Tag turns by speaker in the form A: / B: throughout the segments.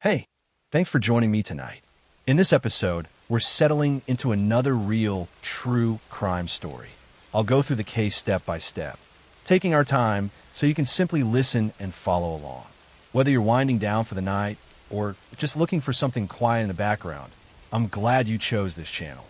A: Hey, thanks for joining me tonight. In this episode, we're settling into another real, true crime story. I'll go through the case step by step, taking our time so you can simply listen and follow along. Whether you're winding down for the night or just looking for something quiet in the background, I'm glad you chose this channel.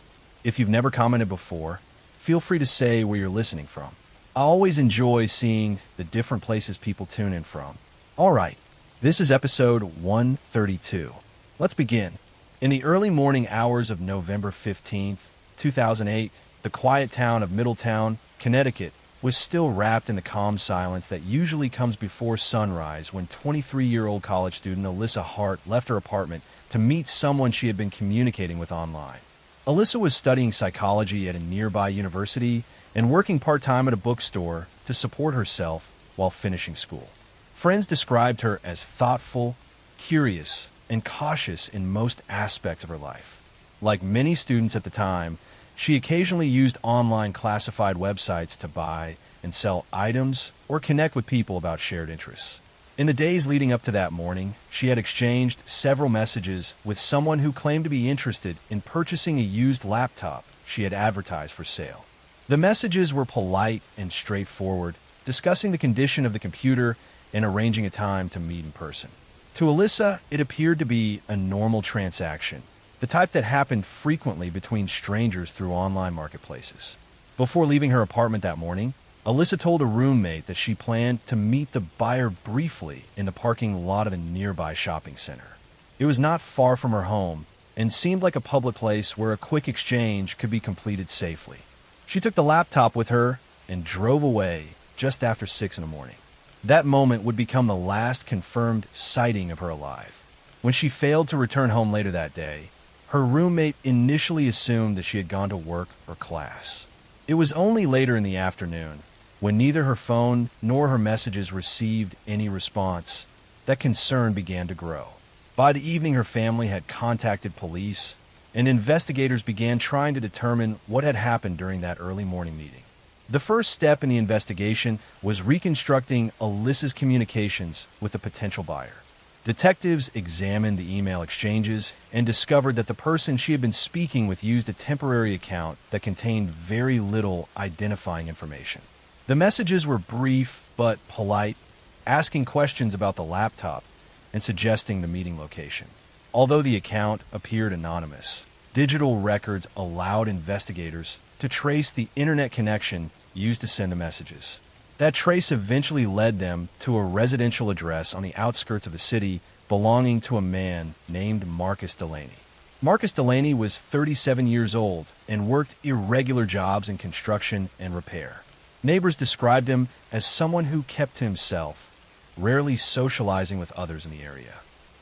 A: If you've never commented before, feel free to say where you're listening from. I always enjoy seeing the different places people tune in from. All right, this is episode 132. Let's begin. In the early morning hours of November 15th, 2008, the quiet town of Middletown, Connecticut, was still wrapped in the calm silence that usually comes before sunrise when 23-year-old college student Alyssa Hart left her apartment to meet someone she had been communicating with online. Alyssa was studying psychology at a nearby university and working part-time at a bookstore to support herself while finishing school. Friends described her as thoughtful, curious, and cautious in most aspects of her life. Like many students at the time, she occasionally used online classified websites to buy and sell items or connect with people about shared interests. In the days leading up to that morning, she had exchanged several messages with someone who claimed to be interested in purchasing a used laptop she had advertised for sale. The messages were polite and straightforward, discussing the condition of the computer and arranging a time to meet in person. To Alyssa, it appeared to be a normal transaction, the type that happened frequently between strangers through online marketplaces. Before leaving her apartment that morning, Alyssa told a roommate that she planned to meet the buyer briefly in the parking lot of a nearby shopping center. It was not far from her home and seemed like a public place where a quick exchange could be completed safely. She took the laptop with her and drove away just after 6 in the morning. That moment would become the last confirmed sighting of her alive. When she failed to return home later that day, her roommate initially assumed that she had gone to work or class. It was only later in the afternoon, when neither her phone nor her messages received any response, that concern began to grow. By the evening, her family had contacted police, and investigators began trying to determine what had happened during that early morning meeting. The first step in the investigation was reconstructing Alyssa's communications with a potential buyer. Detectives examined the email exchanges and discovered that the person she had been speaking with used a temporary account that contained very little identifying information. The messages were brief but polite, asking questions about the laptop and suggesting the meeting location. Although the account appeared anonymous, digital records allowed investigators to trace the internet connection used to send the messages. That trace eventually led them to a residential address on the outskirts of the city belonging to a man named Marcus Delaney. Marcus Delaney was 37 years old and worked irregular jobs in construction and repair. Neighbors described him as someone who kept to himself, rarely socializing with others in the area.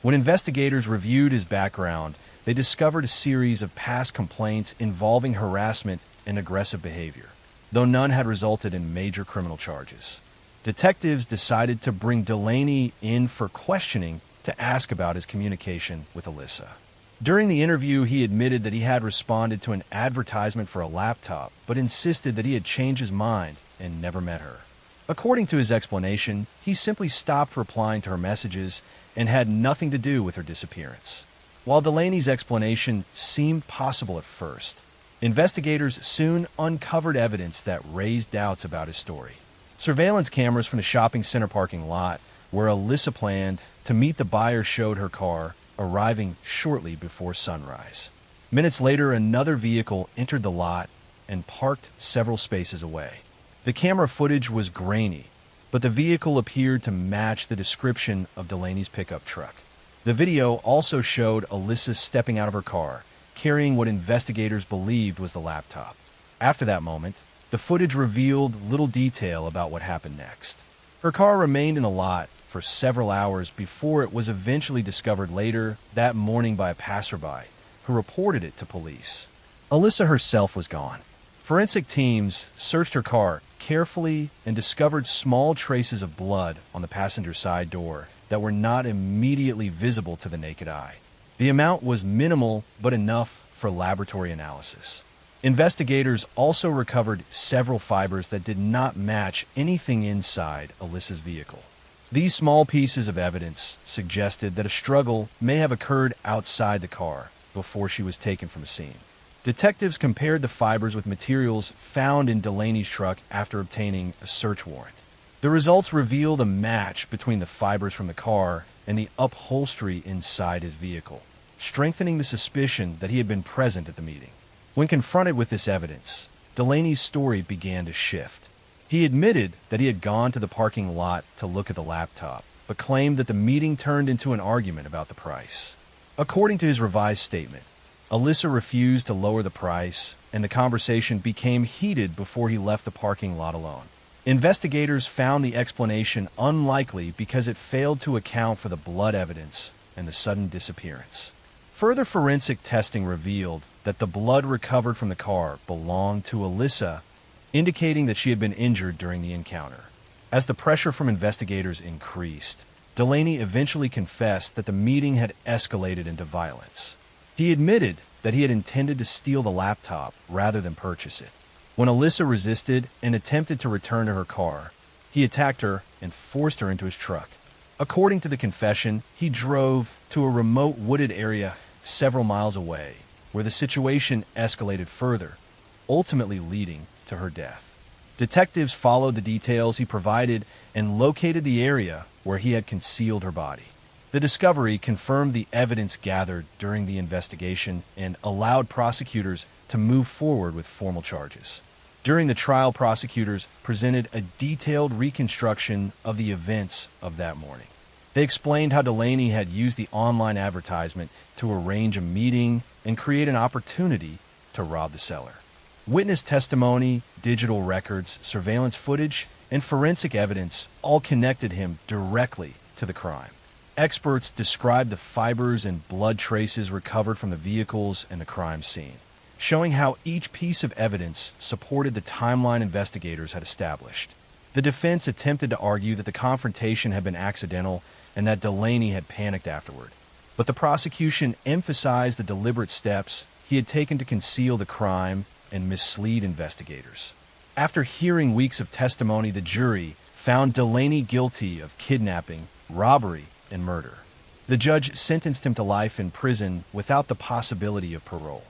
A: When investigators reviewed his background, they discovered a series of past complaints involving harassment and aggressive behavior, though none had resulted in major criminal charges. Detectives decided to bring Delaney in for questioning to ask about his communication with Alyssa. During the interview, he admitted that he had responded to an advertisement for a laptop, but insisted that he had changed his mind and never met her. According to his explanation, he simply stopped replying to her messages and had nothing to do with her disappearance. While Delaney's explanation seemed possible at first, investigators soon uncovered evidence that raised doubts about his story. Surveillance cameras from the shopping center parking lot where Alyssa planned to meet the buyer showed her car arriving shortly before sunrise. Minutes later, another vehicle entered the lot and parked several spaces away. The camera footage was grainy, but the vehicle appeared to match the description of Delaney's pickup truck. The video also showed Alyssa stepping out of her car, carrying what investigators believed was the laptop. After that moment, the footage revealed little detail about what happened next. Her car remained in the lot for several hours before it was eventually discovered later that morning by a passerby who reported it to police. Alyssa herself was gone. Forensic teams searched her car carefully and discovered small traces of blood on the passenger side door that were not immediately visible to the naked eye. The amount was minimal but enough for laboratory analysis. Investigators also recovered several fibers that did not match anything inside Alyssa's vehicle. These small pieces of evidence suggested that a struggle may have occurred outside the car before she was taken from the scene. Detectives compared the fibers with materials found in Delaney's truck after obtaining a search warrant. The results revealed a match between the fibers from the car and the upholstery inside his vehicle, strengthening the suspicion that he had been present at the meeting. When confronted with this evidence, Delaney's story began to shift. He admitted that he had gone to the parking lot to look at the laptop, but claimed that the meeting turned into an argument about the price. According to his revised statement, Alyssa refused to lower the price, and the conversation became heated before he left the parking lot alone. Investigators found the explanation unlikely because it failed to account for the blood evidence and the sudden disappearance. Further forensic testing revealed that the blood recovered from the car belonged to Alyssa, indicating that she had been injured during the encounter. As the pressure from investigators increased, Delaney eventually confessed that the meeting had escalated into violence. He admitted that he had intended to steal the laptop rather than purchase it. When Alyssa resisted and attempted to return to her car, he attacked her and forced her into his truck. According to the confession, he drove to a remote wooded area several miles away, where the situation escalated further, ultimately leading to her death. Detectives followed the details he provided and located the area where he had concealed her body. The discovery confirmed the evidence gathered during the investigation and allowed prosecutors to move forward with formal charges. During the trial, prosecutors presented a detailed reconstruction of the events of that morning. They explained how Delaney had used the online advertisement to arrange a meeting and create an opportunity to rob the seller. Witness testimony, digital records, surveillance footage, and forensic evidence all connected him directly to the crime. Experts described the fibers and blood traces recovered from the vehicles and the crime scene, showing how each piece of evidence supported the timeline investigators had established. The defense attempted to argue that the confrontation had been accidental and that Delaney had panicked afterward, but the prosecution emphasized the deliberate steps he had taken to conceal the crime and mislead investigators. After hearing weeks of testimony, the jury found Delaney guilty of kidnapping, robbery, and murder. The judge sentenced him to life in prison without the possibility of parole.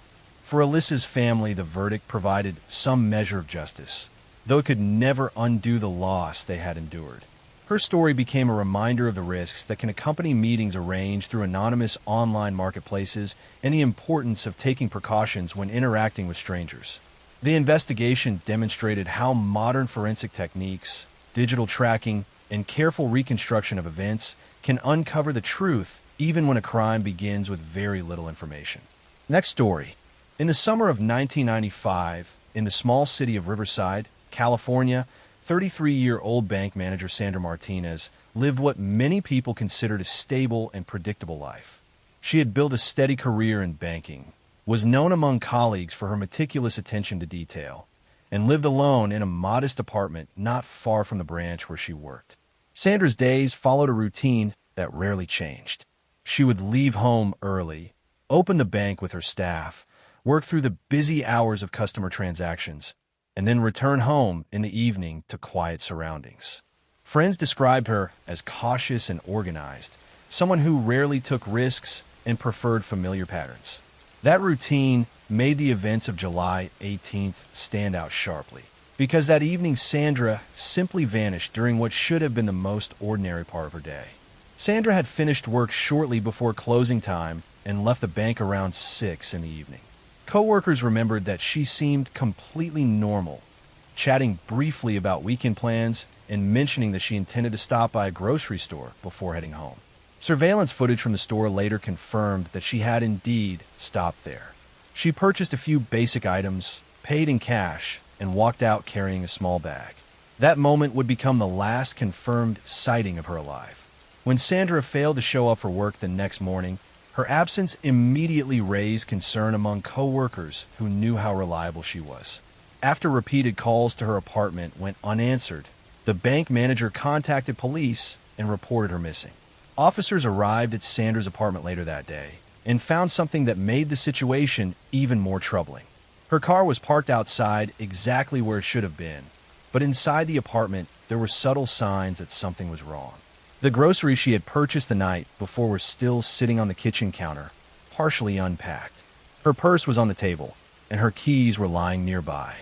A: For Alyssa's family, the verdict provided some measure of justice, though it could never undo the loss they had endured. Her story became a reminder of the risks that can accompany meetings arranged through anonymous online marketplaces and the importance of taking precautions when interacting with strangers. The investigation demonstrated how modern forensic techniques, digital tracking, and careful reconstruction of events can uncover the truth even when a crime begins with very little information. Next story. In the summer of 1995, in the small city of Riverside, California, 33-year-old bank manager Sandra Martinez lived what many people considered a stable and predictable life. She had built a steady career in banking, was known among colleagues for her meticulous attention to detail, and lived alone in a modest apartment not far from the branch where she worked. Sandra's days followed a routine that rarely changed. She would leave home early, open the bank with her staff, work through the busy hours of customer transactions, and then return home in the evening to quiet surroundings. Friends described her as cautious and organized, someone who rarely took risks and preferred familiar patterns. That routine made the events of July 18th stand out sharply, because that evening Sandra simply vanished during what should have been the most ordinary part of her day. Sandra had finished work shortly before closing time and left the bank around 6 in the evening. Coworkers remembered that she seemed completely normal, chatting briefly about weekend plans and mentioning that she intended to stop by a grocery store before heading home. Surveillance footage from the store later confirmed that she had indeed stopped there. She purchased a few basic items, paid in cash, and walked out carrying a small bag. That moment would become the last confirmed sighting of her alive. When Sandra failed to show up for work the next morning, her absence immediately raised concern among coworkers who knew how reliable she was. After repeated calls to her apartment went unanswered, the bank manager contacted police and reported her missing. Officers arrived at Sandra's apartment later that day and found something that made the situation even more troubling. Her car was parked outside exactly where it should have been, but inside the apartment there were subtle signs that something was wrong. The groceries she had purchased the night before were still sitting on the kitchen counter, partially unpacked. Her purse was on the table, and her keys were lying nearby.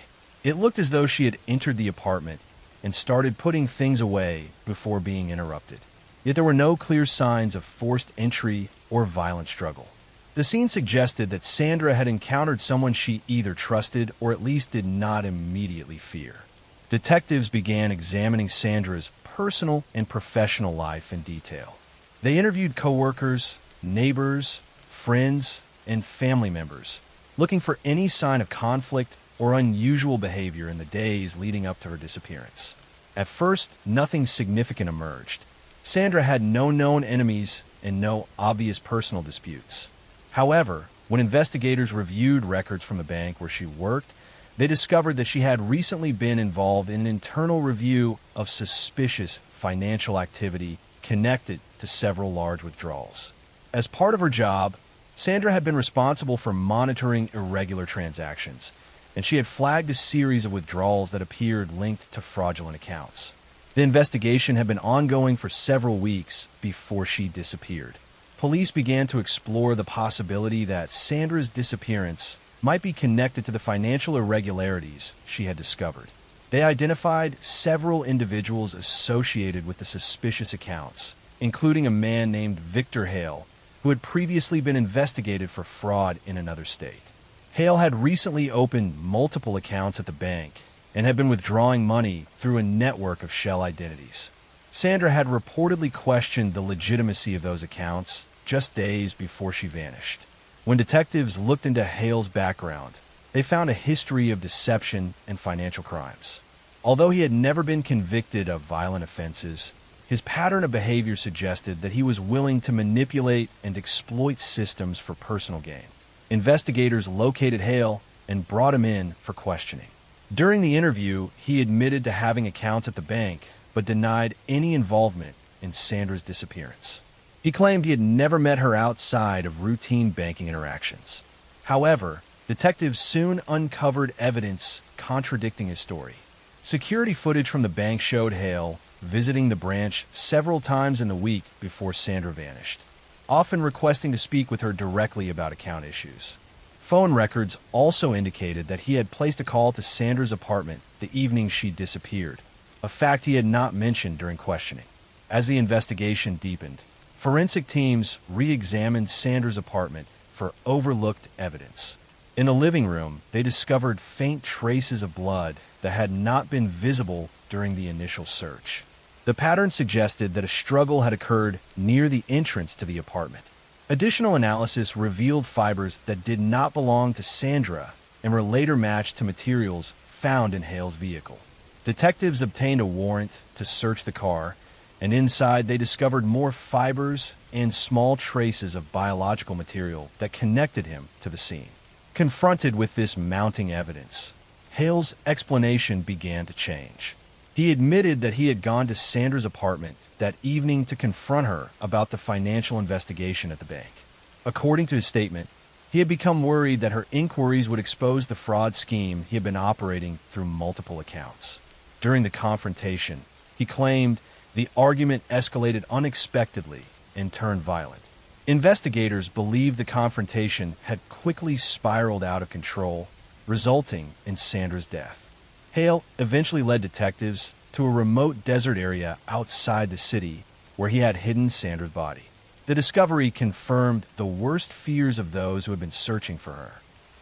A: It looked as though she had entered the apartment and started putting things away before being interrupted. Yet there were no clear signs of forced entry or violent struggle. The scene suggested that Sandra had encountered someone she either trusted or at least did not immediately fear. Detectives began examining Sandra's personal and professional life in detail. They interviewed coworkers, neighbors, friends, and family members, looking for any sign of conflict or unusual behavior in the days leading up to her disappearance. At first, nothing significant emerged. Sandra had no known enemies and no obvious personal disputes. However, when investigators reviewed records from the bank where she worked, they discovered that she had recently been involved in an internal review of suspicious financial activity connected to several large withdrawals. As part of her job, Sandra had been responsible for monitoring irregular transactions, and she had flagged a series of withdrawals that appeared linked to fraudulent accounts. The investigation had been ongoing for several weeks before she disappeared. Police began to explore the possibility that Sandra's disappearance might be connected to the financial irregularities she had discovered. They identified several individuals associated with the suspicious accounts, including a man named Victor Hale, who had previously been investigated for fraud in another state. Hale had recently opened multiple accounts at the bank and had been withdrawing money through a network of shell identities. Sandra had reportedly questioned the legitimacy of those accounts just days before she vanished. When detectives looked into Hale's background, they found a history of deception and financial crimes. Although he had never been convicted of violent offenses, his pattern of behavior suggested that he was willing to manipulate and exploit systems for personal gain. Investigators located Hale and brought him in for questioning. During the interview, he admitted to having accounts at the bank, but denied any involvement in Sandra's disappearance. He claimed he had never met her outside of routine banking interactions. However, detectives soon uncovered evidence contradicting his story. Security footage from the bank showed Hale visiting the branch several times in the week before Sandra vanished, often requesting to speak with her directly about account issues. Phone records also indicated that he had placed a call to Sandra's apartment the evening she disappeared, a fact he had not mentioned during questioning. As the investigation deepened, forensic teams re-examined Sandra's apartment for overlooked evidence. In the living room, they discovered faint traces of blood that had not been visible during the initial search. The pattern suggested that a struggle had occurred near the entrance to the apartment. Additional analysis revealed fibers that did not belong to Sandra and were later matched to materials found in Hale's vehicle. Detectives obtained a warrant to search the car, and inside they discovered more fibers and small traces of biological material that connected him to the scene. Confronted with this mounting evidence, Hale's explanation began to change. He admitted that he had gone to Sandra's apartment that evening to confront her about the financial investigation at the bank. According to his statement, he had become worried that her inquiries would expose the fraud scheme he had been operating through multiple accounts. During the confrontation, he claimed the argument escalated unexpectedly and turned violent. Investigators believed the confrontation had quickly spiraled out of control, resulting in Sandra's death. Hale eventually led detectives to a remote desert area outside the city where he had hidden Sandra's body. The discovery confirmed the worst fears of those who had been searching for her.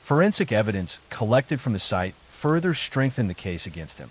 A: Forensic evidence collected from the site further strengthened the case against him,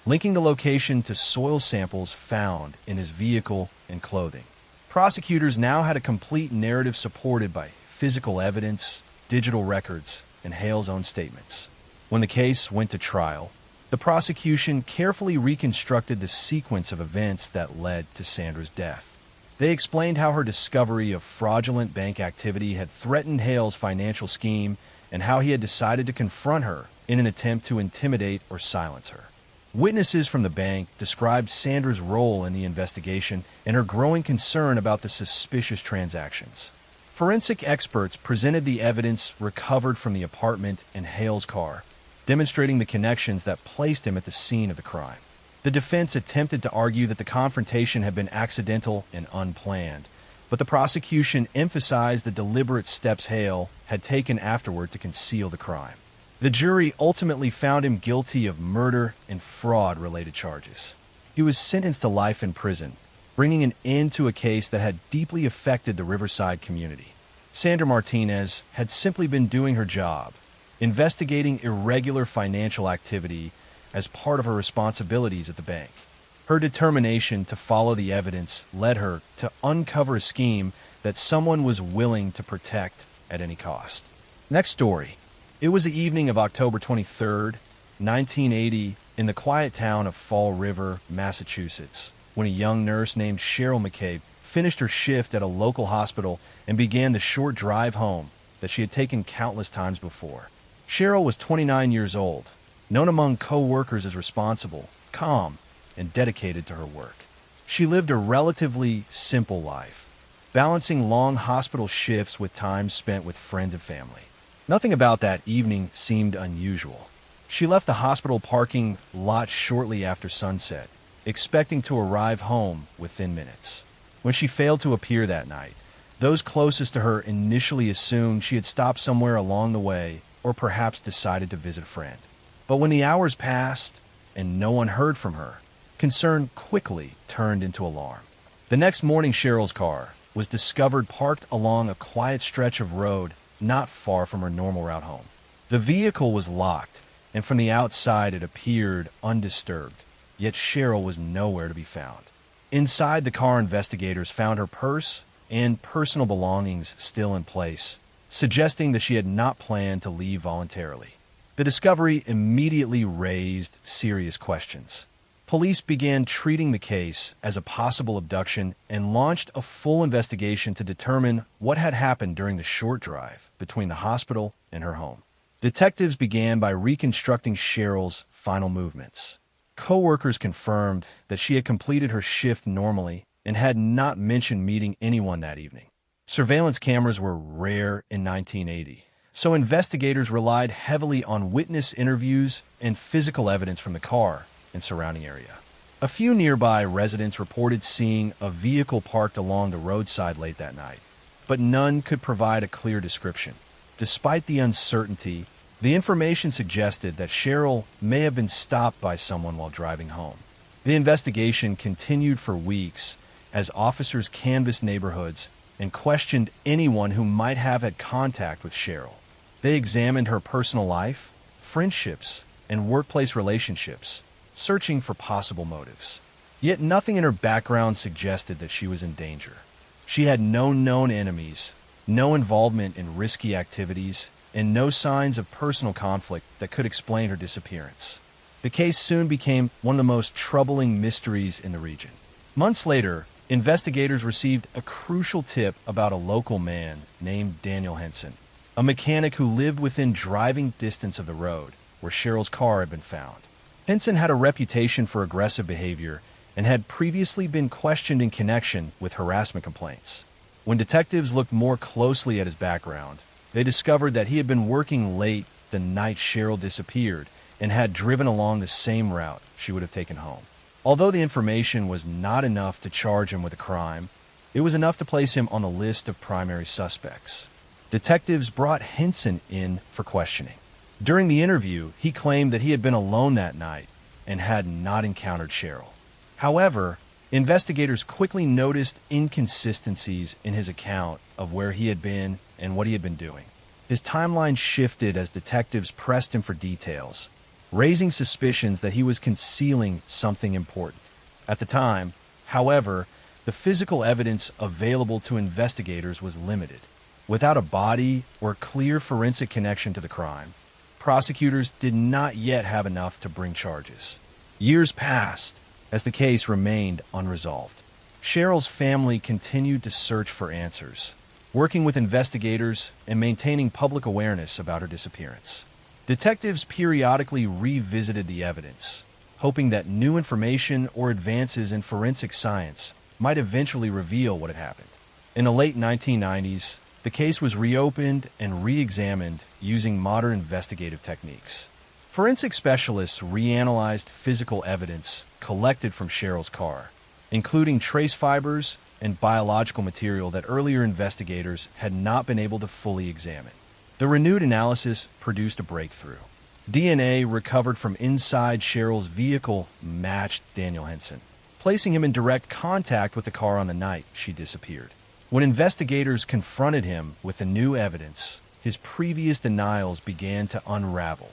A: linking the location to soil samples found in his vehicle and clothing. Prosecutors now had a complete narrative supported by physical evidence, digital records, and Hale's own statements. When the case went to trial, the prosecution carefully reconstructed the sequence of events that led to Sandra's death. They explained how her discovery of fraudulent bank activity had threatened Hale's financial scheme and how he had decided to confront her in an attempt to intimidate or silence her. Witnesses from the bank described Sandra's role in the investigation and her growing concern about the suspicious transactions. Forensic experts presented the evidence recovered from the apartment and Hale's car, demonstrating the connections that placed him at the scene of the crime. The defense attempted to argue that the confrontation had been accidental and unplanned, but the prosecution emphasized the deliberate steps Hale had taken afterward to conceal the crime. The jury ultimately found him guilty of murder and fraud-related charges. He was sentenced to life in prison, bringing an end to a case that had deeply affected the Riverside community. Sandra Martinez had simply been doing her job, investigating irregular financial activity as part of her responsibilities at the bank. Her determination to follow the evidence led her to uncover a scheme that someone was willing to protect at any cost. Next story. It was the evening of October 23rd, 1980, in the quiet town of Fall River, Massachusetts, when a young nurse named Cheryl McCabe finished her shift at a local hospital and began the short drive home that she had taken countless times before. Cheryl was 29 years old, known among co-workers as responsible, calm, and dedicated to her work. She lived a relatively simple life, balancing long hospital shifts with time spent with friends and family. Nothing about that evening seemed unusual. She left the hospital parking lot shortly after sunset, expecting to arrive home within minutes. When she failed to appear that night, those closest to her initially assumed she had stopped somewhere along the way or perhaps decided to visit a friend. But when the hours passed and no one heard from her, concern quickly turned into alarm. The next morning, Cheryl's car was discovered parked along a quiet stretch of road not far from her normal route home. The vehicle was locked, and from the outside it appeared undisturbed, yet Cheryl was nowhere to be found. Inside the car, investigators found her purse and personal belongings still in place, suggesting that she had not planned to leave voluntarily. The discovery immediately raised serious questions. Police began treating the case as a possible abduction and launched a full investigation to determine what had happened during the short drive between the hospital and her home. Detectives began by reconstructing Cheryl's final movements. Co-workers confirmed that she had completed her shift normally and had not mentioned meeting anyone that evening. Surveillance cameras were rare in 1980, so investigators relied heavily on witness interviews and physical evidence from the car and surrounding area. A few nearby residents reported seeing a vehicle parked along the roadside late that night, but none could provide a clear description. Despite the uncertainty, the information suggested that Cheryl may have been stopped by someone while driving home. The investigation continued for weeks as officers canvassed neighborhoods and questioned anyone who might have had contact with Cheryl. They examined her personal life, friendships, and workplace relationships, searching for possible motives. Yet nothing in her background suggested that she was in danger. She had no known enemies, no involvement in risky activities, and no signs of personal conflict that could explain her disappearance. The case soon became one of the most troubling mysteries in the region. Months later, investigators received a crucial tip about a local man named Daniel Henson, a mechanic who lived within driving distance of the road where Cheryl's car had been found. Henson had a reputation for aggressive behavior and had previously been questioned in connection with harassment complaints. When detectives looked more closely at his background, they discovered that he had been working late the night Cheryl disappeared and had driven along the same route she would have taken home. Although the information was not enough to charge him with a crime, it was enough to place him on the list of primary suspects. Detectives brought Henson in for questioning. During the interview, he claimed that he had been alone that night and had not encountered Cheryl. However, investigators quickly noticed inconsistencies in his account of where he had been and what he had been doing. His timeline shifted as detectives pressed him for details, raising suspicions that he was concealing something important. At the time, however, the physical evidence available to investigators was limited. Without a body or clear forensic connection to the crime, prosecutors did not yet have enough to bring charges. Years passed as the case remained unresolved. Cheryl's family continued to search for answers, working with investigators and maintaining public awareness about her disappearance. Detectives periodically revisited the evidence, hoping that new information or advances in forensic science might eventually reveal what had happened. In the late 1990s, the case was reopened and re-examined using modern investigative techniques. Forensic specialists reanalyzed physical evidence, collected from Cheryl's car, including trace fibers and biological material that earlier investigators had not been able to fully examine. The renewed analysis produced a breakthrough. DNA recovered from inside Cheryl's vehicle matched Daniel Henson, placing him in direct contact with the car on the night she disappeared. When investigators confronted him with the new evidence, his previous denials began to unravel.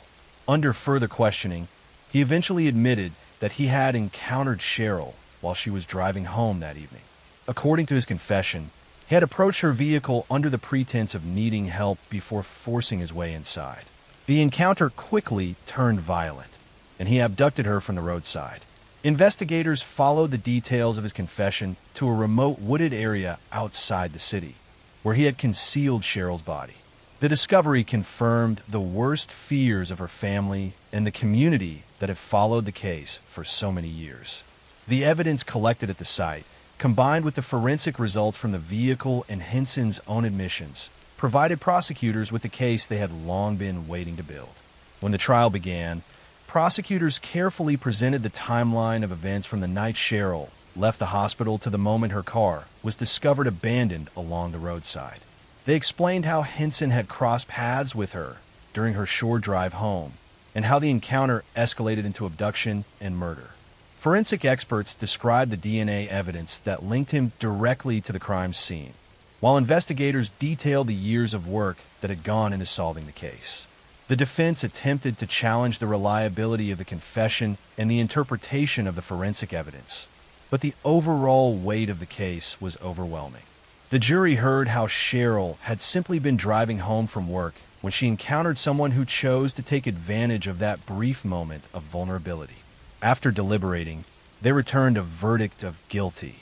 A: Under further questioning, he eventually admitted that he had encountered Cheryl while she was driving home that evening. According to his confession, he had approached her vehicle under the pretense of needing help before forcing his way inside. The encounter quickly turned violent, and he abducted her from the roadside. Investigators followed the details of his confession to a remote wooded area outside the city, where he had concealed Cheryl's body. The discovery confirmed the worst fears of her family and the community that had followed the case for so many years. The evidence collected at the site, combined with the forensic results from the vehicle and Henson's own admissions, provided prosecutors with the case they had long been waiting to build. When the trial began, prosecutors carefully presented the timeline of events from the night Cheryl left the hospital to the moment her car was discovered abandoned along the roadside. They explained how Henson had crossed paths with her during her short drive home, and how the encounter escalated into abduction and murder. Forensic experts described the DNA evidence that linked him directly to the crime scene, while investigators detailed the years of work that had gone into solving the case. The defense attempted to challenge the reliability of the confession and the interpretation of the forensic evidence, but the overall weight of the case was overwhelming. The jury heard how Cheryl had simply been driving home from work when she encountered someone who chose to take advantage of that brief moment of vulnerability. After deliberating, they returned a verdict of guilty.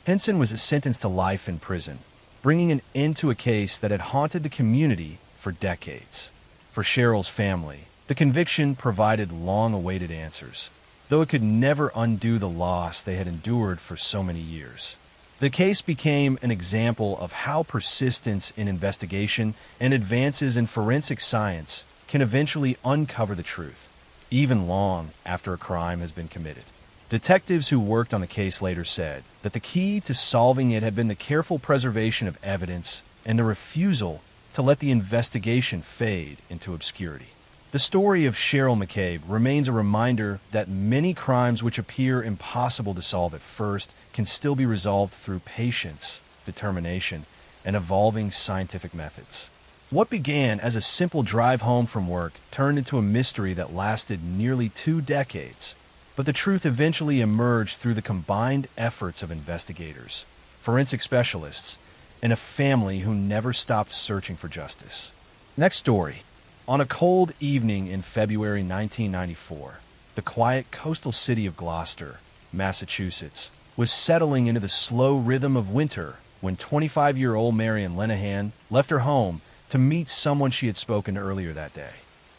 A: Henson was sentenced to life in prison, bringing an end to a case that had haunted the community for decades. For Cheryl's family, the conviction provided long-awaited answers, though it could never undo the loss they had endured for so many years. The case became an example of how persistence in investigation and advances in forensic science can eventually uncover the truth, even long after a crime has been committed. Detectives who worked on the case later said that the key to solving it had been the careful preservation of evidence and the refusal to let the investigation fade into obscurity. The story of Cheryl McCabe remains a reminder that many crimes which appear impossible to solve at first can still be resolved through patience, determination, and evolving scientific methods. What began as a simple drive home from work turned into a mystery that lasted nearly 2 decades, but the truth eventually emerged through the combined efforts of investigators, forensic specialists, and a family who never stopped searching for justice. Next story. On a cold evening in February 1994, the quiet coastal city of Gloucester, Massachusetts, was settling into the slow rhythm of winter when 25-year-old Marian Lenahan left her home to meet someone she had spoken to earlier that day.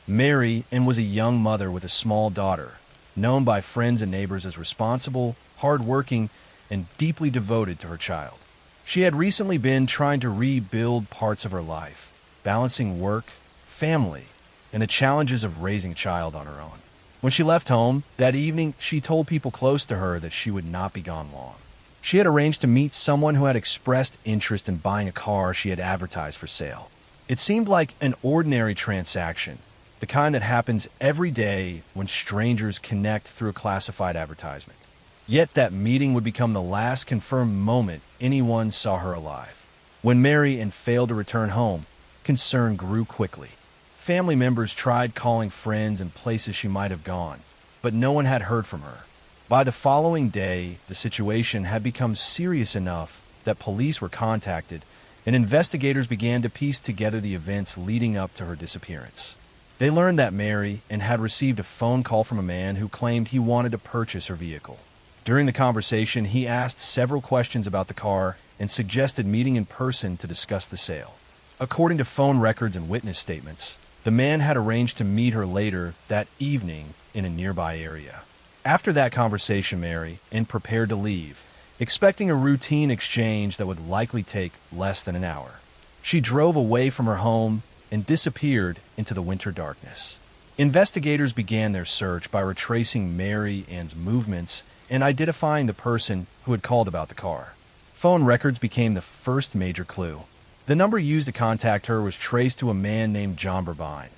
A: Mary was a young mother with a small daughter, known by friends and neighbors as responsible, hardworking, and deeply devoted to her child. She had recently been trying to rebuild parts of her life, balancing work, family, and the challenges of raising a child on her own. When she left home that evening, she told people close to her that she would not be gone long. She had arranged to meet someone who had expressed interest in buying a car she had advertised for sale. It seemed like an ordinary transaction, the kind that happens every day when strangers connect through a classified advertisement. Yet that meeting would become the last confirmed moment anyone saw her alive. When Mary failed to return home, concern grew quickly. Family members tried calling friends and places she might have gone, but no one had heard from her. By the following day, the situation had become serious enough that police were contacted, and investigators began to piece together the events leading up to her disappearance. They learned that Mary had received a phone call from a man who claimed he wanted to purchase her vehicle. During the conversation, he asked several questions about the car and suggested meeting in person to discuss the sale. According to phone records and witness statements, the man had arranged to meet her later that evening in a nearby area. After that conversation, Mary prepared to leave, expecting a routine exchange that would likely take less than an hour. She drove away from her home and disappeared into the winter darkness. Investigators began their search by retracing Mary Ann's movements and identifying the person who had called about the car. Phone records became the first major clue. The number used to contact her was traced to a man named John Burbine,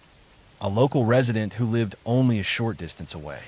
A: a local resident who lived only a short distance away.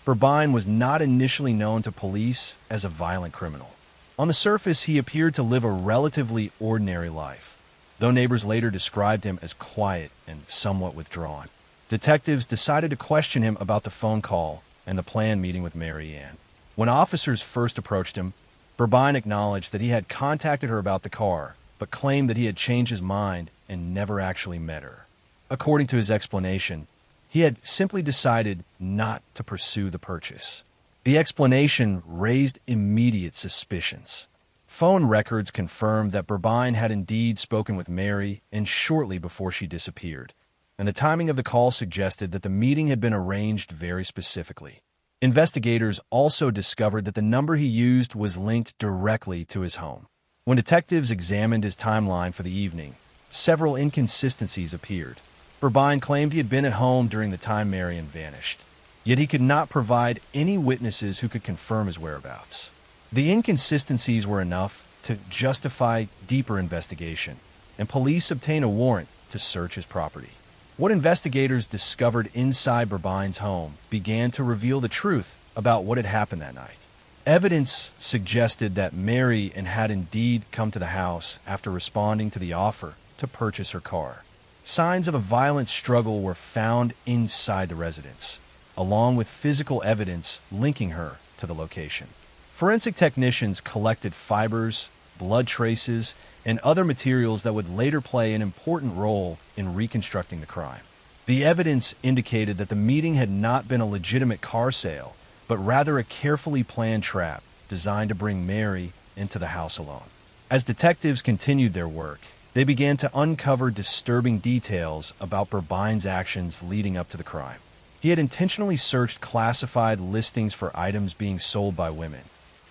A: Burbine was not initially known to police as a violent criminal. On the surface, he appeared to live a relatively ordinary life, though neighbors later described him as quiet and somewhat withdrawn. Detectives decided to question him about the phone call and the planned meeting with Mary Ann. When officers first approached him, Burbine acknowledged that he had contacted her about the car, but claimed that he had changed his mind and never actually met her. According to his explanation, he had simply decided not to pursue the purchase. The explanation raised immediate suspicions. Phone records confirmed that Burbine had indeed spoken with Mary and shortly before she disappeared, and the timing of the call suggested that the meeting had been arranged very specifically. Investigators also discovered that the number he used was linked directly to his home. When detectives examined his timeline for the evening, several inconsistencies appeared. Burbine claimed he had been at home during the time Marian vanished, yet he could not provide any witnesses who could confirm his whereabouts. The inconsistencies were enough to justify deeper investigation, and police obtained a warrant to search his property. What investigators discovered inside Burbine's home began to reveal the truth about what had happened that night. Evidence suggested that Mary had indeed come to the house after responding to the offer to purchase her car. Signs of a violent struggle were found inside the residence, along with physical evidence linking her to the location. Forensic technicians collected fibers, blood traces, and other materials that would later play an important role in reconstructing the crime. The evidence indicated that the meeting had not been a legitimate car sale, but rather a carefully planned trap designed to bring Mary into the house alone. As detectives continued their work, they began to uncover disturbing details about Burbine's actions leading up to the crime. He had intentionally searched classified listings for items being sold by women,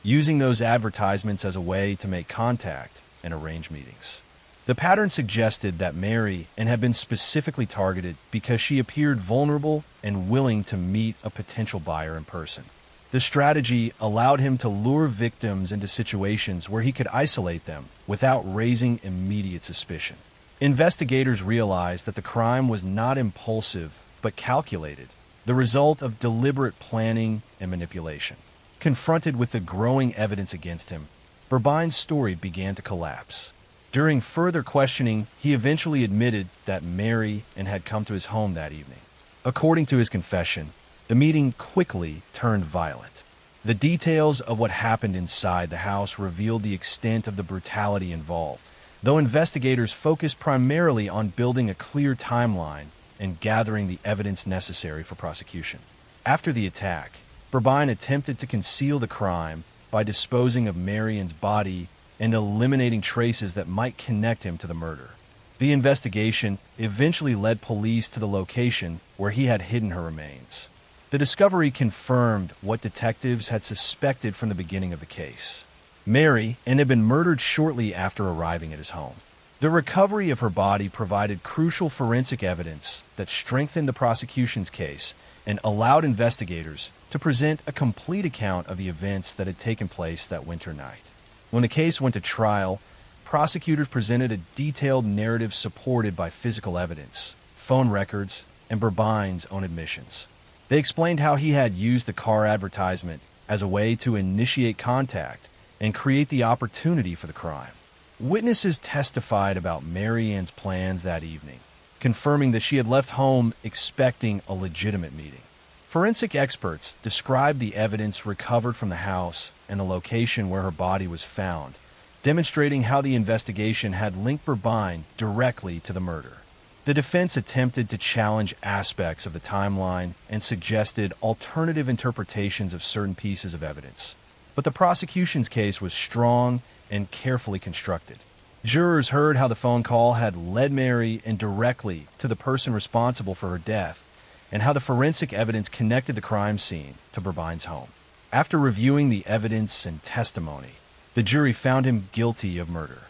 A: using those advertisements as a way to make contact and arrange meetings. The pattern suggested that Mary had been specifically targeted because she appeared vulnerable and willing to meet a potential buyer in person. The strategy allowed him to lure victims into situations where he could isolate them without raising immediate suspicion. Investigators realized that the crime was not impulsive but calculated, the result of deliberate planning and manipulation. Confronted with the growing evidence against him, Burbine's story began to collapse. During further questioning, he eventually admitted that Mary had come to his home that evening. According to his confession, the meeting quickly turned violent. The details of what happened inside the house revealed the extent of the brutality involved, though investigators focused primarily on building a clear timeline and gathering the evidence necessary for prosecution. After the attack, Burbine attempted to conceal the crime by disposing of Marian's body and eliminating traces that might connect him to the murder. The investigation eventually led police to the location where he had hidden her remains. The discovery confirmed what detectives had suspected from the beginning of the case. Mary had been murdered shortly after arriving at his home. The recovery of her body provided crucial forensic evidence that strengthened the prosecution's case and allowed investigators to present a complete account of the events that had taken place that winter night. When the case went to trial, prosecutors presented a detailed narrative supported by physical evidence, phone records, and Burbine's own admissions. They explained how he had used the car advertisement as a way to initiate contact and create the opportunity for the crime. Witnesses testified about Mary Ann's plans that evening, confirming that she had left home expecting a legitimate meeting. Forensic experts described the evidence recovered from the house and the location where her body was found, demonstrating how the investigation had linked Burbine directly to the murder. The defense attempted to challenge aspects of the timeline and suggested alternative interpretations of certain pieces of evidence. But the prosecution's case was strong and carefully constructed. Jurors heard how the phone call had led Mary indirectly to the person responsible for her death, and how the forensic evidence connected the crime scene to Burbine's home. After reviewing the evidence and testimony, the jury found him guilty of murder.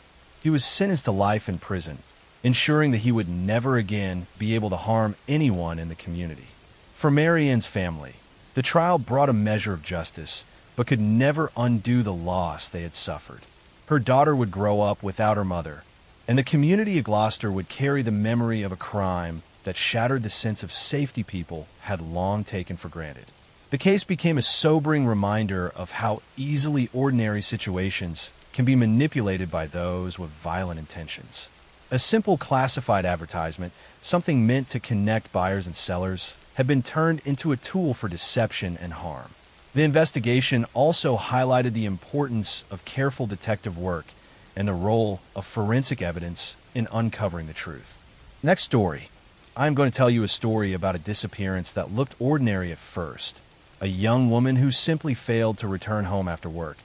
A: He was sentenced to life in prison, ensuring that he would never again be able to harm anyone in the community. For Mary Ann's family, the trial brought a measure of justice, but could never undo the loss they had suffered. Her daughter would grow up without her mother, and the community of Gloucester would carry the memory of a crime that shattered the sense of safety people had long taken for granted. The case became a sobering reminder of how easily ordinary situations can be manipulated by those with violent intentions. A simple classified advertisement, something meant to connect buyers and sellers, had been turned into a tool for deception and harm. The investigation also highlighted the importance of careful detective work and the role of forensic evidence in uncovering the truth. Next story. I'm going to tell you a story about a disappearance that looked ordinary at first. A young woman who simply failed to return home after work,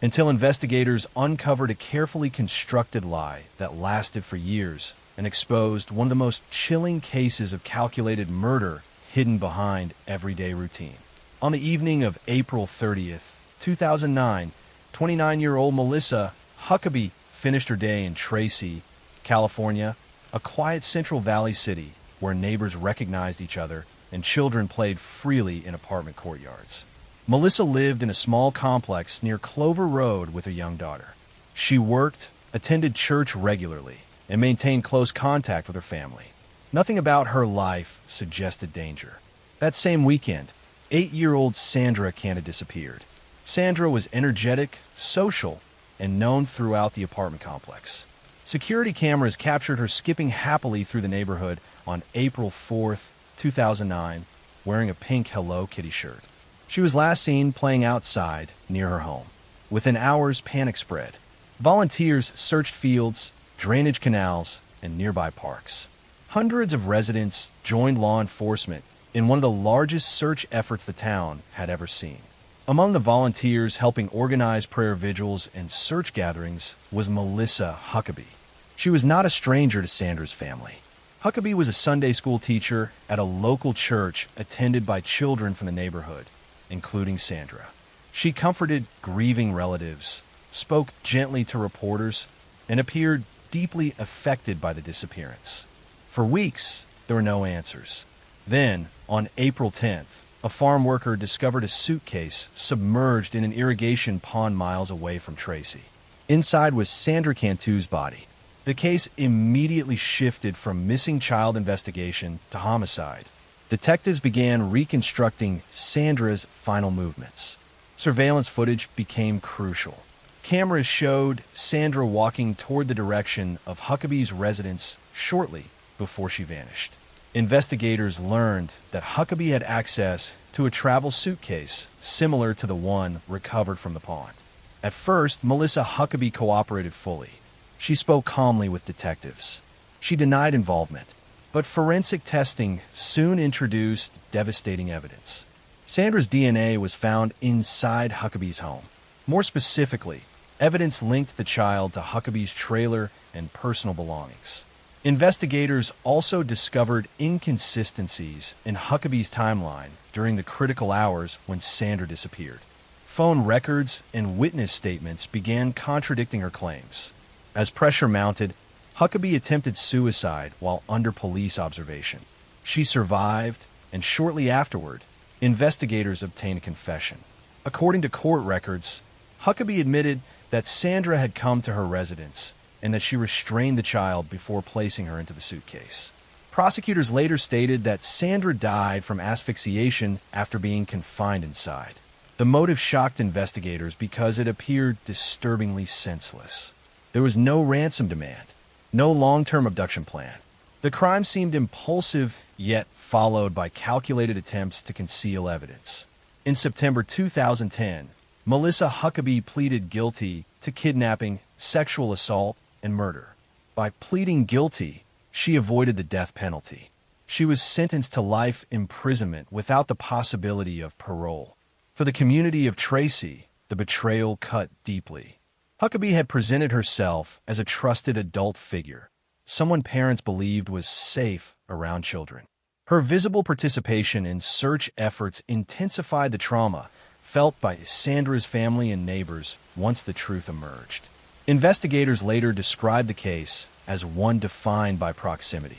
A: until investigators uncovered a carefully constructed lie that lasted for years and exposed one of the most chilling cases of calculated murder hidden behind everyday routine. On the evening of April 30th, 2009, 29-year-old Melissa Huckabee finished her day in Tracy, California, a quiet Central Valley city where neighbors recognized each other and children played freely in apartment courtyards. Melissa lived in a small complex near Clover Road with her young daughter. She worked, attended church regularly, and maintained close contact with her family. Nothing about her life suggested danger. That same weekend, 8-year-old Sandra Canada disappeared. Sandra was energetic, social, and known throughout the apartment complex. Security cameras captured her skipping happily through the neighborhood on April 4th, 2009, wearing a pink Hello Kitty shirt. She was last seen playing outside near her home. Within hours, panic spread. Volunteers searched fields, drainage canals, and nearby parks. Hundreds of residents joined law enforcement in one of the largest search efforts the town had ever seen. Among the volunteers helping organize prayer vigils and search gatherings was Melissa Huckabee. She was not a stranger to Sandra's family. Huckabee was a Sunday school teacher at a local church attended by children from the neighborhood, including Sandra. She comforted grieving relatives, spoke gently to reporters, and appeared deeply affected by the disappearance. For weeks, there were no answers. Then, on April 10th, a farm worker discovered a suitcase submerged in an irrigation pond miles away from Tracy. Inside was Sandra Cantu's body. The case immediately shifted from missing child investigation to homicide. Detectives began reconstructing Sandra's final movements. Surveillance footage became crucial. Cameras showed Sandra walking toward the direction of Huckabee's residence shortly before she vanished. Investigators learned that Huckabee had access to a travel suitcase similar to the one recovered from the pond. At first, Melissa Huckabee cooperated fully. She spoke calmly with detectives. She denied involvement, but forensic testing soon introduced devastating evidence. Sandra's DNA was found inside Huckabee's home. More specifically, evidence linked the child to Huckabee's trailer and personal belongings. Investigators also discovered inconsistencies in Huckabee's timeline during the critical hours when Sandra disappeared. Phone records and witness statements began contradicting her claims. As pressure mounted, Huckabee attempted suicide while under police observation. She survived, and shortly afterward, investigators obtained a confession. According to court records, Huckabee admitted that Sandra had come to her residence and that she restrained the child before placing her into the suitcase. Prosecutors later stated that Sandra died from asphyxiation after being confined inside. The motive shocked investigators because it appeared disturbingly senseless. There was no ransom demand, no long-term abduction plan. The crime seemed impulsive, yet followed by calculated attempts to conceal evidence. In September 2010, Melissa Huckabee pleaded guilty to kidnapping, sexual assault, and murder. By pleading guilty, she avoided the death penalty. She was sentenced to life imprisonment without the possibility of parole. For the community of Tracy, the betrayal cut deeply. Huckabee had presented herself as a trusted adult figure, someone parents believed was safe around children. Her visible participation in search efforts intensified the trauma felt by Sandra's family and neighbors once the truth emerged. Investigators later described the case as one defined by proximity.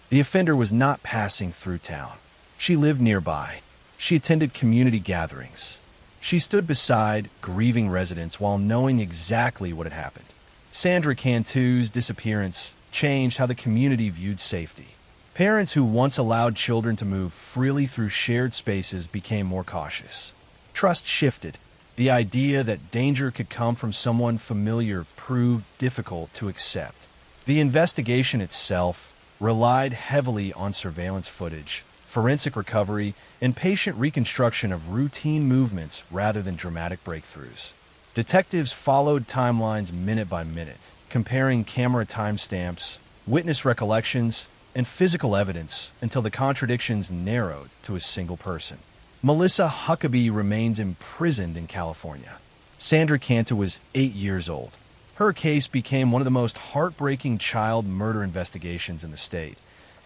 A: The offender was not passing through town. She lived nearby. She attended community gatherings. She stood beside grieving residents while knowing exactly what had happened. Sandra Cantu's disappearance changed how the community viewed safety. Parents who once allowed children to move freely through shared spaces became more cautious. Trust shifted. The idea that danger could come from someone familiar proved difficult to accept. The investigation itself relied heavily on surveillance footage, forensic recovery, and patient reconstruction of routine movements rather than dramatic breakthroughs. Detectives followed timelines minute by minute, comparing camera timestamps, witness recollections, and physical evidence until the contradictions narrowed to a single person. Melissa Huckabee remains imprisoned in California. Sandra Cantu was 8 years old. Her case became one of the most heartbreaking child murder investigations in the state,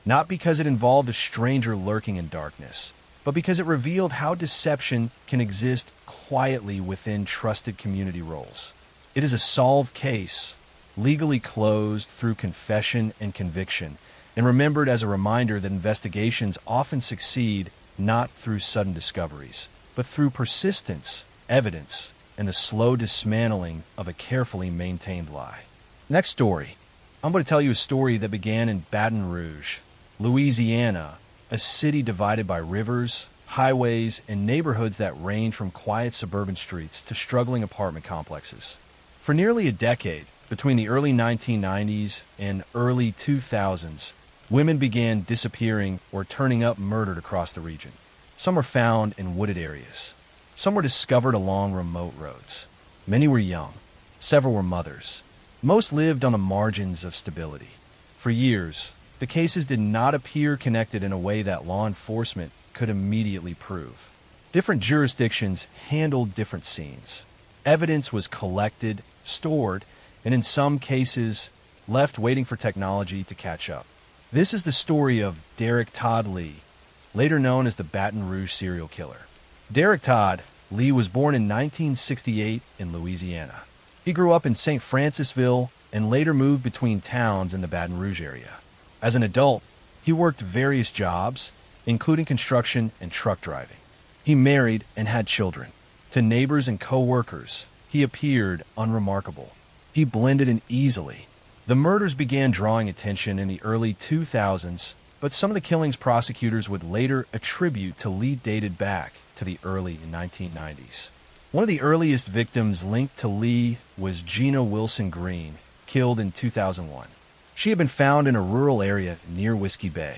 A: not because it involved a stranger lurking in darkness, but because it revealed how deception can exist quietly within trusted community roles. It is a solved case, legally closed through confession and conviction, and remembered as a reminder that investigations often succeed not through sudden discoveries, but through persistence, evidence, and the slow dismantling of a carefully maintained lie. Next story. I'm going to tell you a story that began in Baton Rouge, Louisiana, a city divided by rivers, highways, and neighborhoods that range from quiet suburban streets to struggling apartment complexes. For nearly a decade, between the early 1990s and early 2000s, women began disappearing or turning up murdered across the region. Some were found in wooded areas. Some were discovered along remote roads. Many were young. Several were mothers. Most lived on the margins of stability. For years, the cases did not appear connected in a way that law enforcement could immediately prove. Different jurisdictions handled different scenes. Evidence was collected, stored, and in some cases, left waiting for technology to catch up. This is the story of Derek Todd Lee, later known as the Baton Rouge serial killer. Derek Todd Lee was born in 1968 in Louisiana. He grew up in St. Francisville and later moved between towns in the Baton Rouge area. As an adult, he worked various jobs, including construction and truck driving. He married and had children. To neighbors and co-workers, he appeared unremarkable. He blended in easily. The murders began drawing attention in the early 2000s, but some of the killings prosecutors would later attribute to Lee dated back to the early 1990s. One of the earliest victims linked to Lee was Gina Wilson Green, killed in 2001. She had been found in a rural area near Whiskey Bay.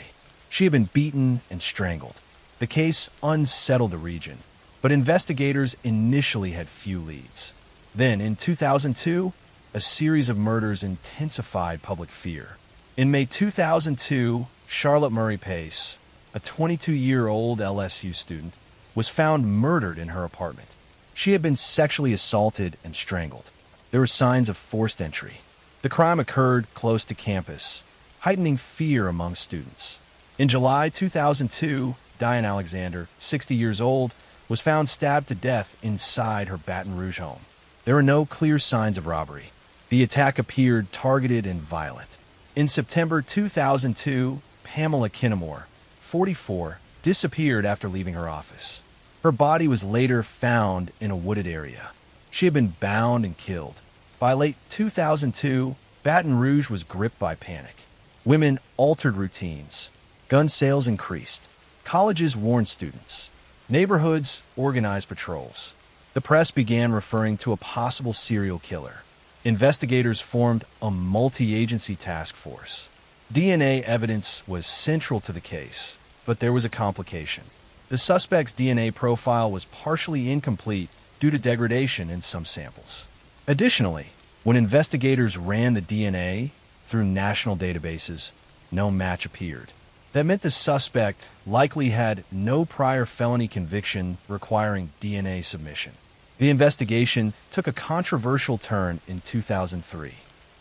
A: She had been beaten and strangled. The case unsettled the region, but investigators initially had few leads. Then, in 2002, a series of murders intensified public fear. In May 2002, Charlotte Murray Pace, a 22-year-old LSU student, was found murdered in her apartment. She had been sexually assaulted and strangled. There were signs of forced entry. The crime occurred close to campus, heightening fear among students. In July 2002, Diane Alexander, 60 years old, was found stabbed to death inside her Baton Rouge home. There were no clear signs of robbery. The attack appeared targeted and violent. In September 2002, Pamela Kinnemore, 44, disappeared after leaving her office. Her body was later found in a wooded area. She had been bound and killed. By late 2002, Baton Rouge was gripped by panic. Women altered routines. Gun sales increased. Colleges warned students. Neighborhoods organized patrols. The press began referring to a possible serial killer. Investigators formed a multi-agency task force. DNA evidence was central to the case, but there was a complication. The suspect's DNA profile was partially incomplete due to degradation in some samples. Additionally, when investigators ran the DNA through national databases, no match appeared. That meant the suspect likely had no prior felony conviction requiring DNA submission. The investigation took a controversial turn in 2003.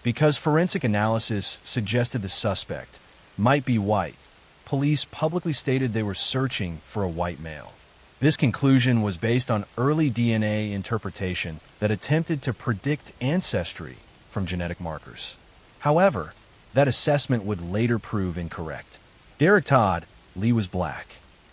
A: Because forensic analysis suggested the suspect might be white, police publicly stated they were searching for a white male. This conclusion was based on early DNA interpretation that attempted to predict ancestry from genetic markers. However, that assessment would later prove incorrect. Derek Todd Lee was black.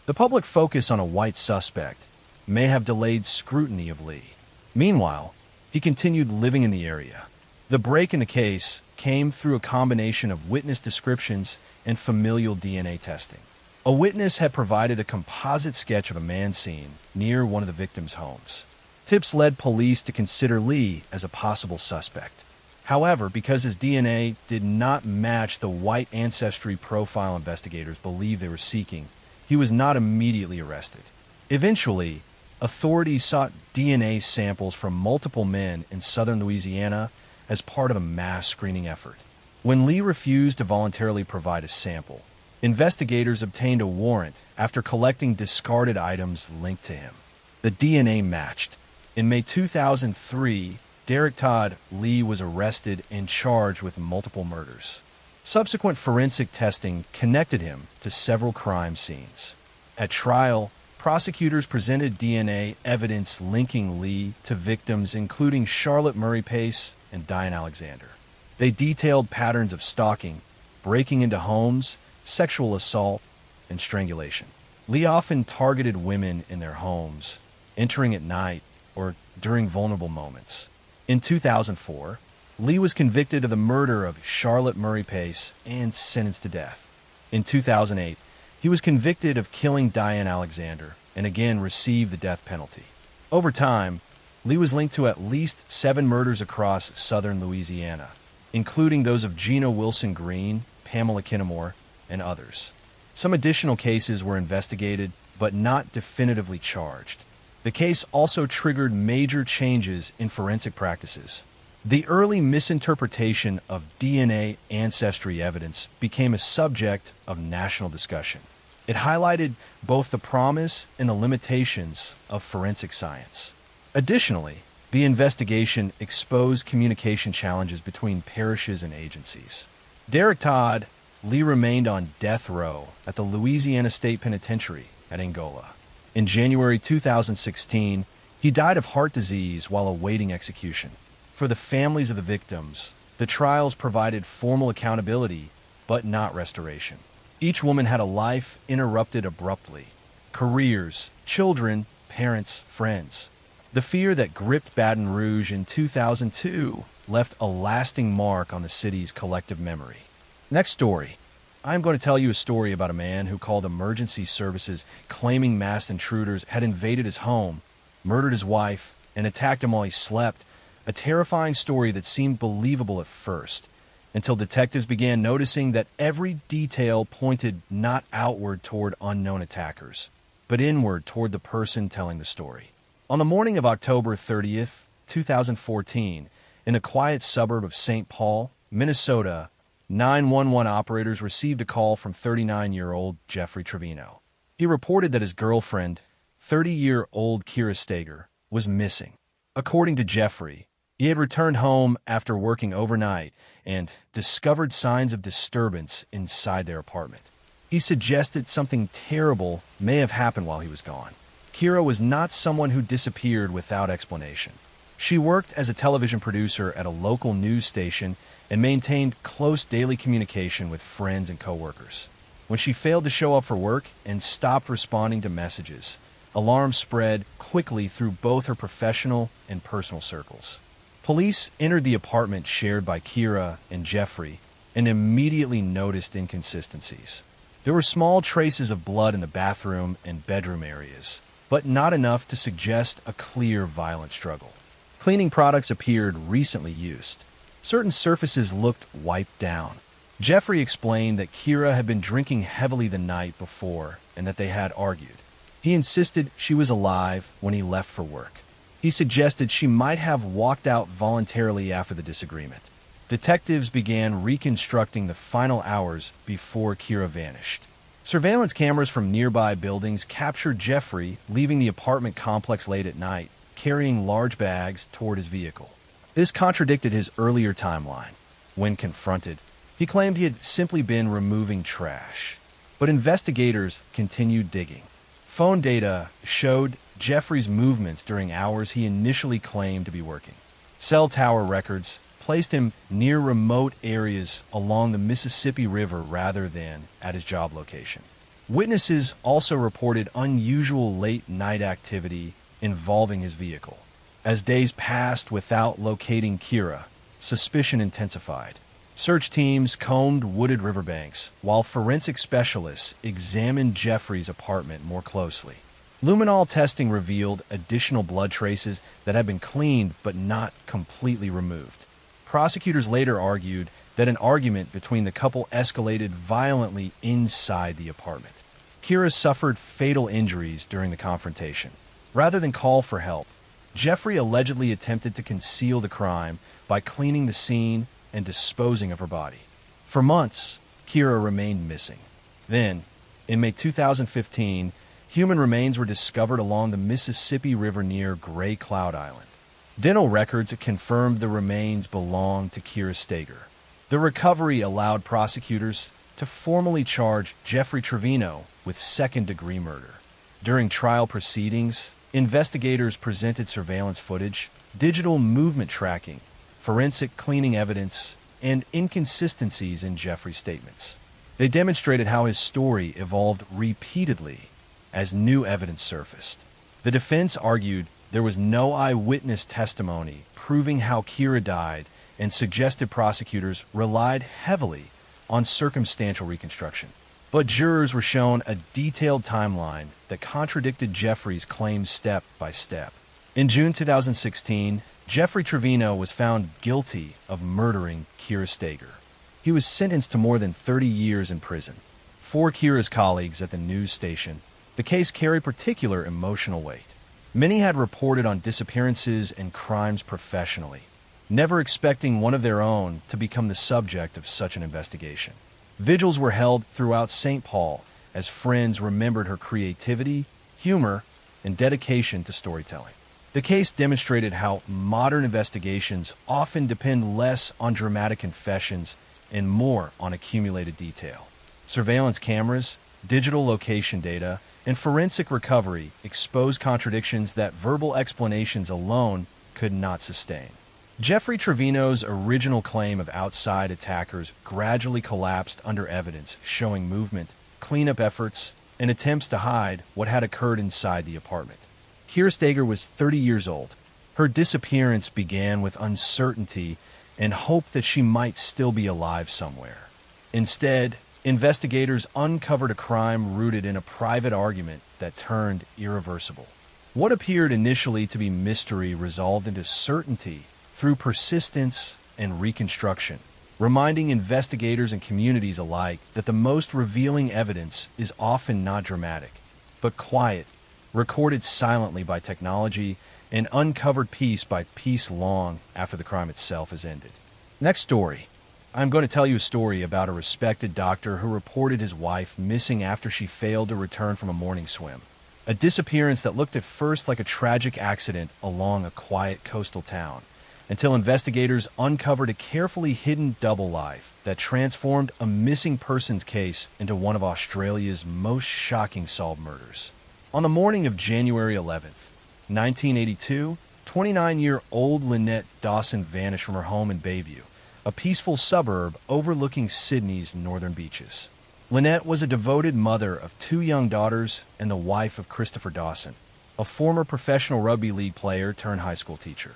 A: The public focus on a white suspect may have delayed scrutiny of Lee. Meanwhile, he continued living in the area. The break in the case came through a combination of witness descriptions and familial DNA testing. A witness had provided a composite sketch of a man seen near one of the victims' homes. Tips led police to consider Lee as a possible suspect. However, because his DNA did not match the white ancestry profile investigators believed they were seeking, he was not immediately arrested. Eventually, authorities sought DNA samples from multiple men in southern Louisiana as part of a mass screening effort. When Lee refused to voluntarily provide a sample, investigators obtained a warrant after collecting discarded items linked to him. The DNA matched. In May 2003, Derek Todd Lee was arrested and charged with multiple murders. Subsequent forensic testing connected him to several crime scenes. At trial, prosecutors presented DNA evidence linking Lee to victims including Charlotte Murray Pace and Diane Alexander. They detailed patterns of stalking, breaking into homes, sexual assault, and strangulation. Lee often targeted women in their homes, entering at night or during vulnerable moments. In 2004, Lee was convicted of the murder of Charlotte Murray Pace and sentenced to death. In 2008, he was convicted of killing Diane Alexander and again received the death penalty. Over time, Lee was linked to at least 7 murders across southern Louisiana, including those of Gina Wilson Green, Pamela Kinnemore, and others. Some additional cases were investigated, but not definitively charged. The case also triggered major changes in forensic practices. The early misinterpretation of DNA ancestry evidence became a subject of national discussion. It highlighted both the promise and the limitations of forensic science. Additionally, the investigation exposed communication challenges between parishes and agencies. Derek Todd Lee remained on death row at the Louisiana State Penitentiary at Angola. In January 2016, he died of heart disease while awaiting execution. For the families of the victims, the trials provided formal accountability, but not restoration. Each woman had a life interrupted abruptly. Careers, children, parents, friends. The fear that gripped Baton Rouge in 2002 left a lasting mark on the city's collective memory. Next story. I'm going to tell you a story about a man who called emergency services claiming masked intruders had invaded his home, murdered his wife, and attacked him while he slept. A terrifying story that seemed believable at first, until detectives began noticing that every detail pointed not outward toward unknown attackers, but inward toward the person telling the story. On the morning of October 30th, 2014, in the quiet suburb of St. Paul, Minnesota, 911 operators received a call from 39-year-old Jeffrey Trevino. He reported that his girlfriend, 30-year-old Kira Steger, was missing. According to Jeffrey, he had returned home after working overnight and discovered signs of disturbance inside their apartment. He suggested something terrible may have happened while he was gone. Kira was not someone who disappeared without explanation. She worked as a television producer at a local news station and maintained close daily communication with friends and coworkers. When she failed to show up for work and stopped responding to messages, alarms spread quickly through both her professional and personal circles. Police entered the apartment shared by Kira and Jeffrey and immediately noticed inconsistencies. There were small traces of blood in the bathroom and bedroom areas, but not enough to suggest a clear violent struggle. Cleaning products appeared recently used. Certain surfaces looked wiped down. Jeffrey explained that Kira had been drinking heavily the night before and that they had argued. He insisted she was alive when he left for work. He suggested she might have walked out voluntarily after the disagreement. Detectives began reconstructing the final hours before Kira vanished. Surveillance cameras from nearby buildings captured Jeffrey leaving the apartment complex late at night, carrying large bags toward his vehicle. This contradicted his earlier timeline. When confronted, he claimed he had simply been removing trash. But investigators continued digging. Phone data showed Jeffrey's movements during hours he initially claimed to be working. Cell tower records placed him near remote areas along the Mississippi River rather than at his job location. Witnesses also reported unusual late-night activity involving his vehicle. As days passed without locating Kira, suspicion intensified. Search teams combed wooded riverbanks, while forensic specialists examined Jeffrey's apartment more closely. Luminol testing revealed additional blood traces that had been cleaned but not completely removed. Prosecutors later argued that an argument between the couple escalated violently inside the apartment. Kira suffered fatal injuries during the confrontation. Rather than call for help, Jeffrey allegedly attempted to conceal the crime by cleaning the scene and disposing of her body. For months, Kira remained missing. Then, in May 2015, human remains were discovered along the Mississippi River near Gray Cloud Island. Dental records confirmed the remains belonged to Kira Steger. The recovery allowed prosecutors to formally charge Jeffrey Trevino with second-degree murder. During trial proceedings, investigators presented surveillance footage, digital movement tracking, forensic cleaning evidence, and inconsistencies in Jeffrey's statements. They demonstrated how his story evolved repeatedly as new evidence surfaced. The defense argued there was no eyewitness testimony proving how Kira died and suggested prosecutors relied heavily on circumstantial reconstruction. But jurors were shown a detailed timeline that contradicted Jeffrey's claims step by step. In June 2016, Jeffrey Trevino was found guilty of murdering Kira Steger. He was sentenced to more than 30 years in prison. For Kira's colleagues at the news station, the case carried particular emotional weight. Many had reported on disappearances and crimes professionally, never expecting one of their own to become the subject of such an investigation. Vigils were held throughout St. Paul as friends remembered her creativity, humor, and dedication to storytelling. The case demonstrated how modern investigations often depend less on dramatic confessions and more on accumulated detail. Surveillance cameras, digital location data, and forensic recovery expose contradictions that verbal explanations alone could not sustain. Jeffrey Trevino's original claim of outside attackers gradually collapsed under evidence showing movement, cleanup efforts, and attempts to hide what had occurred inside the apartment. Kira Steger was 30 years old. Her disappearance began with uncertainty and hope that she might still be alive somewhere. Instead, investigators uncovered a crime rooted in a private argument that turned irreversible. What appeared initially to be mystery resolved into certainty through persistence and reconstruction, reminding investigators and communities alike that the most revealing evidence is often not dramatic, but quiet, recorded silently by technology, and uncovered piece by piece long after the crime itself has ended. Next story. I'm going to tell you a story about a respected doctor who reported his wife missing after she failed to return from a morning swim. A disappearance that looked at first like a tragic accident along a quiet coastal town, until investigators uncovered a carefully hidden double life that transformed a missing persons case into one of Australia's most shocking solved murders. On the morning of January 11th, 1982, 29-year-old Lynette Dawson vanished from her home in Bayview, a peaceful suburb overlooking Sydney's northern beaches. Lynette was a devoted mother of 2 young daughters and the wife of Christopher Dawson, a former professional rugby league player turned high school teacher.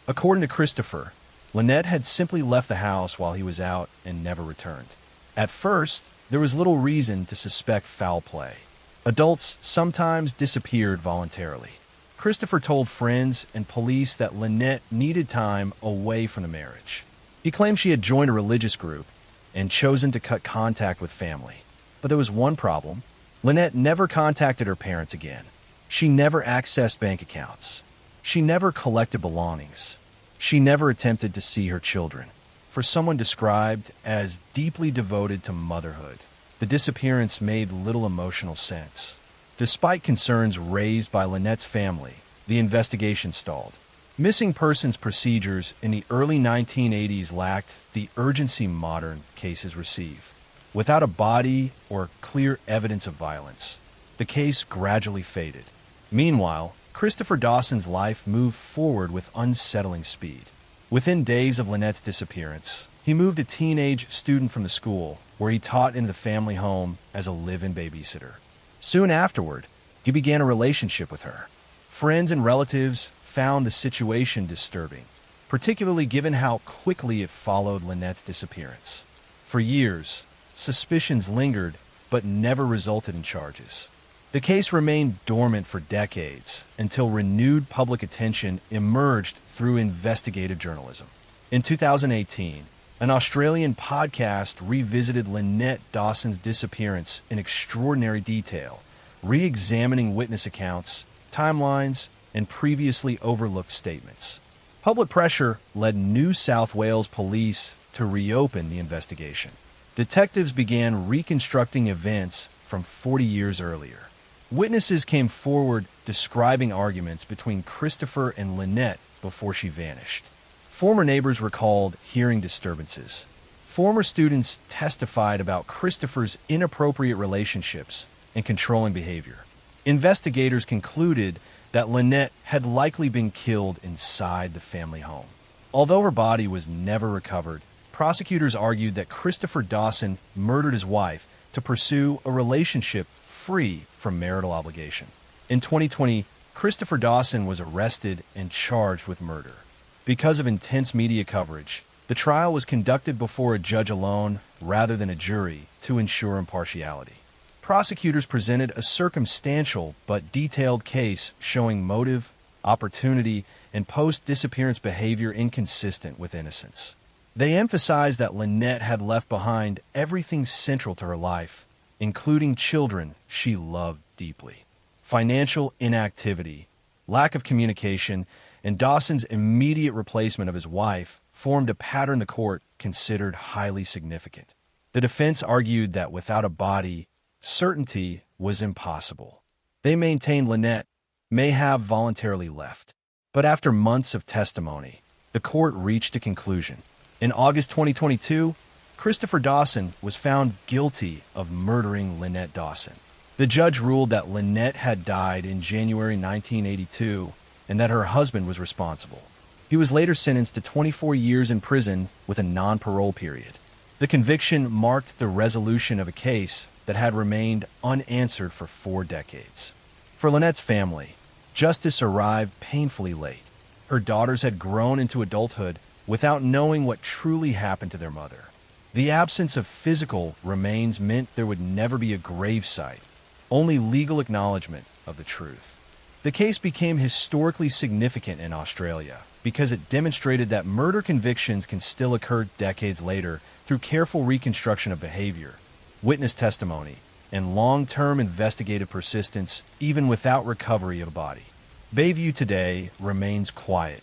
A: According to Christopher, Lynette had simply left the house while he was out and never returned. At first, there was little reason to suspect foul play. Adults sometimes disappeared voluntarily. Christopher told friends and police that Lynette needed time away from the marriage. He claimed she had joined a religious group and chosen to cut contact with family. But there was one problem. Lynette never contacted her parents again. She never accessed bank accounts. She never collected belongings. She never attempted to see her children. For someone described as deeply devoted to motherhood, the disappearance made little emotional sense. Despite concerns raised by Lynette's family, the investigation stalled. Missing persons procedures in the early 1980s lacked the urgency modern cases receive. Without a body or clear evidence of violence, the case gradually faded. Meanwhile, Christopher Dawson's life moved forward with unsettling speed. Within days of Lynette's disappearance, he moved a teenage student from the school where he taught in the family home as a live-in babysitter. Soon afterward, he began a relationship with her. Friends and relatives found the situation disturbing, particularly given how quickly it followed Lynette's disappearance. For years, suspicions lingered but never resulted in charges. The case remained dormant for decades until renewed public attention emerged through investigative journalism. In 2018, an Australian podcast revisited Lynette Dawson's disappearance in extraordinary detail, re-examining witness accounts, timelines, and previously overlooked statements. Public pressure led New South Wales police to reopen the investigation. Detectives began reconstructing events from 40 years earlier. Witnesses came forward describing arguments between Christopher and Lynette before she vanished. Former neighbors recalled hearing disturbances. Former students testified about Christopher's inappropriate relationships and controlling behavior. Investigators concluded that Lynette had likely been killed inside the family home. Although her body was never recovered, prosecutors argued that Christopher Dawson murdered his wife to pursue a relationship free from marital obligation. In 2020, Christopher Dawson was arrested and charged with murder. Because of intense media coverage, the trial was conducted before a judge alone rather than a jury to ensure impartiality. Prosecutors presented a circumstantial but detailed case showing motive, opportunity, and post-disappearance behavior inconsistent with innocence. They emphasized that Lynette had left behind everything central to her life, including children she loved deeply. Financial inactivity, lack of communication, and Dawson's immediate replacement of his wife formed a pattern the court considered highly significant. The defense argued that without a body, certainty was impossible. They maintained Lynette may have voluntarily left. But after months of testimony, the court reached a conclusion. In August 2022, Christopher Dawson was found guilty of murdering Lynette Dawson. The judge ruled that Lynette had died in January 1982 and that her husband was responsible. He was later sentenced to 24 years in prison with a non-parole period. The conviction marked the resolution of a case that had remained unanswered for 4 decades. For Lynette's family, justice arrived painfully late. Her daughters had grown into adulthood without knowing what truly happened to their mother. The absence of physical remains meant there would never be a gravesite, only legal acknowledgement of the truth. The case became historically significant in Australia because it demonstrated that murder convictions can still occur decades later through careful reconstruction of behavior, witness testimony, and long-term investigative persistence even without recovery of a body. Bayview today remains quiet,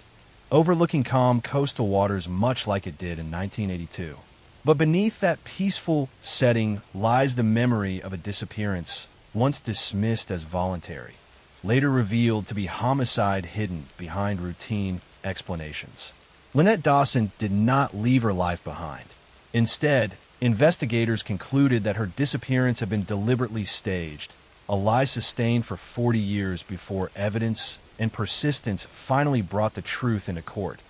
A: overlooking calm coastal waters much like it did in 1982. But beneath that peaceful setting lies the memory of a disappearance once dismissed as voluntary, later revealed to be homicide hidden behind routine explanations. Lynette Dawson did not leave her life behind. Instead, investigators concluded that her disappearance had been deliberately staged, a lie sustained for 40 years before evidence and persistence finally brought the truth into court,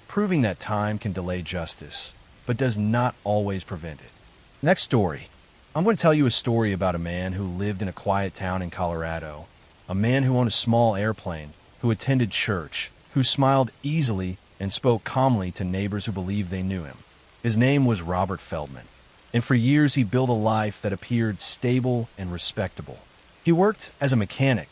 A: proving that time can delay justice, but does not always prevent it. Next story. I'm going to tell you a story about a man who lived in a quiet town in Colorado, a man who owned a small airplane, who attended church, who smiled easily and spoke calmly to neighbors who believed they knew him. His name was Robert Feldman, and for years he built a life that appeared stable and respectable. He worked as a mechanic,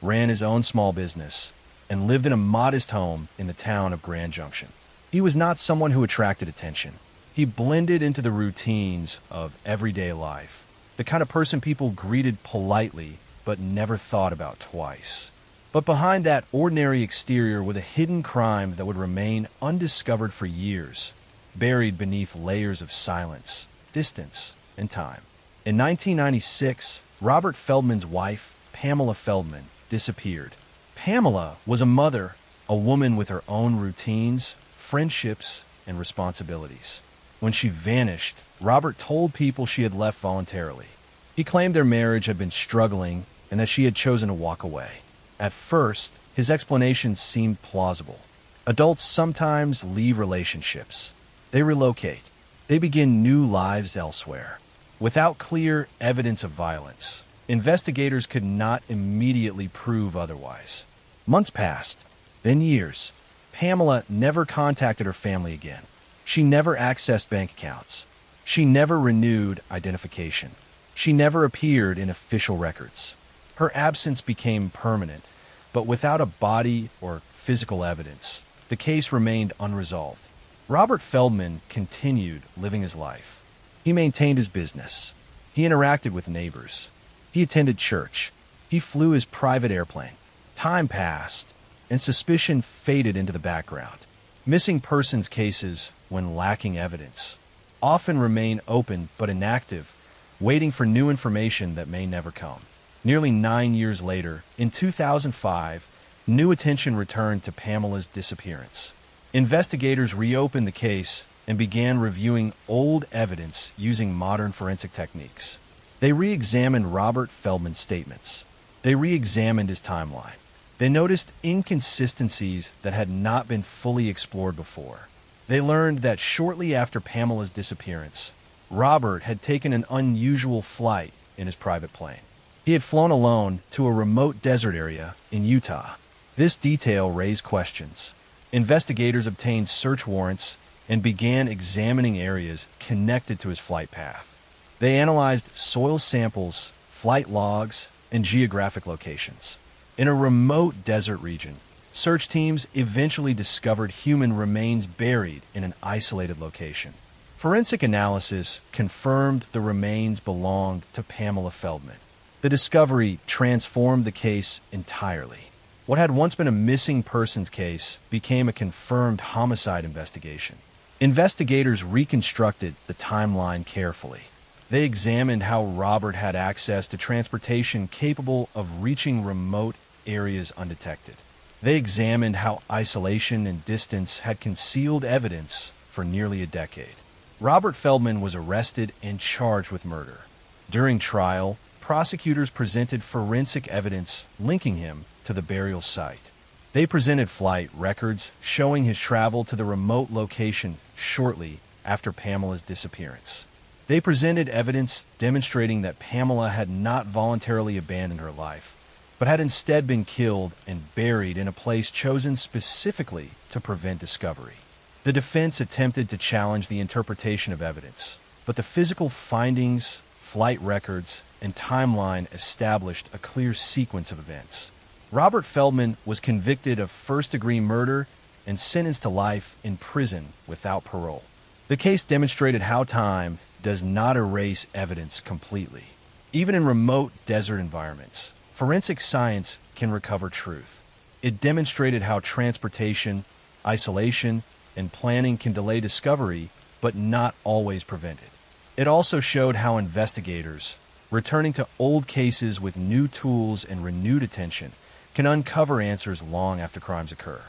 A: ran his own small business, and lived in a modest home in the town of Grand Junction. He was not someone who attracted attention. He blended into the routines of everyday life, the kind of person people greeted politely but never thought about twice. But behind that ordinary exterior was a hidden crime that would remain undiscovered for years, buried beneath layers of silence, distance, and time. In 1996, Robert Feldman's wife, Pamela Feldman, disappeared. Pamela was a mother, a woman with her own routines, friendships, and responsibilities. When she vanished, Robert told people she had left voluntarily. He claimed their marriage had been struggling and that she had chosen to walk away. At first, his explanations seemed plausible. Adults sometimes leave relationships. They relocate. They begin new lives elsewhere. Without clear evidence of violence, investigators could not immediately prove otherwise. Months passed, then years. Pamela never contacted her family again. She never accessed bank accounts. She never renewed identification. She never appeared in official records. Her absence became permanent, but without a body or physical evidence, the case remained unresolved. Robert Feldman continued living his life. He maintained his business. He interacted with neighbors. He attended church. He flew his private airplane. Time passed, and suspicion faded into the background. Missing persons cases, when lacking evidence, often remain open but inactive, waiting for new information that may never come. Nearly 9 years later, in 2005, new attention returned to Pamela's disappearance. Investigators reopened the case and began reviewing old evidence using modern forensic techniques. They re-examined Robert Feldman's statements. They re-examined his timeline. They noticed inconsistencies that had not been fully explored before. They learned that shortly after Pamela's disappearance, Robert had taken an unusual flight in his private plane. He had flown alone to a remote desert area in Utah. This detail raised questions. Investigators obtained search warrants and began examining areas connected to his flight path. They analyzed soil samples, flight logs, and geographic locations. In a remote desert region, search teams eventually discovered human remains buried in an isolated location. Forensic analysis confirmed the remains belonged to Pamela Feldman. The discovery transformed the case entirely. What had once been a missing persons case became a confirmed homicide investigation. Investigators reconstructed the timeline carefully. They examined how Robert had access to transportation capable of reaching remote areas undetected. They examined how isolation and distance had concealed evidence for nearly a decade. Robert Feldman was arrested and charged with murder. During trial, prosecutors presented forensic evidence linking him to the burial site. They presented flight records showing his travel to the remote location shortly after Pamela's disappearance. They presented evidence demonstrating that Pamela had not voluntarily abandoned her life, but had instead been killed and buried in a place chosen specifically to prevent discovery. The defense attempted to challenge the interpretation of evidence, but the physical findings, flight records, and timeline established a clear sequence of events. Robert Feldman was convicted of first-degree murder and sentenced to life in prison without parole. The case demonstrated how time does not erase evidence completely. Even in remote desert environments, forensic science can recover truth. It demonstrated how transportation, isolation, and planning can delay discovery, but not always prevent it. It also showed how investigators, returning to old cases with new tools and renewed attention, can uncover answers long after crimes occur.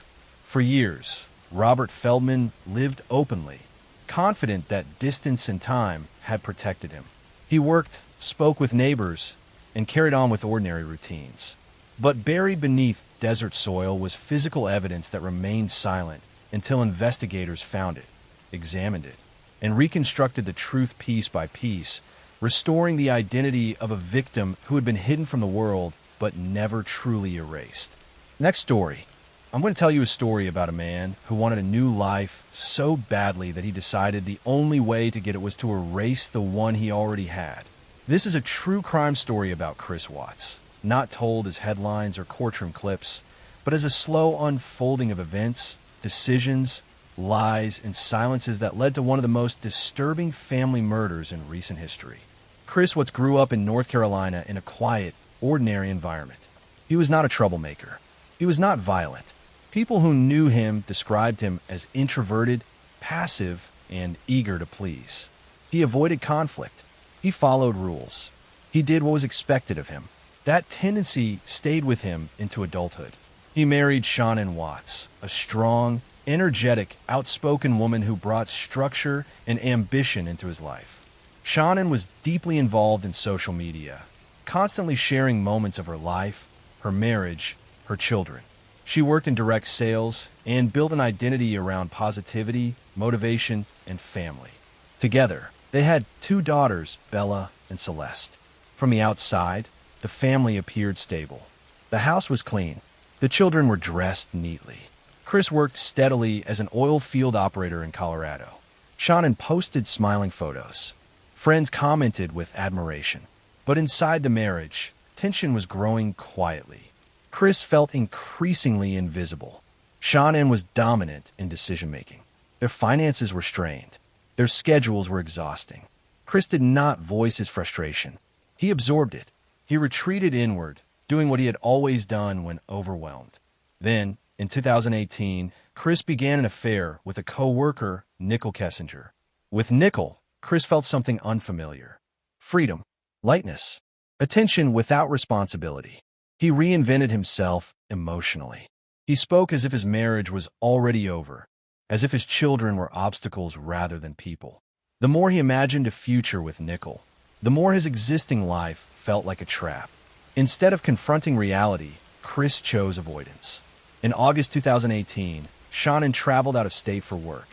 A: For years, Robert Feldman lived openly, confident that distance and time had protected him. He worked, spoke with neighbors, and carried on with ordinary routines. But buried beneath desert soil was physical evidence that remained silent until investigators found it, examined it, and reconstructed the truth piece by piece, restoring the identity of a victim who had been hidden from the world but never truly erased. Next story. I'm going to tell you a story about a man who wanted a new life so badly that he decided the only way to get it was to erase the one he already had. This is a true crime story about Chris Watts, not told as headlines or courtroom clips, but as a slow unfolding of events, decisions, lies, and silences that led to one of the most disturbing family murders in recent history. Chris Watts grew up in North Carolina in a quiet, ordinary environment. He was not a troublemaker. He was not violent. People who knew him described him as introverted, passive, and eager to please. He avoided conflict. He followed rules. He did what was expected of him. That tendency stayed with him into adulthood. He married Shannon Watts, a strong, energetic, outspoken woman who brought structure and ambition into his life. Shannon was deeply involved in social media, constantly sharing moments of her life, her marriage, her children. She worked in direct sales and built an identity around positivity, motivation, and family. Together, They had two daughters, Bella and Celeste. From the outside, the family appeared stable. The house was clean. The children were dressed neatly. Chris worked steadily as an oil field operator in Colorado. Shannon posted smiling photos. Friends commented with admiration. But inside the marriage, tension was growing quietly. Chris felt increasingly invisible. Shannon was dominant in decision-making. Their finances were strained. Their schedules were exhausting. Chris did not voice his frustration. He absorbed it. He retreated inward, doing what he had always done when overwhelmed. Then, in 2018, Chris began an affair with a co-worker, Nicole Kessinger. With Nicole, Chris felt something unfamiliar. Freedom, lightness, attention without responsibility. He reinvented himself emotionally. He spoke as if his marriage was already over, as if his children were obstacles rather than people. The more he imagined a future with Nicole, the more his existing life felt like a trap. Instead of confronting reality, Chris chose avoidance. In August 2018, Shannon traveled out of state for work.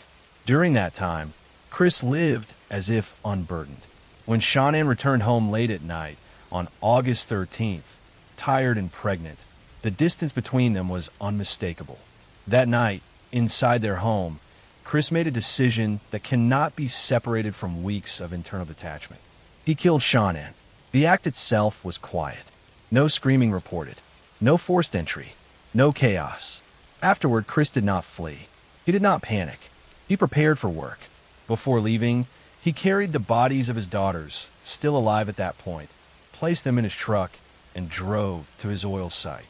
A: During that time, Chris lived as if unburdened. When Shannon returned home late at night on August 13th, tired and pregnant, the distance between them was unmistakable. That night, inside their home, Chris made a decision that cannot be separated from weeks of internal detachment. He killed Shannon. The act itself was quiet. No screaming reported. No forced entry. No chaos. Afterward, Chris did not flee. He did not panic. He prepared for work. Before leaving, he carried the bodies of his daughters, still alive at that point, placed them in his truck, and drove to his oil site.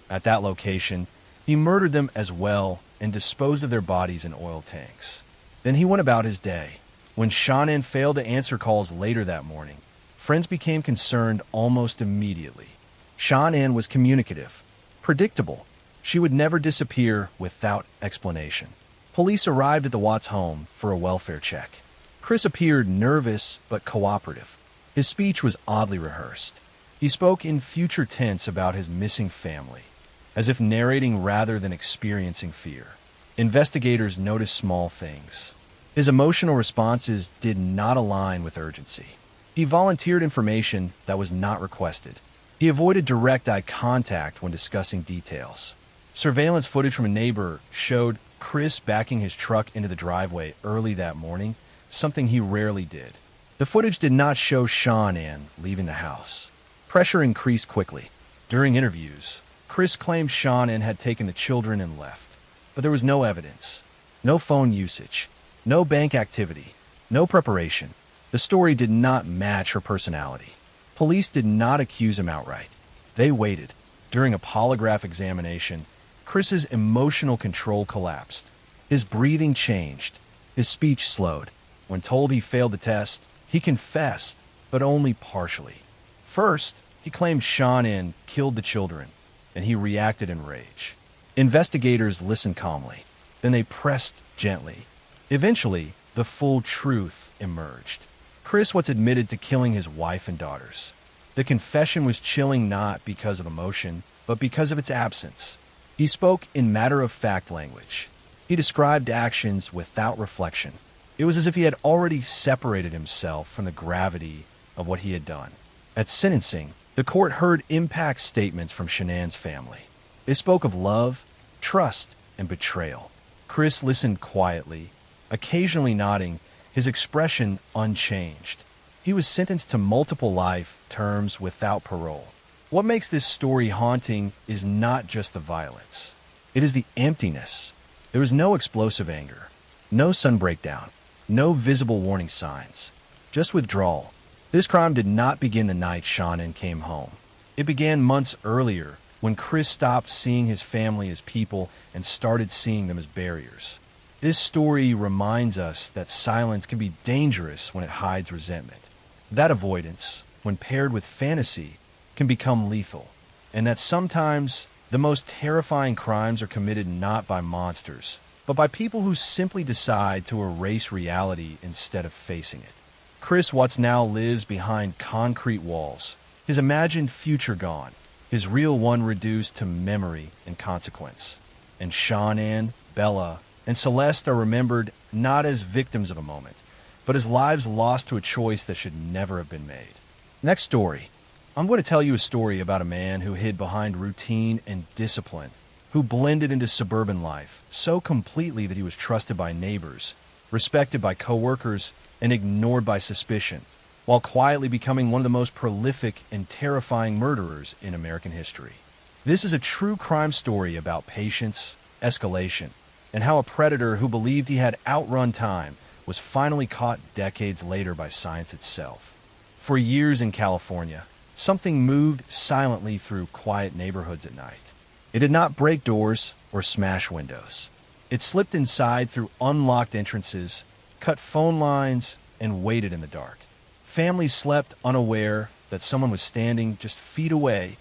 A: At that location, he murdered them as well and disposed of their bodies in oil tanks. Then he went about his day. When Shannon failed to answer calls later that morning, friends became concerned almost immediately. Shannon was communicative, predictable. She would never disappear without explanation. Police arrived at the Watts home for a welfare check. Chris appeared nervous but cooperative. His speech was oddly rehearsed. He spoke in future tense about his missing family, as if narrating rather than experiencing fear. Investigators noticed small things. His emotional responses did not align with urgency. He volunteered information that was not requested. He avoided direct eye contact when discussing details. Surveillance footage from a neighbor showed Chris backing his truck into the driveway early that morning, something he rarely did. The footage did not show Shannon leaving the house. Pressure increased quickly. During interviews, Chris claimed Shannon had taken the children and left, but there was no evidence, no phone usage, no bank activity, no preparation. The story did not match her personality. Police did not accuse him outright. They waited. During a polygraph examination, Chris's emotional control collapsed. His breathing changed. His speech slowed. When told he failed the test, he confessed, but only partially. First, he claimed Shannon killed the children, and he reacted in rage. Investigators listened calmly. Then they pressed gently. Eventually, the full truth emerged. Chris once admitted to killing his wife and daughters. The confession was chilling not because of emotion, but because of its absence. He spoke in matter-of-fact language. He described actions without reflection. It was as if he had already separated himself from the gravity of what he had done. At sentencing, the court heard impact statements from Shannon's family. They spoke of love, trust, and betrayal. Chris listened quietly, occasionally nodding, his expression unchanged. He was sentenced to multiple life terms without parole. What makes this story haunting is not just the violence. It is the emptiness. There was no explosive anger, no sun breakdown, no visible warning signs, just withdrawal. This crime did not begin the night Shannon came home. It began months earlier when Chris stopped seeing his family as people and started seeing them as barriers. This story reminds us that silence can be dangerous when it hides resentment. That avoidance, when paired with fantasy, can become lethal. And that sometimes the most terrifying crimes are committed not by monsters, but by people who simply decide to erase reality instead of facing it. Chris Watts now lives behind concrete walls, his imagined future gone, his real one reduced to memory and consequence. And Shannon, Bella, and Celeste are remembered not as victims of a moment, but his lives lost to a choice that should never have been made. Next story. I'm going to tell you a story about a man who hid behind routine and discipline, who blended into suburban life so completely that he was trusted by neighbors, respected by coworkers, and ignored by suspicion, while quietly becoming one of the most prolific and terrifying murderers in American history. This is a true crime story about patience, escalation, and how a predator who believed he had outrun time was finally caught decades later by science itself. For years in California, something moved silently through quiet neighborhoods at night. It did not break doors or smash windows. It slipped inside through unlocked entrances, cut phone lines, and waited in the dark. Families slept unaware that someone was standing just feet away,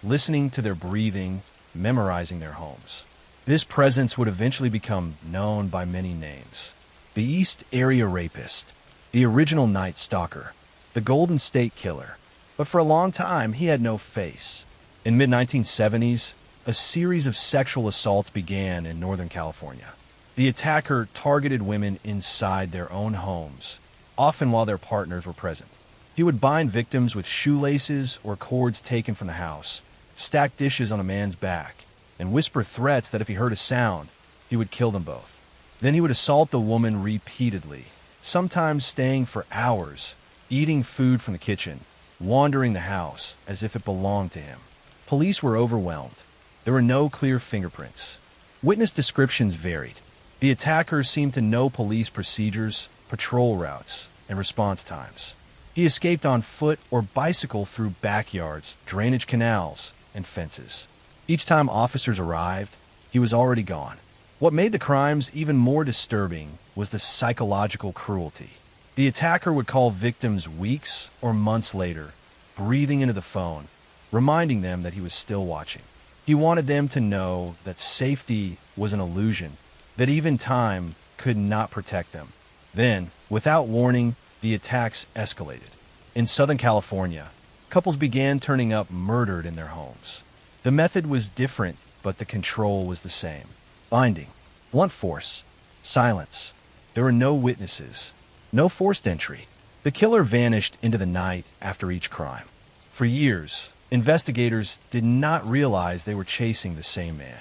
A: listening to their breathing, memorizing their homes. This presence would eventually become known by many names. The East Area Rapist, the original Night Stalker, the Golden State Killer. But for a long time, he had no face. In mid-1970s, a series of sexual assaults began in Northern California. The attacker targeted women inside their own homes, often while their partners were present. He would bind victims with shoelaces or cords taken from the house, stack dishes on a man's back, and whisper threats that if he heard a sound, he would kill them both. Then he would assault the woman repeatedly, sometimes staying for hours, eating food from the kitchen, wandering the house as if it belonged to him. Police were overwhelmed. There were no clear fingerprints. Witness descriptions varied. The attacker seemed to know police procedures, patrol routes, and response times. He escaped on foot or bicycle through backyards, drainage canals, and fences. Each time officers arrived, he was already gone. What made the crimes even more disturbing was the psychological cruelty. The attacker would call victims weeks or months later, breathing into the phone, reminding them that he was still watching. He wanted them to know that safety was an illusion, that even time could not protect them. Then, without warning, the attacks escalated. In Southern California, couples began turning up murdered in their homes. The method was different, but the control was the same. Binding, blunt force, silence. There were no witnesses, no forced entry. The killer vanished into the night after each crime. For years, investigators did not realize they were chasing the same man.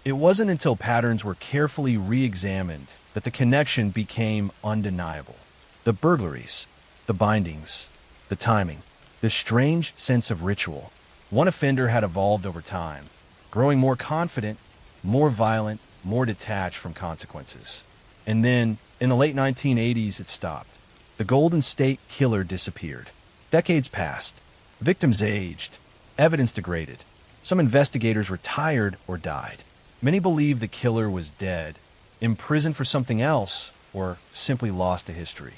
A: It wasn't until patterns were carefully re-examined that the connection became undeniable. The burglaries, the bindings, the timing, the strange sense of ritual. One offender had evolved over time, growing more confident, more violent, more detached from consequences. And then, in the late 1980s, it stopped. The Golden State Killer disappeared. Decades passed. Victims aged. Evidence degraded. Some investigators retired or died. Many believed the killer was dead, imprisoned for something else, or simply lost to history.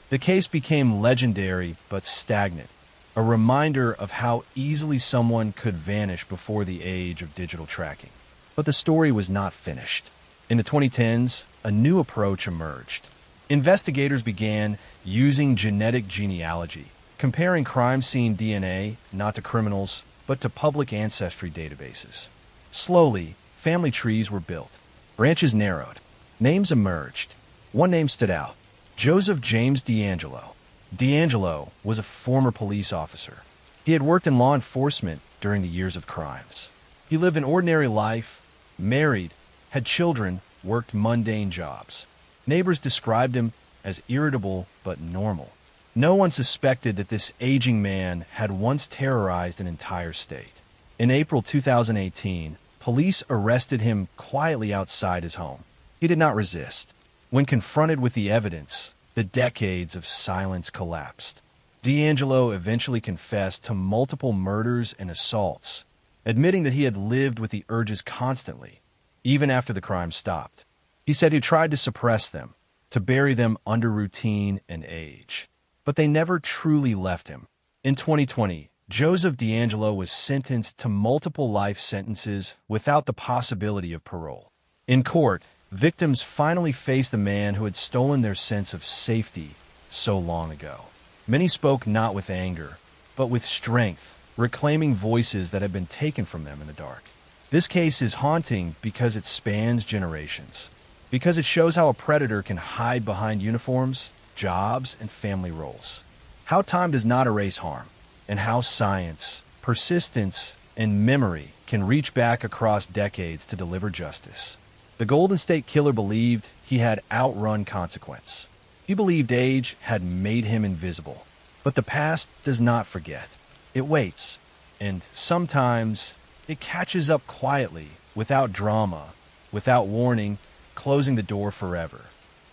A: The case became legendary but stagnant, a reminder of how easily someone could vanish before the age of digital tracking. But the story was not finished. In the 2010s, a new approach emerged. Investigators began using genetic genealogy, comparing crime scene DNA not to criminals, but to public ancestry databases. Slowly, family trees were built. Branches narrowed. Names emerged. One name stood out: Joseph James DeAngelo. DeAngelo was a former police officer. He had worked in law enforcement during the years of crimes. He lived an ordinary life, married, had children, worked mundane jobs. Neighbors described him as irritable but normal. No one suspected that this aging man had once terrorized an entire state. In April 2018, police arrested him quietly outside his home. He did not resist. When confronted with the evidence, the decades of silence collapsed. DeAngelo eventually confessed to multiple murders and assaults, admitting that he had lived with the urges constantly, even after the crime stopped. He said he tried to suppress them, to bury them under routine and age. But they never truly left him. In 2020, Joseph DeAngelo was sentenced to multiple life sentences without the possibility of parole. In court, victims finally faced the man who had stolen their sense of safety so long ago. Many spoke not with anger, but with strength, reclaiming voices that had been taken from them in the dark. This case is haunting because it spans generations, because it shows how a predator can hide behind uniforms, jobs, and family roles. How time does not erase harm, and how science, persistence, and memory can reach back across decades to deliver justice. The Golden State Killer believed he had outrun consequence. He believed age had made him invisible. But the past does not forget. It waits, and sometimes it catches up quietly, without drama, without warning, closing the door forever.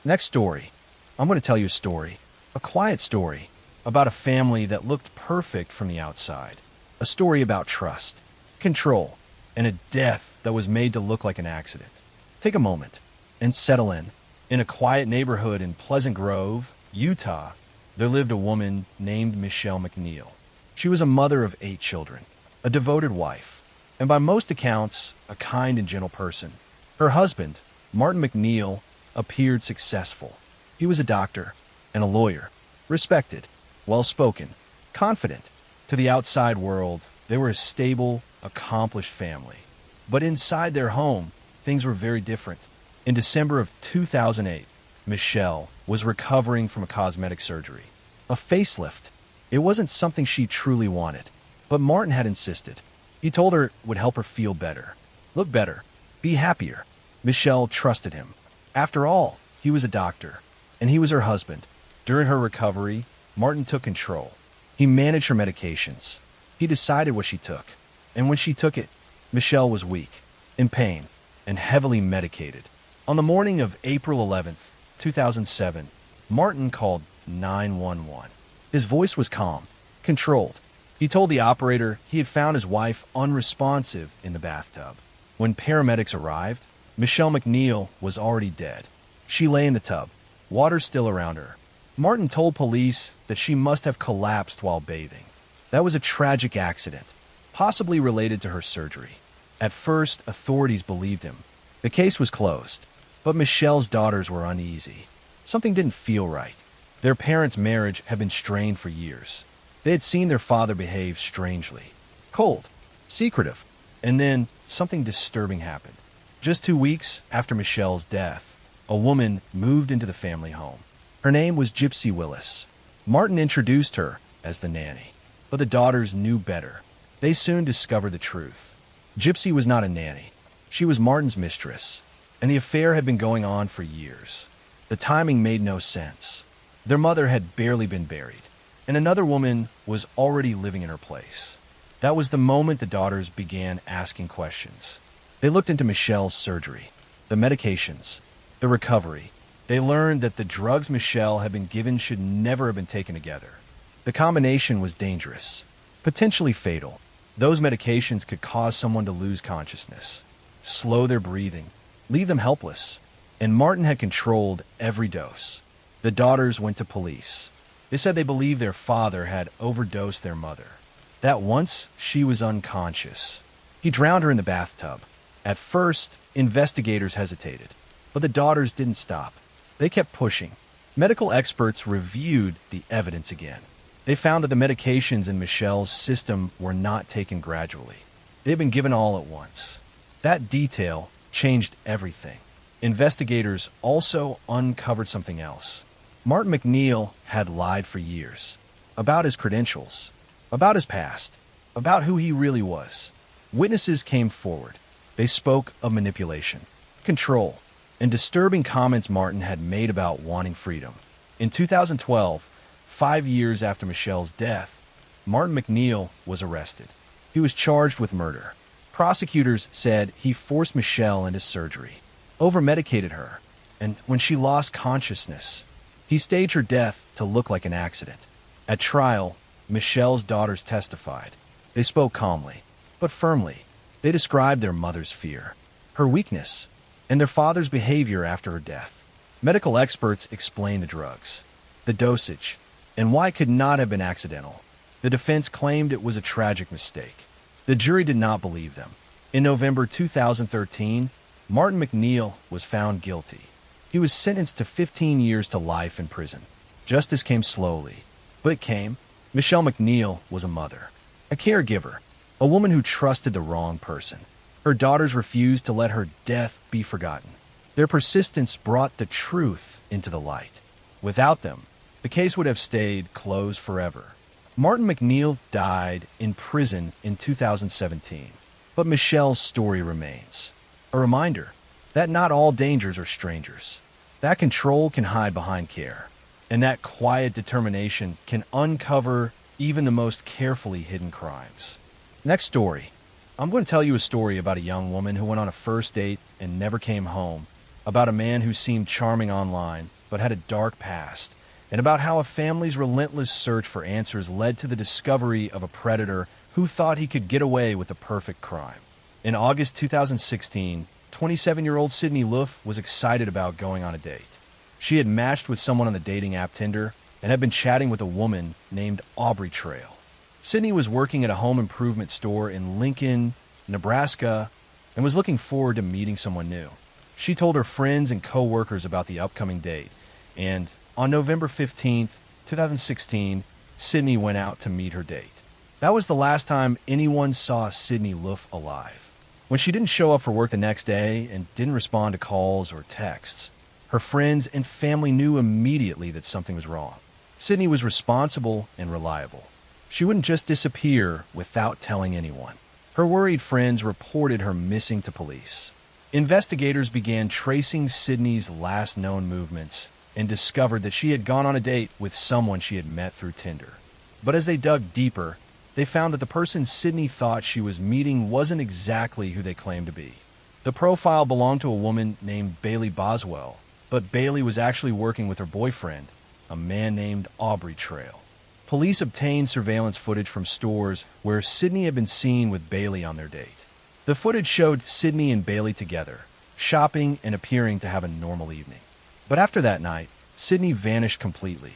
A: Next story. I'm going to tell you a story. A quiet story about a family that looked perfect from the outside. A story about trust, control, and a death that was made to look like an accident. Take a moment and settle in. In a quiet neighborhood in Pleasant Grove, Utah, there lived a woman named Michelle McNeil. She was a mother of 8 children, a devoted wife, and by most accounts, a kind and gentle person. Her husband, Martin McNeil, appeared successful. He was a doctor and a lawyer, respected, well-spoken, confident. To the outside world, they were a stable, accomplished family. But inside their home, things were very different. In December of 2008, Michelle was recovering from a cosmetic surgery, a facelift. It wasn't something she truly wanted, but Martin had insisted. He told her it would help her feel better, look better, be happier. Michelle trusted him. After all, he was a doctor, and he was her husband. During her recovery, Martin took control. He managed her medications. He decided what she took. And when she took it, Michelle was weak, in pain, and heavily medicated. On the morning of April 11th, 2007, Martin called 911. His voice was calm, controlled. He told the operator he had found his wife unresponsive in the bathtub. When paramedics arrived, Michelle McNeil was already dead. She lay in the tub, water still around her. Martin told police that she must have collapsed while bathing. That was a tragic accident, possibly related to her surgery. At first, authorities believed him. The case was closed, but Michelle's daughters were uneasy. Something didn't feel right. Their parents' marriage had been strained for years. They had seen their father behave strangely, cold, secretive, and then something disturbing happened. Just 2 weeks after Michelle's death, a woman moved into the family home. Her name was Gypsy Willis. Martin introduced her as the nanny, but the daughters knew better. They soon discovered the truth. Gypsy was not a nanny. She was Martin's mistress, and the affair had been going on for years. The timing made no sense. Their mother had barely been buried, and another woman was already living in her place. That was the moment the daughters began asking questions. They looked into Michelle's surgery, the medications, the recovery. They learned that the drugs Michelle had been given should never have been taken together. The combination was dangerous, potentially fatal. Those medications could cause someone to lose consciousness, slow their breathing, leave them helpless. And Martin had controlled every dose. The daughters went to police. They said they believed their father had overdosed their mother, that once she was unconscious, he drowned her in the bathtub. At first, investigators hesitated, but the daughters didn't stop. They kept pushing. Medical experts reviewed the evidence again. They found that the medications in Michelle's system were not taken gradually. They had been given all at once. That detail changed everything. Investigators also uncovered something else. Martin McNeil had lied for years about his credentials, about his past, about who he really was. Witnesses came forward. They spoke of manipulation, control, and disturbing comments Martin had made about wanting freedom. In 2012, 5 years after Michelle's death, Martin McNeil was arrested. He was charged with murder. Prosecutors said he forced Michelle into surgery, over-medicated her, and when she lost consciousness, he staged her death to look like an accident. At trial, Michelle's daughters testified. They spoke calmly, but firmly. They described their mother's fear, her weakness, and their father's behavior after her death. Medical experts explained the drugs, the dosage, and why it could not have been accidental. The defense claimed it was a tragic mistake. The jury did not believe them. In November 2013, Martin McNeil was found guilty. He was sentenced to 15 years to life in prison. Justice came slowly, but it came. Michelle McNeil was a mother, a caregiver, a woman who trusted the wrong person. Her daughters refused to let her death be forgotten. Their persistence brought the truth into the light. Without them, the case would have stayed closed forever. Martin McNeil died in prison in 2017, but Michelle's story remains. A reminder that not all dangers are strangers, that control can hide behind care, and that quiet determination can uncover even the most carefully hidden crimes. Next story. I'm going to tell you a story about a young woman who went on a first date and never came home, about a man who seemed charming online but had a dark past, and about how a family's relentless search for answers led to the discovery of a predator who thought he could get away with a perfect crime. In August 2016, 27-year-old Sydney Luff was excited about going on a date. She had matched with someone on the dating app Tinder and had been chatting with a woman named Aubrey Trail. Sydney was working at a home improvement store in Lincoln, Nebraska, and was looking forward to meeting someone new. She told her friends and co-workers about the upcoming date, and on November 15, 2016, Sydney went out to meet her date. That was the last time anyone saw Sydney Luff alive. When she didn't show up for work the next day and didn't respond to calls or texts, her friends and family knew immediately that something was wrong. Sydney was responsible and reliable. She wouldn't just disappear without telling anyone. Her worried friends reported her missing to police. Investigators began tracing Sydney's last known movements and discovered that she had gone on a date with someone she had met through Tinder. But as they dug deeper, they found that the person Sydney thought she was meeting wasn't exactly who they claimed to be. The profile belonged to a woman named Bailey Boswell, but Bailey was actually working with her boyfriend, a man named Aubrey Trail. Police obtained surveillance footage from stores where Sydney had been seen with Bailey on their date. The footage showed Sydney and Bailey together, shopping and appearing to have a normal evening. But after that night, Sydney vanished completely.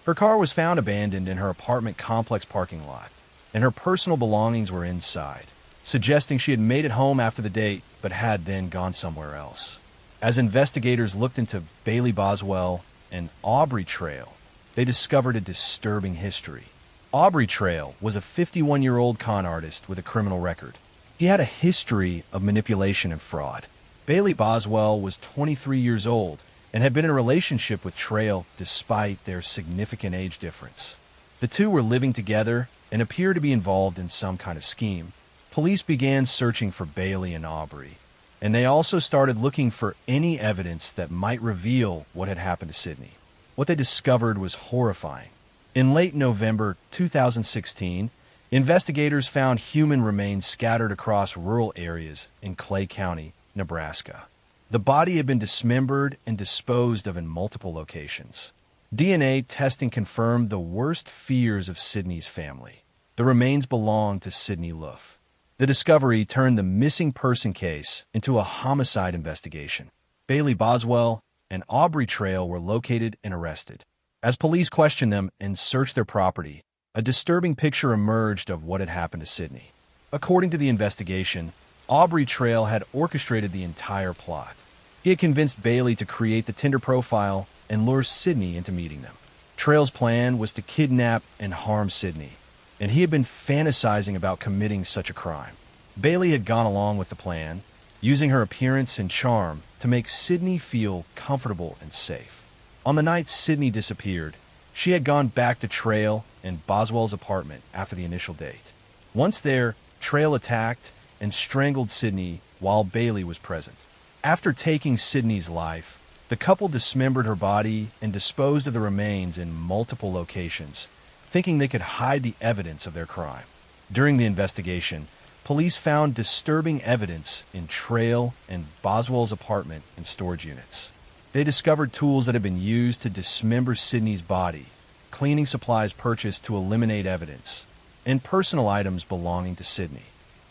A: Her car was found abandoned in her apartment complex parking lot, and her personal belongings were inside, suggesting she had made it home after the date but had then gone somewhere else. As investigators looked into Bailey Boswell and Aubrey Trail, they discovered a disturbing history. Aubrey Trail was a 51-year-old con artist with a criminal record. He had a history of manipulation and fraud. Bailey Boswell was 23 years old and had been in a relationship with Trail despite their significant age difference. The two were living together and appeared to be involved in some kind of scheme. Police began searching for Bailey and Aubrey, and they also started looking for any evidence that might reveal what had happened to Sydney. What they discovered was horrifying. In late November 2016, investigators found human remains scattered across rural areas in Clay County, Nebraska. The body had been dismembered and disposed of in multiple locations. DNA testing confirmed the worst fears of Sydney's family. The remains belonged to Sydney Luff. The discovery turned the missing person case into a homicide investigation. Bailey Boswell and Aubrey Trail were located and arrested. As police questioned them and searched their property, a disturbing picture emerged of what had happened to Sydney. According to the investigation, Aubrey Trail had orchestrated the entire plot. He had convinced Bailey to create the Tinder profile and lure Sydney into meeting them. Trail's plan was to kidnap and harm Sydney, and he had been fantasizing about committing such a crime. Bailey had gone along with the plan, using her appearance and charm to make Sydney feel comfortable and safe. On the night Sydney disappeared, she had gone back to Trail and Boswell's apartment after the initial date. Once there, Trail attacked and strangled Sydney while Bailey was present. After taking Sydney's life, the couple dismembered her body and disposed of the remains in multiple locations, thinking they could hide the evidence of their crime. During the investigation, police found disturbing evidence in Trail and Boswell's apartment and storage units. They discovered tools that had been used to dismember Sydney's body, cleaning supplies purchased to eliminate evidence, and personal items belonging to Sydney.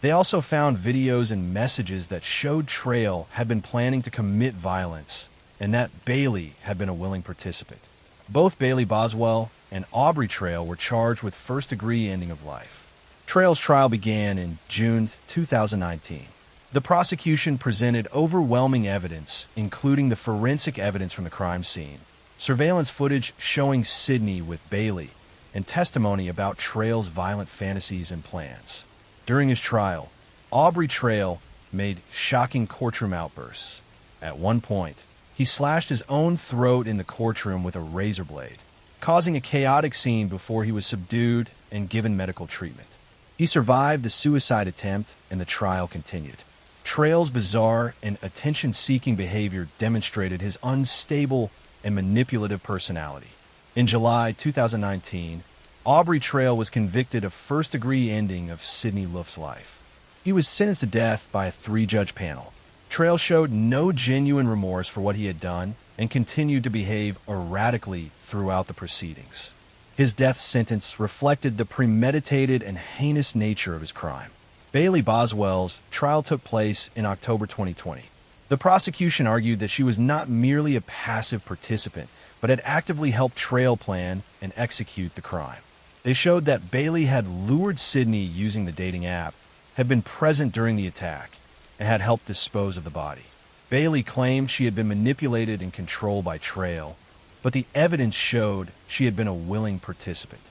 A: They also found videos and messages that showed Trail had been planning to commit violence and that Bailey had been a willing participant. Both Bailey Boswell and Aubrey Trail were charged with first-degree ending of life. Trail's trial began in June 2019. The prosecution presented overwhelming evidence, including the forensic evidence from the crime scene, surveillance footage showing Sydney with Bailey, and testimony about Trail's violent fantasies and plans. During his trial, Aubrey Trail made shocking courtroom outbursts. At one point, he slashed his own throat in the courtroom with a razor blade. causing a chaotic scene before he was subdued and given medical treatment. He survived the suicide attempt, and the trial continued. Trail's bizarre and attention-seeking behavior demonstrated his unstable and manipulative personality. In July 2019, Aubrey Trail was convicted of first-degree ending of Sydney Luft's life. He was sentenced to death by a 3-judge panel. Trail showed no genuine remorse for what he had done and continued to behave erratically throughout the proceedings. His death sentence reflected the premeditated and heinous nature of his crime. Bailey Boswell's trial took place in October 2020. The prosecution argued that she was not merely a passive participant, but had actively helped Trail plan and execute the crime. They showed that Bailey had lured Sydney using the dating app, had been present during the attack, and had helped dispose of the body. Bailey claimed she had been manipulated and controlled by Trail, but the evidence showed she had been a willing participant.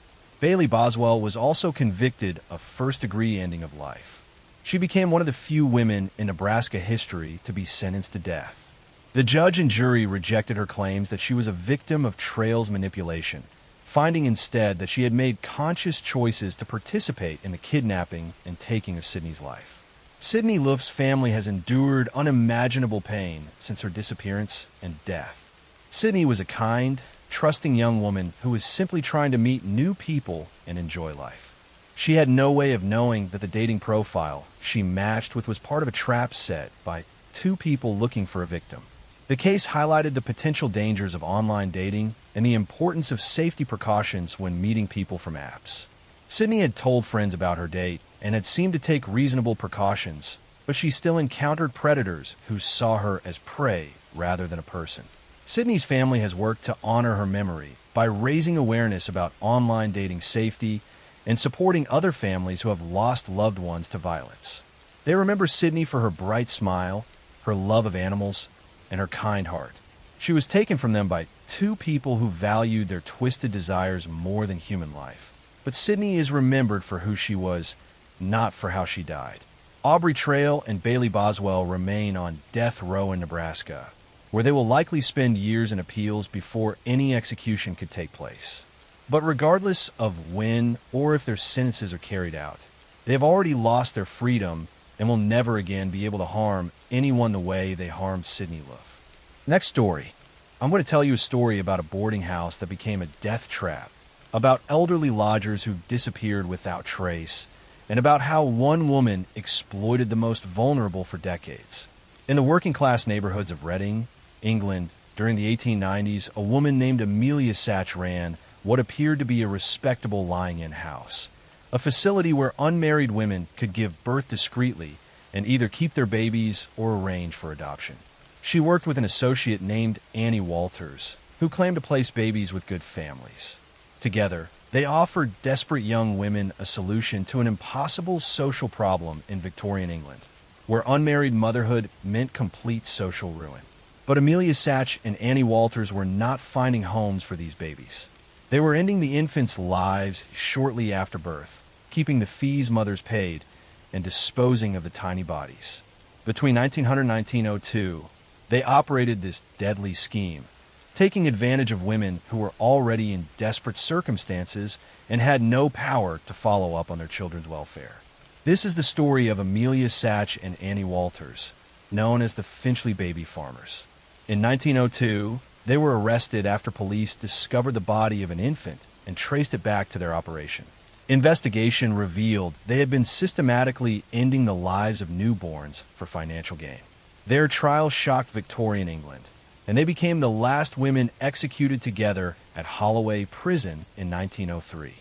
A: Bailey Boswell was also convicted of first-degree ending of life. She became one of the few women in Nebraska history to be sentenced to death. The judge and jury rejected her claims that she was a victim of Trail's manipulation, finding instead that she had made conscious choices to participate in the kidnapping and taking of Sydney's life. Sydney Luft's family has endured unimaginable pain since her disappearance and death. Sydney was a kind, trusting young woman who was simply trying to meet new people and enjoy life. She had no way of knowing that the dating profile she matched with was part of a trap set by 2 people looking for a victim. The case highlighted the potential dangers of online dating and the importance of safety precautions when meeting people from apps. Sydney had told friends about her date and had seemed to take reasonable precautions, but she still encountered predators who saw her as prey rather than a person. Sydney's family has worked to honor her memory by raising awareness about online dating safety and supporting other families who have lost loved ones to violence. They remember Sydney for her bright smile, her love of animals, and her kind heart. She was taken from them by 2 people who valued their twisted desires more than human life. But Sydney is remembered for who she was, not for how she died. Aubrey Trail and Bailey Boswell remain on death row in Nebraska, where they will likely spend years in appeals before any execution could take place. But regardless of when or if their sentences are carried out, they have already lost their freedom and will never again be able to harm anyone the way they harmed Sydney Luft. Next story. I'm going to tell you a story about a boarding house that became a death trap, about elderly lodgers who disappeared without trace, and about how one woman exploited the most vulnerable for decades. In the working-class neighborhoods of Reading, England, during the 1890s, a woman named Amelia Satch ran what appeared to be a respectable lying-in house, a facility where unmarried women could give birth discreetly and either keep their babies or arrange for adoption. She worked with an associate named Annie Walters, who claimed to place babies with good families. Together, they offered desperate young women a solution to an impossible social problem in Victorian England, where unmarried motherhood meant complete social ruin. But Amelia Satch and Annie Walters were not finding homes for these babies. They were ending the infants' lives shortly after birth, keeping the fees mothers paid, and disposing of the tiny bodies. Between 1900 and 1902, they operated this deadly scheme, taking advantage of women who were already in desperate circumstances and had no power to follow up on their children's welfare. This is the story of Amelia Satch and Annie Walters, known as the Finchley Baby Farmers. In 1902, they were arrested after police discovered the body of an infant and traced it back to their operation. Investigation revealed they had been systematically ending the lives of newborns for financial gain. Their trial shocked Victorian England, and they became the last women executed together at Holloway Prison in 1903.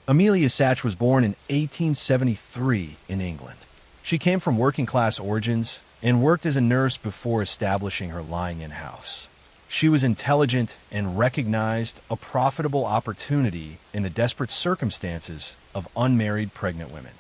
A: Amelia Satch was born in 1873 in England. She came from working-class origins and worked as a nurse before establishing her lying-in house. She was intelligent and recognized a profitable opportunity in the desperate circumstances of unmarried pregnant women.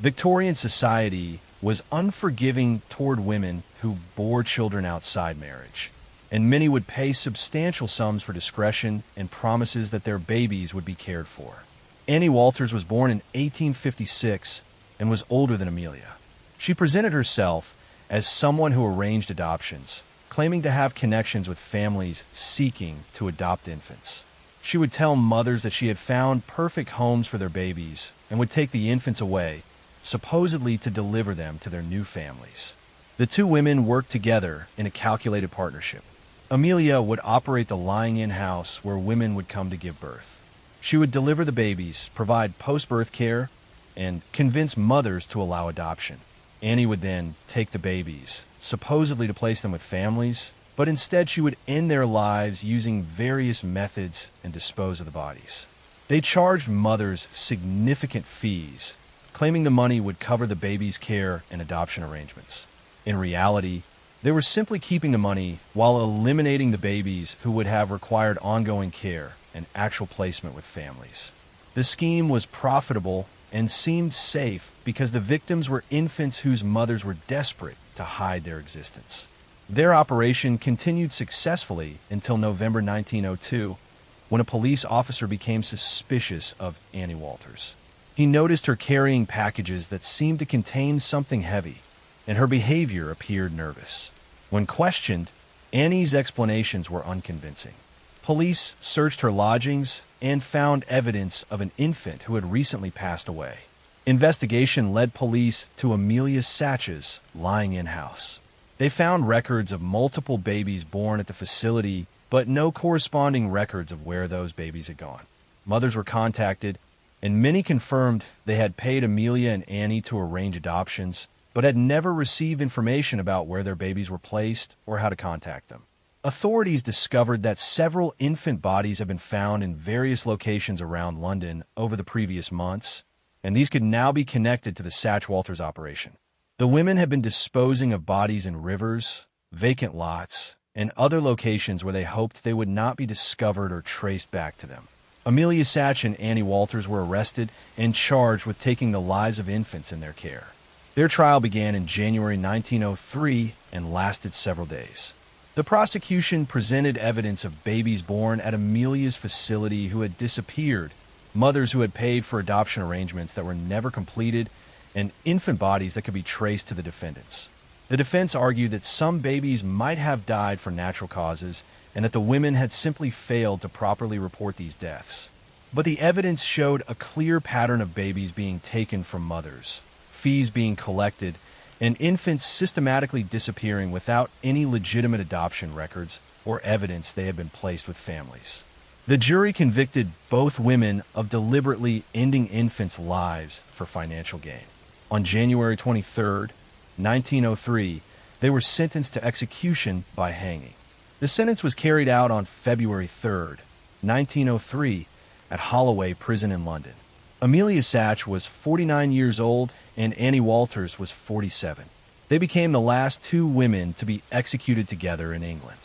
A: Victorian society was unforgiving toward women who bore children outside marriage, and many would pay substantial sums for discretion and promises that their babies would be cared for. Annie Walters was born in 1856 and was older than Amelia. She presented herself as someone who arranged adoptions, claiming to have connections with families seeking to adopt infants. She would tell mothers that she had found perfect homes for their babies and would take the infants away, supposedly to deliver them to their new families. The two women worked together in a calculated partnership. Amelia would operate the lying-in house where women would come to give birth. She would deliver the babies, provide post-birth care, and convince mothers to allow adoption. Annie would then take the babies, supposedly to place them with families, but instead she would end their lives using various methods and dispose of the bodies. They charged mothers significant fees, claiming the money would cover the baby's care and adoption arrangements. In reality, they were simply keeping the money while eliminating the babies who would have required ongoing care and actual placement with families. The scheme was profitable and seemed safe because the victims were infants whose mothers were desperate to hide their existence. Their operation continued successfully until November 1902, when a police officer became suspicious of Annie Walters. He noticed her carrying packages that seemed to contain something heavy, and her behavior appeared nervous. When questioned, Annie's explanations were unconvincing. Police searched her lodgings and found evidence of an infant who had recently passed away. Investigation led police to Amelia Satch's lying-in house. They found records of multiple babies born at the facility, but no corresponding records of where those babies had gone. Mothers were contacted, and many confirmed they had paid Amelia and Annie to arrange adoptions, but had never received information about where their babies were placed or how to contact them. Authorities discovered that several infant bodies have been found in various locations around London over the previous months, and these could now be connected to the Satch Walters operation. The women had been disposing of bodies in rivers, vacant lots, and other locations where they hoped they would not be discovered or traced back to them. Amelia Satch and Annie Walters were arrested and charged with taking the lives of infants in their care. Their trial began in January 1903 and lasted several days. The prosecution presented evidence of babies born at Amelia's facility who had disappeared, mothers who had paid for adoption arrangements that were never completed, and infant bodies that could be traced to the defendants. The defense argued that some babies might have died for natural causes and that the women had simply failed to properly report these deaths. But the evidence showed a clear pattern of babies being taken from mothers, fees being collected, and infants systematically disappearing without any legitimate adoption records or evidence they had been placed with families. The jury convicted both women of deliberately ending infants' lives for financial gain. On January 23, 1903, they were sentenced to execution by hanging. The sentence was carried out on February 3, 1903, at Holloway Prison in London. Amelia Satch was 49 years old and Annie Walters was 47. They became the last two women to be executed together in England.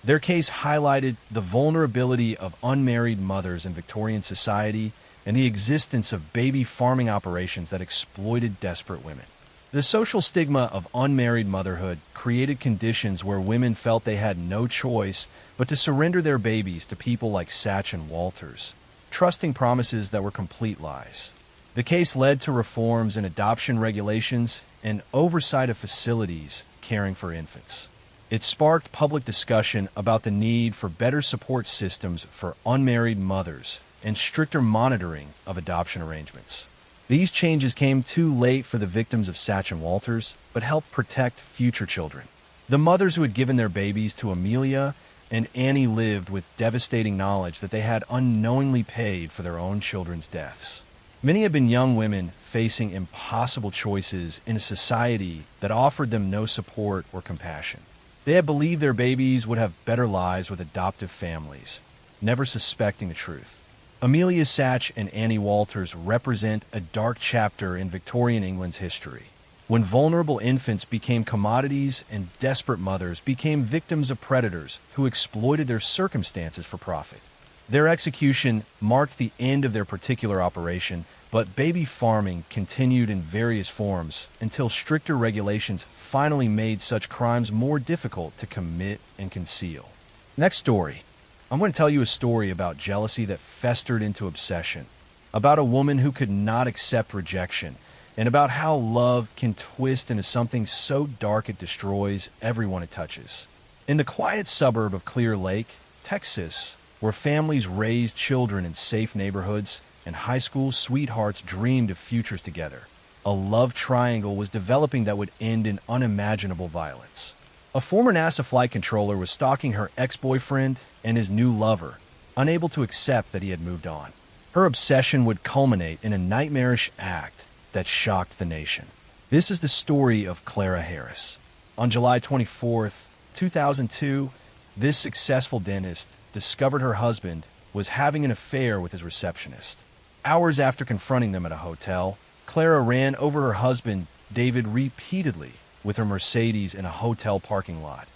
A: Their case highlighted the vulnerability of unmarried mothers in Victorian society and the existence of baby farming operations that exploited desperate women. The social stigma of unmarried motherhood created conditions where women felt they had no choice but to surrender their babies to people like Satch and Walters, trusting promises that were complete lies. The case led to reforms in adoption regulations and oversight of facilities caring for infants. It sparked public discussion about the need for better support systems for unmarried mothers and stricter monitoring of adoption arrangements. These changes came too late for the victims of Satch and Walters, but helped protect future children. The mothers who had given their babies to Amelia and Annie lived with devastating knowledge that they had unknowingly paid for their own children's deaths. Many had been young women facing impossible choices in a society that offered them no support or compassion. They had believed their babies would have better lives with adoptive families, never suspecting the truth. Amelia Satch and Annie Walters represent a dark chapter in Victorian England's history, when vulnerable infants became commodities and desperate mothers became victims of predators who exploited their circumstances for profit. Their execution marked the end of their particular operation, but baby farming continued in various forms until stricter regulations finally made such crimes more difficult to commit and conceal. Next story. I'm going to tell you a story about jealousy that festered into obsession, about a woman who could not accept rejection, and about how love can twist into something so dark it destroys everyone it touches. In the quiet suburb of Clear Lake, Texas, where families raised children in safe neighborhoods and high school sweethearts dreamed of futures together. A love triangle was developing that would end in unimaginable violence. A former NASA flight controller was stalking her ex-boyfriend and his new lover, unable to accept that he had moved on. Her obsession would culminate in a nightmarish act that shocked the nation. This is the story of Clara Harris. On July 24th, 2002, this successful dentist discovered her husband was having an affair with his receptionist. Hours after confronting them at a hotel, Clara ran over her husband, David, repeatedly with her Mercedes in a hotel parking lot,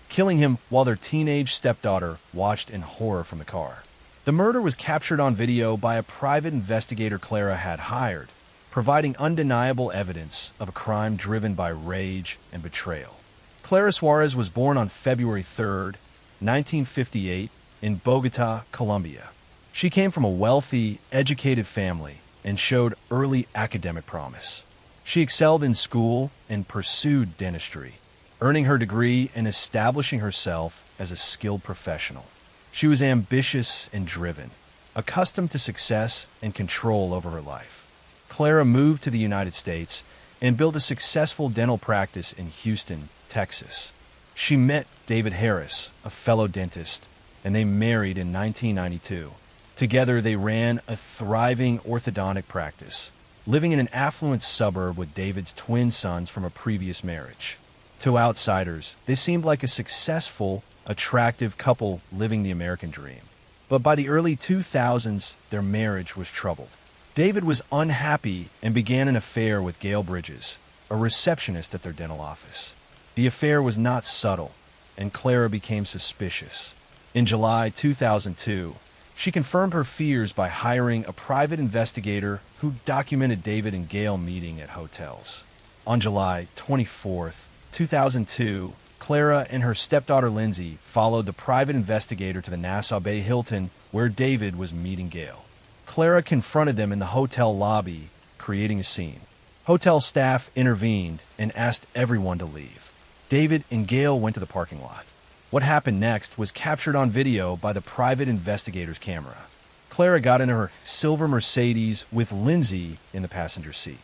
A: killing him while their teenage stepdaughter watched in horror from the car. The murder was captured on video by a private investigator Clara had hired, providing undeniable evidence of a crime driven by rage and betrayal. Clara Suarez was born on February 3, 1958, in Bogota, Colombia. She came from a wealthy, educated family and showed early academic promise. She excelled in school and pursued dentistry, earning her degree and establishing herself as a skilled professional. She was ambitious and driven, accustomed to success and control over her life. Clara moved to the United States and built a successful dental practice in Houston, Texas. She met David Harris, a fellow dentist, and they married in 1992. Together, they ran a thriving orthodontic practice, living in an affluent suburb with David's twin sons from a previous marriage. To outsiders, they seemed like a successful, attractive couple living the American dream. But by the early 2000s, their marriage was troubled. David was unhappy and began an affair with Gail Bridges, a receptionist at their dental office. The affair was not subtle, and Clara became suspicious. In July 2002, she confirmed her fears by hiring a private investigator who documented David and Gail meeting at hotels. On July 24, 2002, Clara and her stepdaughter Lindsay followed the private investigator to the Nassau Bay Hilton where David was meeting Gail. Clara confronted them in the hotel lobby, creating a scene. Hotel staff intervened and asked everyone to leave. David and Gail went to the parking lot. What happened next was captured on video by the private investigator's camera. Clara got into her silver Mercedes with Lindsay in the passenger seat.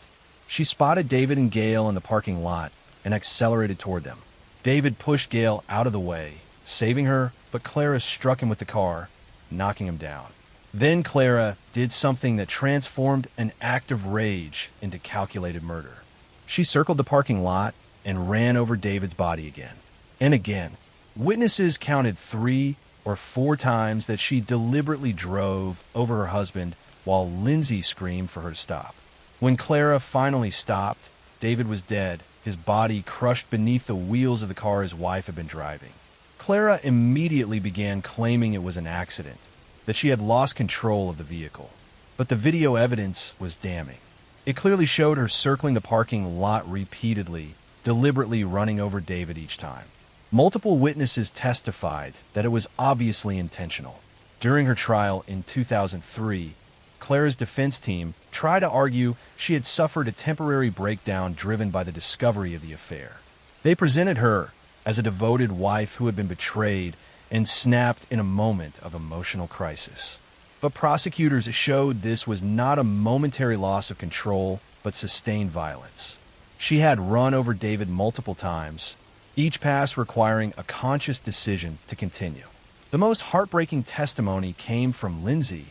A: She spotted David and Gail in the parking lot and accelerated toward them. David pushed Gail out of the way, saving her, but Clara struck him with the car, knocking him down. Then Clara did something that transformed an act of rage into calculated murder. She circled the parking lot and ran over David's body again and again. Witnesses counted 3 or 4 times that she deliberately drove over her husband while Lindsay screamed for her to stop. When Clara finally stopped, David was dead, his body crushed beneath the wheels of the car his wife had been driving. Clara immediately began claiming it was an accident, that she had lost control of the vehicle. But the video evidence was damning. It clearly showed her circling the parking lot repeatedly, deliberately running over David each time. Multiple witnesses testified that it was obviously intentional. During her trial in 2003, Clara's defense team tried to argue she had suffered a temporary breakdown driven by the discovery of the affair. They presented her as a devoted wife who had been betrayed and snapped in a moment of emotional crisis. But prosecutors showed this was not a momentary loss of control, but sustained violence. She had run over David multiple times, each pass requiring a conscious decision to continue. The most heartbreaking testimony came from Lindsay,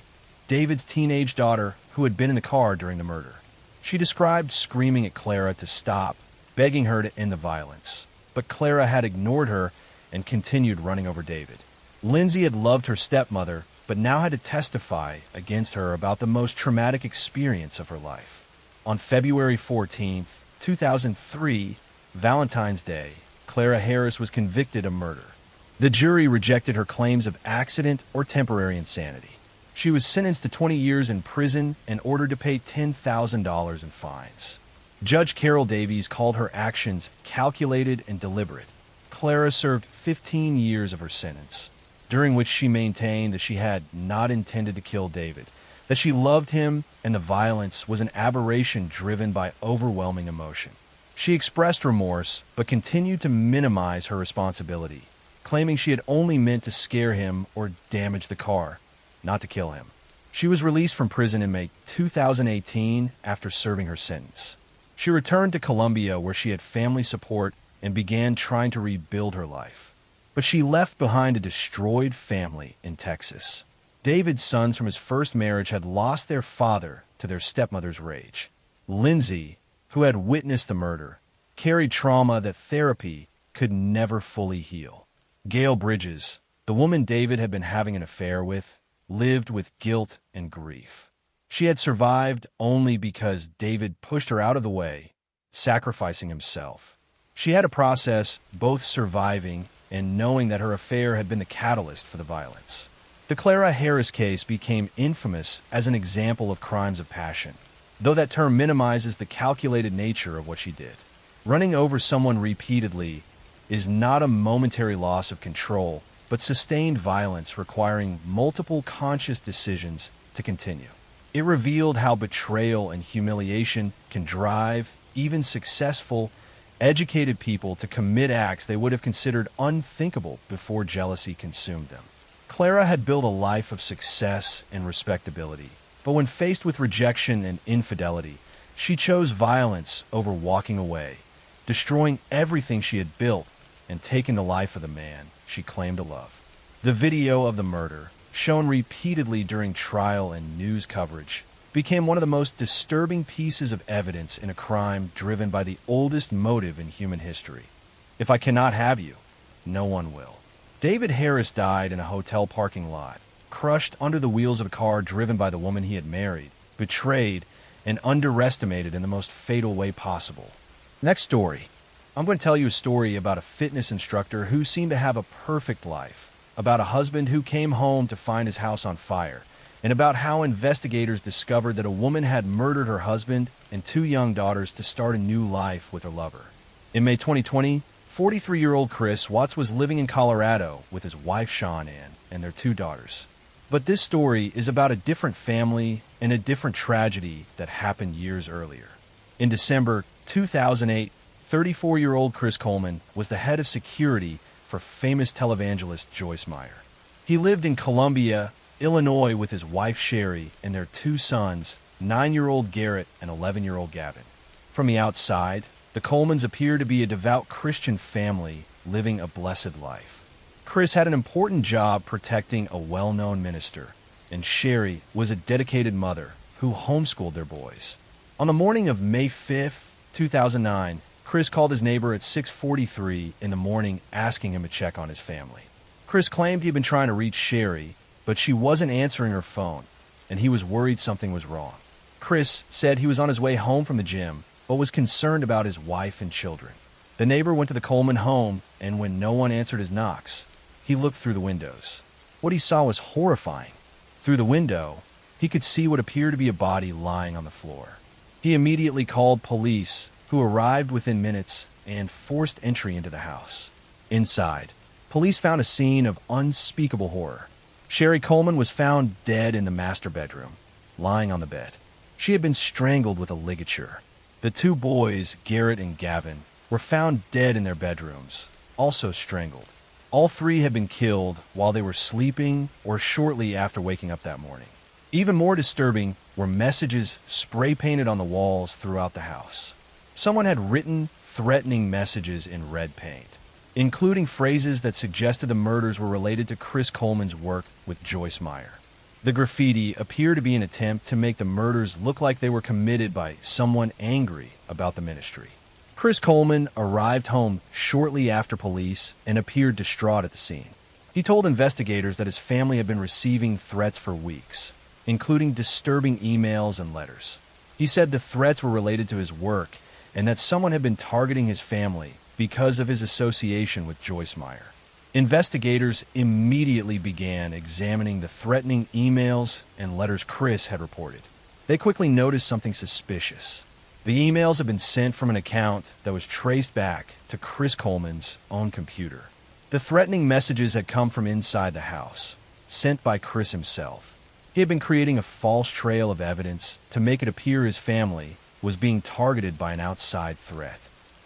A: David's teenage daughter who had been in the car during the murder. She described screaming at Clara to stop, begging her to end the violence. But Clara had ignored her and continued running over David. Lindsay had loved her stepmother, but now had to testify against her about the most traumatic experience of her life. On February 14, 2003, Valentine's Day, Clara Harris was convicted of murder. The jury rejected her claims of accident or temporary insanity. She was sentenced to 20 years in prison and ordered to pay $10,000 in fines. Judge Carol Davies called her actions calculated and deliberate. Clara served 15 years of her sentence, during which she maintained that she had not intended to kill David, that she loved him and the violence was an aberration driven by overwhelming emotion. She expressed remorse, but continued to minimize her responsibility, claiming she had only meant to scare him or damage the car, not to kill him. She was released from prison in May 2018 after serving her sentence. She returned to Colombia where she had family support and began trying to rebuild her life. But she left behind a destroyed family in Texas. David's sons from his first marriage had lost their father to their stepmother's rage. Lindsay, who had witnessed the murder, carried trauma that therapy could never fully heal. Gail Bridges, the woman David had been having an affair with, lived with guilt and grief. She had survived only because David pushed her out of the way, sacrificing himself. She had to process both surviving and knowing that her affair had been the catalyst for the violence. The Clara Harris case became infamous as an example of crimes of passion, though that term minimizes the calculated nature of what she did. Running over someone repeatedly is not a momentary loss of control, but sustained violence requiring multiple conscious decisions to continue. It revealed how betrayal and humiliation can drive even successful, educated people to commit acts they would have considered unthinkable before jealousy consumed them. Clara had built a life of success and respectability, but when faced with rejection and infidelity, she chose violence over walking away, destroying everything she had built and taking the life of the man she claimed to love. The video of the murder, shown repeatedly during trial and news coverage, became one of the most disturbing pieces of evidence in a crime driven by the oldest motive in human history. If I cannot have you, no one will. David Harris died in a hotel parking lot, crushed under the wheels of a car driven by the woman he had married, betrayed, and underestimated in the most fatal way possible. Next story. I'm going to tell you a story about a fitness instructor who seemed to have a perfect life, about a husband who came home to find his house on fire, and about how investigators discovered that a woman had murdered her husband and two young daughters to start a new life with her lover. In May 2020, 43-year-old Chris Watts was living in Colorado with his wife Sean Ann and their two daughters. But this story is about a different family and a different tragedy that happened years earlier. In December 2008, 34-year-old Chris Coleman was the head of security for famous televangelist Joyce Meyer. He lived in Columbia, Illinois with his wife Sherry and their two sons, 9-year-old Garrett and 11-year-old Gavin. From the outside, the Colemans appear to be a devout Christian family living a blessed life. Chris had an important job protecting a well-known minister, and Sherry was a dedicated mother who homeschooled their boys. On the morning of May 5th, 2009, Chris called his neighbor at 6:43 in the morning asking him to check on his family. Chris claimed he'd been trying to reach Sherry, but she wasn't answering her phone, and he was worried something was wrong. Chris said he was on his way home from the gym, but was concerned about his wife and children. The neighbor went to the Coleman home, and when no one answered his knocks, he looked through the windows. What he saw was horrifying. Through the window, he could see what appeared to be a body lying on the floor. He immediately called police, who arrived within minutes and forced entry into the house. Inside, police found a scene of unspeakable horror. Sherry Coleman was found dead in the master bedroom, lying on the bed. She had been strangled with a ligature. The two boys, Garrett and Gavin, were found dead in their bedrooms, also strangled. All three had been killed while they were sleeping or shortly after waking up that morning. Even more disturbing were messages spray-painted on the walls throughout the house. Someone had written threatening messages in red paint, including phrases that suggested the murders were related to Chris Coleman's work with Joyce Meyer. The graffiti appeared to be an attempt to make the murders look like they were committed by someone angry about the ministry. Chris Coleman arrived home shortly after police and appeared distraught at the scene. He told investigators that his family had been receiving threats for weeks, including disturbing emails and letters. He said the threats were related to his work and that someone had been targeting his family because of his association with Joyce Meyer. Investigators immediately began examining the threatening emails and letters Chris had reported. They quickly noticed something suspicious. The emails had been sent from an account that was traced back to Chris Coleman's own computer. The threatening messages had come from inside the house, sent by Chris himself. He had been creating a false trail of evidence to make it appear his family was being targeted by an outside threat.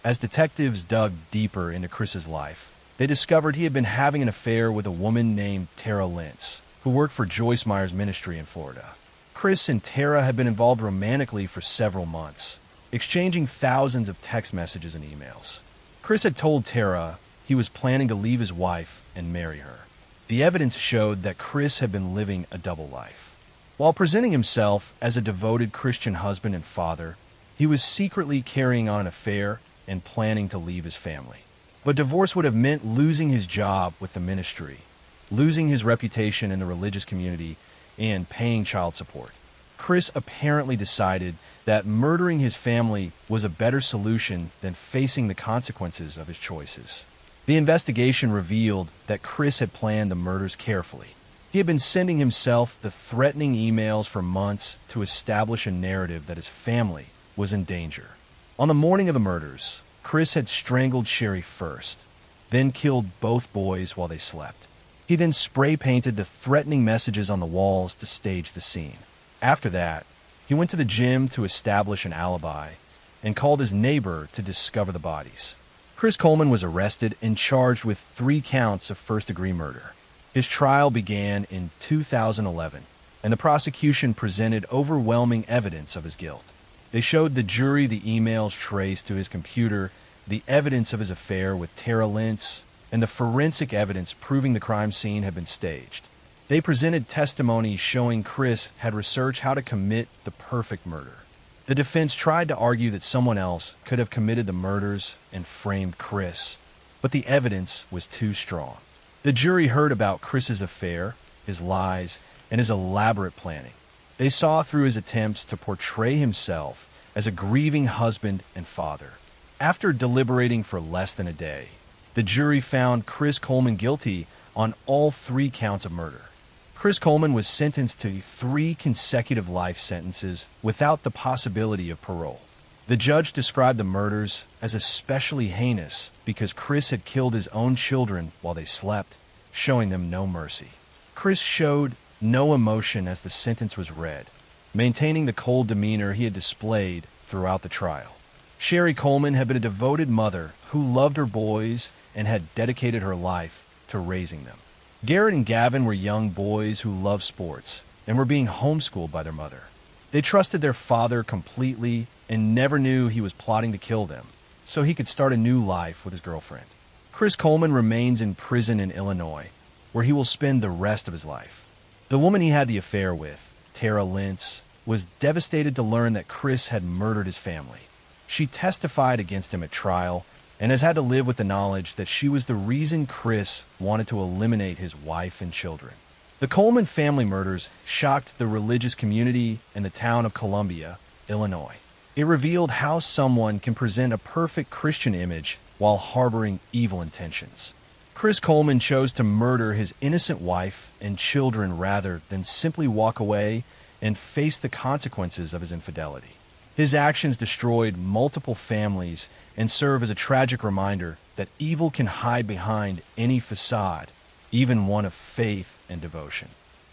A: As detectives dug deeper into Chris's life, They discovered he had been having an affair with a woman named Tara Lentz, who worked for Joyce Meyer's ministry in Florida. Chris and Tara had been involved romantically for several months, exchanging thousands of text messages and emails. Chris had told Tara he was planning to leave his wife and marry her. The evidence showed that Chris had been living a double life. While presenting himself as a devoted Christian husband and father, he was secretly carrying on an affair and planning to leave his family. But divorce would have meant losing his job with the ministry, losing his reputation in the religious community, and paying child support. Chris apparently decided that murdering his family was a better solution than facing the consequences of his choices. The investigation revealed that Chris had planned the murders carefully. He had been sending himself the threatening emails for months to establish a narrative that his family was in danger. On the morning of the murders, Chris had strangled Sherry first, then killed both boys while they slept. He then spray-painted the threatening messages on the walls to stage the scene. After that, he went to the gym to establish an alibi and called his neighbor to discover the bodies. Chris Coleman was arrested and charged with 3 counts of first-degree murder. His trial began in 2011, and the prosecution presented overwhelming evidence of his guilt. They showed the jury the emails traced to his computer, the evidence of his affair with Tara Lentz, and the forensic evidence proving the crime scene had been staged. They presented testimony showing Chris had researched how to commit the perfect murder. The defense tried to argue that someone else could have committed the murders and framed Chris, but the evidence was too strong. The jury heard about Chris's affair, his lies, and his elaborate planning. They saw through his attempts to portray himself as a grieving husband and father. After deliberating for less than a day, the jury found Chris Coleman guilty on all 3 counts of murder. Chris Coleman was sentenced to 3 consecutive life sentences without the possibility of parole. The judge described the murders as especially heinous because Chris had killed his own children while they slept, showing them no mercy. Chris showed no emotion as the sentence was read, maintaining the cold demeanor he had displayed throughout the trial. Sherry Coleman had been a devoted mother who loved her boys and had dedicated her life to raising them. Garrett and Gavin were young boys who loved sports and were being homeschooled by their mother. They trusted their father completely and never knew he was plotting to kill them, so he could start a new life with his girlfriend. Chris Coleman remains in prison in Illinois, where he will spend the rest of his life. The woman he had the affair with, Tara Lentz, was devastated to learn that Chris had murdered his family. She testified against him at trial and has had to live with the knowledge that she was the reason Chris wanted to eliminate his wife and children. The Coleman family murders shocked the religious community and the town of Columbia, Illinois. It revealed how someone can present a perfect Christian image while harboring evil intentions. Chris Coleman chose to murder his innocent wife and children rather than simply walk away and face the consequences of his infidelity. His actions destroyed multiple families and serve as a tragic reminder that evil can hide behind any facade, even one of faith and devotion.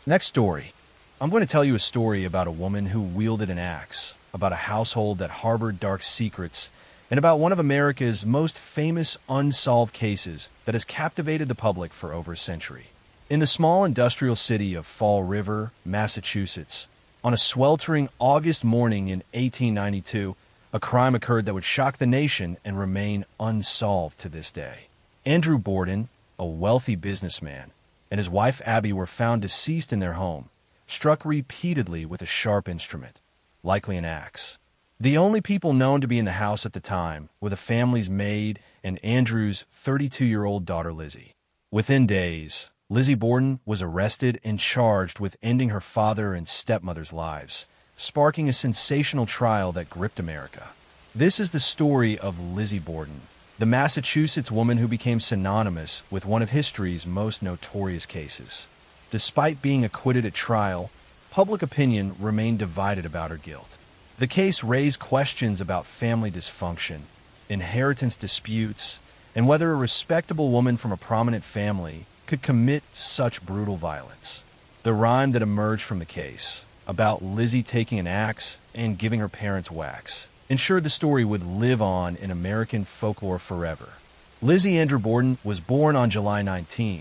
A: Next story. I'm going to tell you a story about a woman who wielded an axe, about a household that harbored dark secrets, and about one of America's most famous unsolved cases that has captivated the public for over a century. In the small industrial city of Fall River, Massachusetts, on a sweltering August morning in 1892, a crime occurred that would shock the nation and remain unsolved to this day. Andrew Borden, a wealthy businessman, and his wife Abby were found deceased in their home, struck repeatedly with a sharp instrument, likely an axe. The only people known to be in the house at the time were the family's maid and Andrew's 32-year-old daughter Lizzie. Within days, Lizzie Borden was arrested and charged with ending her father and stepmother's lives, sparking a sensational trial that gripped America. This is the story of Lizzie Borden, the Massachusetts woman who became synonymous with one of history's most notorious cases. Despite being acquitted at trial, public opinion remained divided about her guilt. The case raised questions about family dysfunction, inheritance disputes, and whether a respectable woman from a prominent family could commit such brutal violence. The rhyme that emerged from the case, about Lizzie taking an axe and giving her parents wax, ensured the story would live on in American folklore forever. Lizzie Andrew Borden was born on July 19,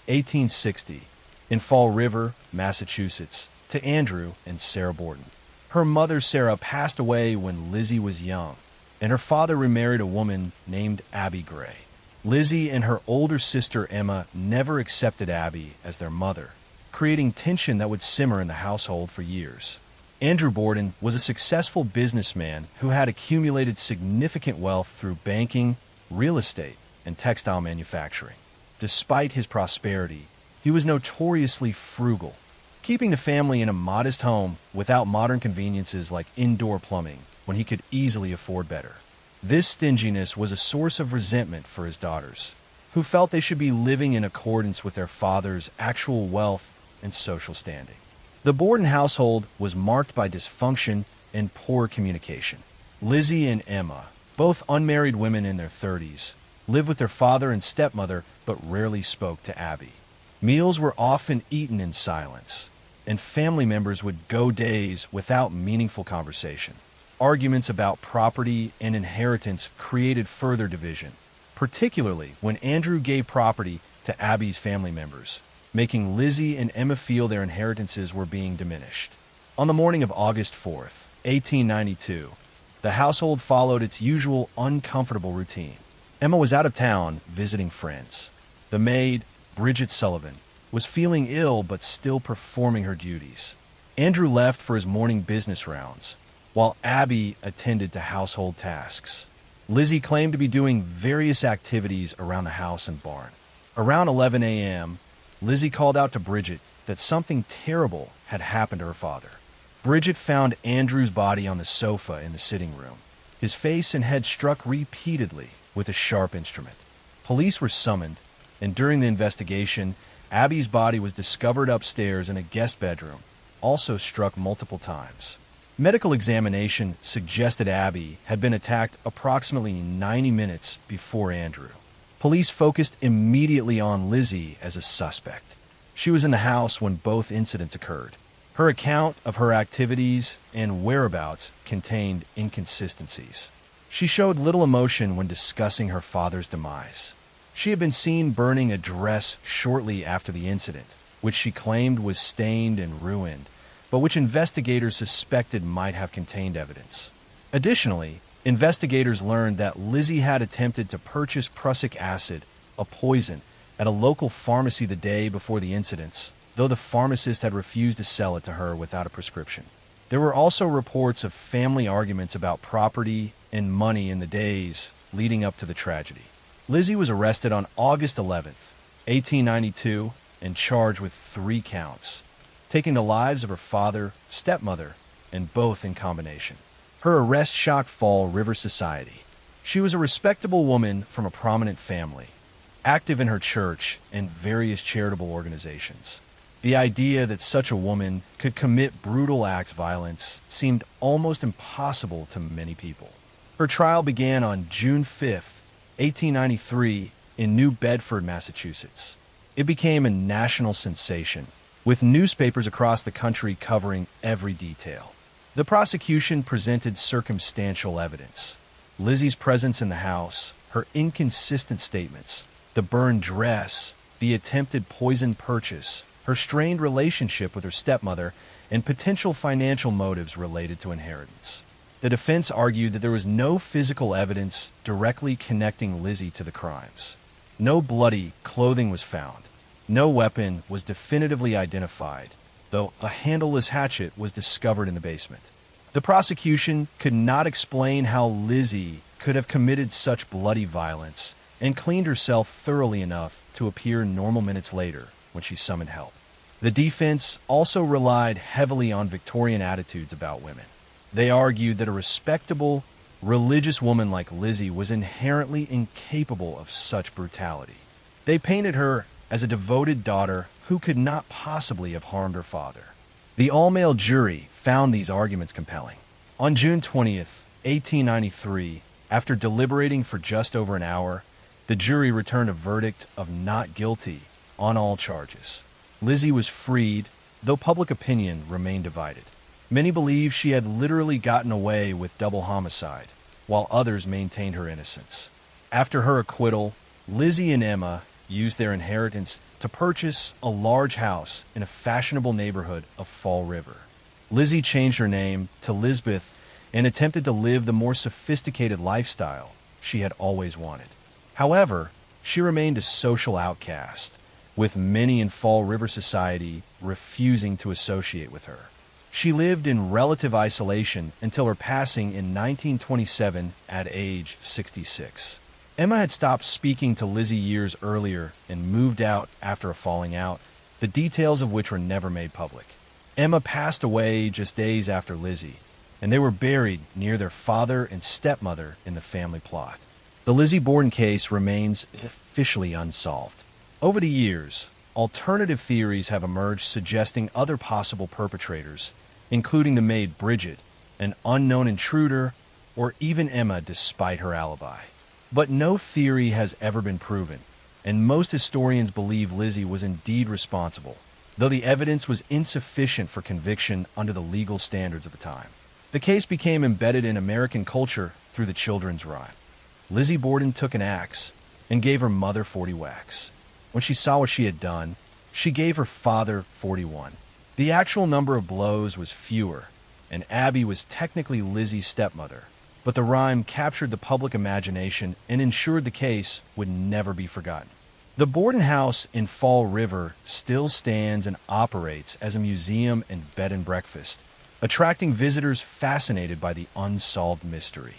A: 1860, in Fall River, Massachusetts, to Andrew and Sarah Borden. Her mother, Sarah, passed away when Lizzie was young, and her father remarried a woman named Abby Gray. Lizzie and her older sister, Emma, never accepted Abby as their mother, creating tension that would simmer in the household for years. Andrew Borden was a successful businessman who had accumulated significant wealth through banking, real estate, and textile manufacturing. Despite his prosperity, he was notoriously frugal, keeping the family in a modest home without modern conveniences like indoor plumbing when he could easily afford better. This stinginess was a source of resentment for his daughters, who felt they should be living in accordance with their father's actual wealth and social standing. The Borden household was marked by dysfunction and poor communication. Lizzie and Emma, both unmarried women in their 30s, lived with their father and stepmother but rarely spoke to Abby. Meals were often eaten in silence, and family members would go days without meaningful conversation. Arguments about property and inheritance created further division, particularly when Andrew gave property to Abby's family members, making Lizzie and Emma feel their inheritances were being diminished. On the morning of August 4th, 1892, the household followed its usual uncomfortable routine. Emma was out of town visiting friends. The maid, Bridget Sullivan, was feeling ill but still performing her duties. Andrew left for his morning business rounds, while Abby attended to household tasks. Lizzie claimed to be doing various activities around the house and barn. Around 11 a.m., Lizzie called out to Bridget that something terrible had happened to her father. Bridget found Andrew's body on the sofa in the sitting room, his face and head struck repeatedly with a sharp instrument. Police were summoned, and during the investigation, Abby's body was discovered upstairs in a guest bedroom, also struck multiple times. Medical examination suggested Abby had been attacked approximately 90 minutes before Andrew. Police focused immediately on Lizzie as a suspect. She was in the house when both incidents occurred. Her account of her activities and whereabouts contained inconsistencies. She showed little emotion when discussing her father's demise. She had been seen burning a dress shortly after the incident, which she claimed was stained and ruined, but which investigators suspected might have contained evidence. Additionally, investigators learned that Lizzie had attempted to purchase prussic acid, a poison, at a local pharmacy the day before the incidents, though the pharmacist had refused to sell it to her without a prescription. There were also reports of family arguments about property and money in the days leading up to the tragedy. Lizzie was arrested on August 11th, 1892, and charged with 3 counts, taking the lives of her father, stepmother, and both in combination. Her arrest shocked Fall River society. She was a respectable woman from a prominent family, active in her church and various charitable organizations. The idea that such a woman could commit brutal acts of violence seemed almost impossible to many people. Her trial began on June 5th, 1893, in New Bedford, Massachusetts. It became a national sensation, with newspapers across the country covering every detail. The prosecution presented circumstantial evidence: Lizzie's presence in the house, her inconsistent statements, the burned dress, the attempted poison purchase, her strained relationship with her stepmother, and potential financial motives related to inheritance. The defense argued that there was no physical evidence directly connecting Lizzie to the crimes. No bloody clothing was found. No weapon was definitively identified, though a handleless hatchet was discovered in the basement. The prosecution could not explain how Lizzie could have committed such bloody violence and cleaned herself thoroughly enough to appear normal minutes later when she summoned help. The defense also relied heavily on Victorian attitudes about women. They argued that a respectable, religious woman like Lizzie was inherently incapable of such brutality. They painted her as a devoted daughter who could not possibly have harmed her father. The all-male jury found these arguments compelling. On June 20th, 1893, after deliberating for just over an hour, the jury returned a verdict of not guilty on all charges. Lizzie was freed, though public opinion remained divided. Many believed she had literally gotten away with double homicide, while others maintained her innocence. After her acquittal, Lizzie and Emma used their inheritance to purchase a large house in a fashionable neighborhood of Fall River. Lizzie changed her name to Lisbeth and attempted to live the more sophisticated lifestyle she had always wanted. However, she remained a social outcast, with many in Fall River society refusing to associate with her. She lived in relative isolation until her passing in 1927 at age 66. Emma had stopped speaking to Lizzie years earlier and moved out after a falling out, the details of which were never made public. Emma passed away just days after Lizzie, and they were buried near their father and stepmother in the family plot. The Lizzie Borden case remains officially unsolved. Over the years, alternative theories have emerged suggesting other possible perpetrators, including the maid Bridget, an unknown intruder, or even Emma despite her alibi. But no theory has ever been proven, and most historians believe Lizzie was indeed responsible, though the evidence was insufficient for conviction under the legal standards of the time. The case became embedded in American culture through the children's rhyme. Lizzie Borden took an axe and gave her mother 40 whacks. When she saw what she had done, she gave her father 41. The actual number of blows was fewer, and Abby was technically Lizzie's stepmother, but the rhyme captured the public imagination and ensured the case would never be forgotten. The Borden House in Fall River still stands and operates as a museum and bed and breakfast, attracting visitors fascinated by the unsolved mystery.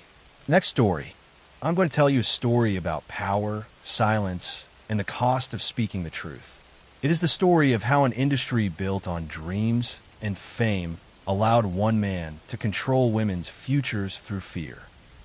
A: Next story. I'm going to tell you a story about power, silence, and the cost of speaking the truth. It is the story of how an industry built on dreams and fame allowed one man to control women's futures through fear.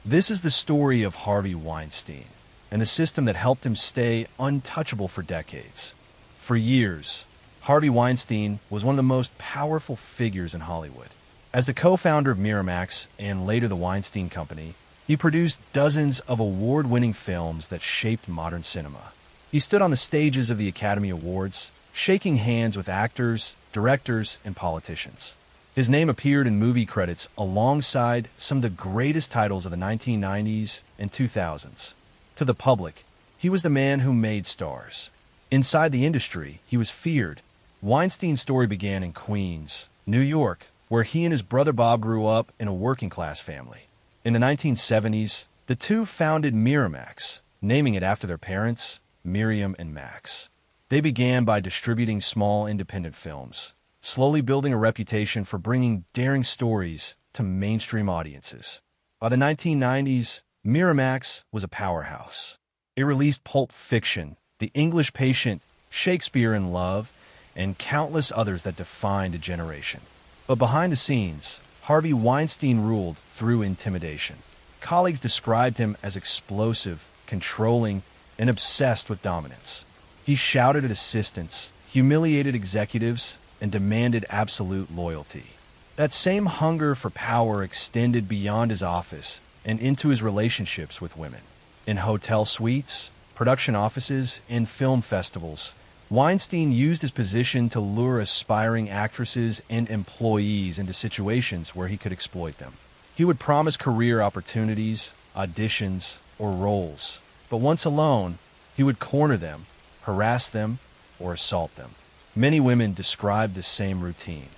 A: This is the story of Harvey Weinstein and the system that helped him stay untouchable for decades. For years, Harvey Weinstein was one of the most powerful figures in Hollywood. As the co-founder of Miramax and later the Weinstein Company, he produced dozens of award-winning films that shaped modern cinema. He stood on the stages of the Academy Awards, shaking hands with actors, directors, and politicians. His name appeared in movie credits alongside some of the greatest titles of the 1990s and 2000s. To the public, he was the man who made stars. Inside the industry, he was feared. Weinstein's story began in Queens, New York, where he and his brother Bob grew up in a working-class family. In the 1970s, the two founded Miramax, naming it after their parents, Miriam and Max. They began by distributing small independent films, slowly building a reputation for bringing daring stories to mainstream audiences. By the 1990s, Miramax was a powerhouse. It released Pulp Fiction, The English Patient, Shakespeare in Love, and countless others that defined a generation. But behind the scenes, Harvey Weinstein ruled through intimidation. Colleagues described him as explosive, controlling, and obsessed with dominance. He shouted at assistants, humiliated executives, and demanded absolute loyalty. That same hunger for power extended beyond his office and into his relationships with women. In hotel suites, production offices, and film festivals, Weinstein used his position to lure aspiring actresses and employees into situations where he could exploit them. He would promise career opportunities, auditions, or roles, but once alone, he would corner them, harass them, or assault them. Many women described the same routine,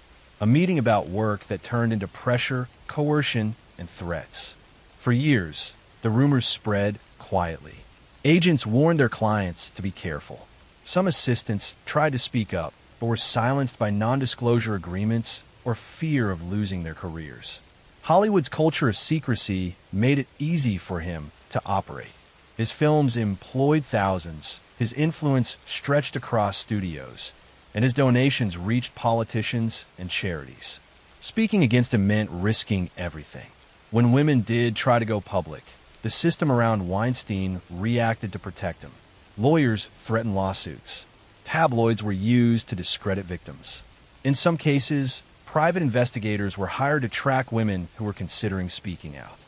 A: a meeting about work that turned into pressure, coercion, and threats. For years, the rumors spread quietly. Agents warned their clients to be careful. Some assistants tried to speak up, but were silenced by non-disclosure agreements or fear of losing their careers. Hollywood's culture of secrecy made it easy for him to operate. His films employed thousands, his influence stretched across studios, and his donations reached politicians and charities. Speaking against him meant risking everything. When women did try to go public, the system around Weinstein reacted to protect him. Lawyers threatened lawsuits. Tabloids were used to discredit victims. In some cases, private investigators were hired to track women who were considering speaking out.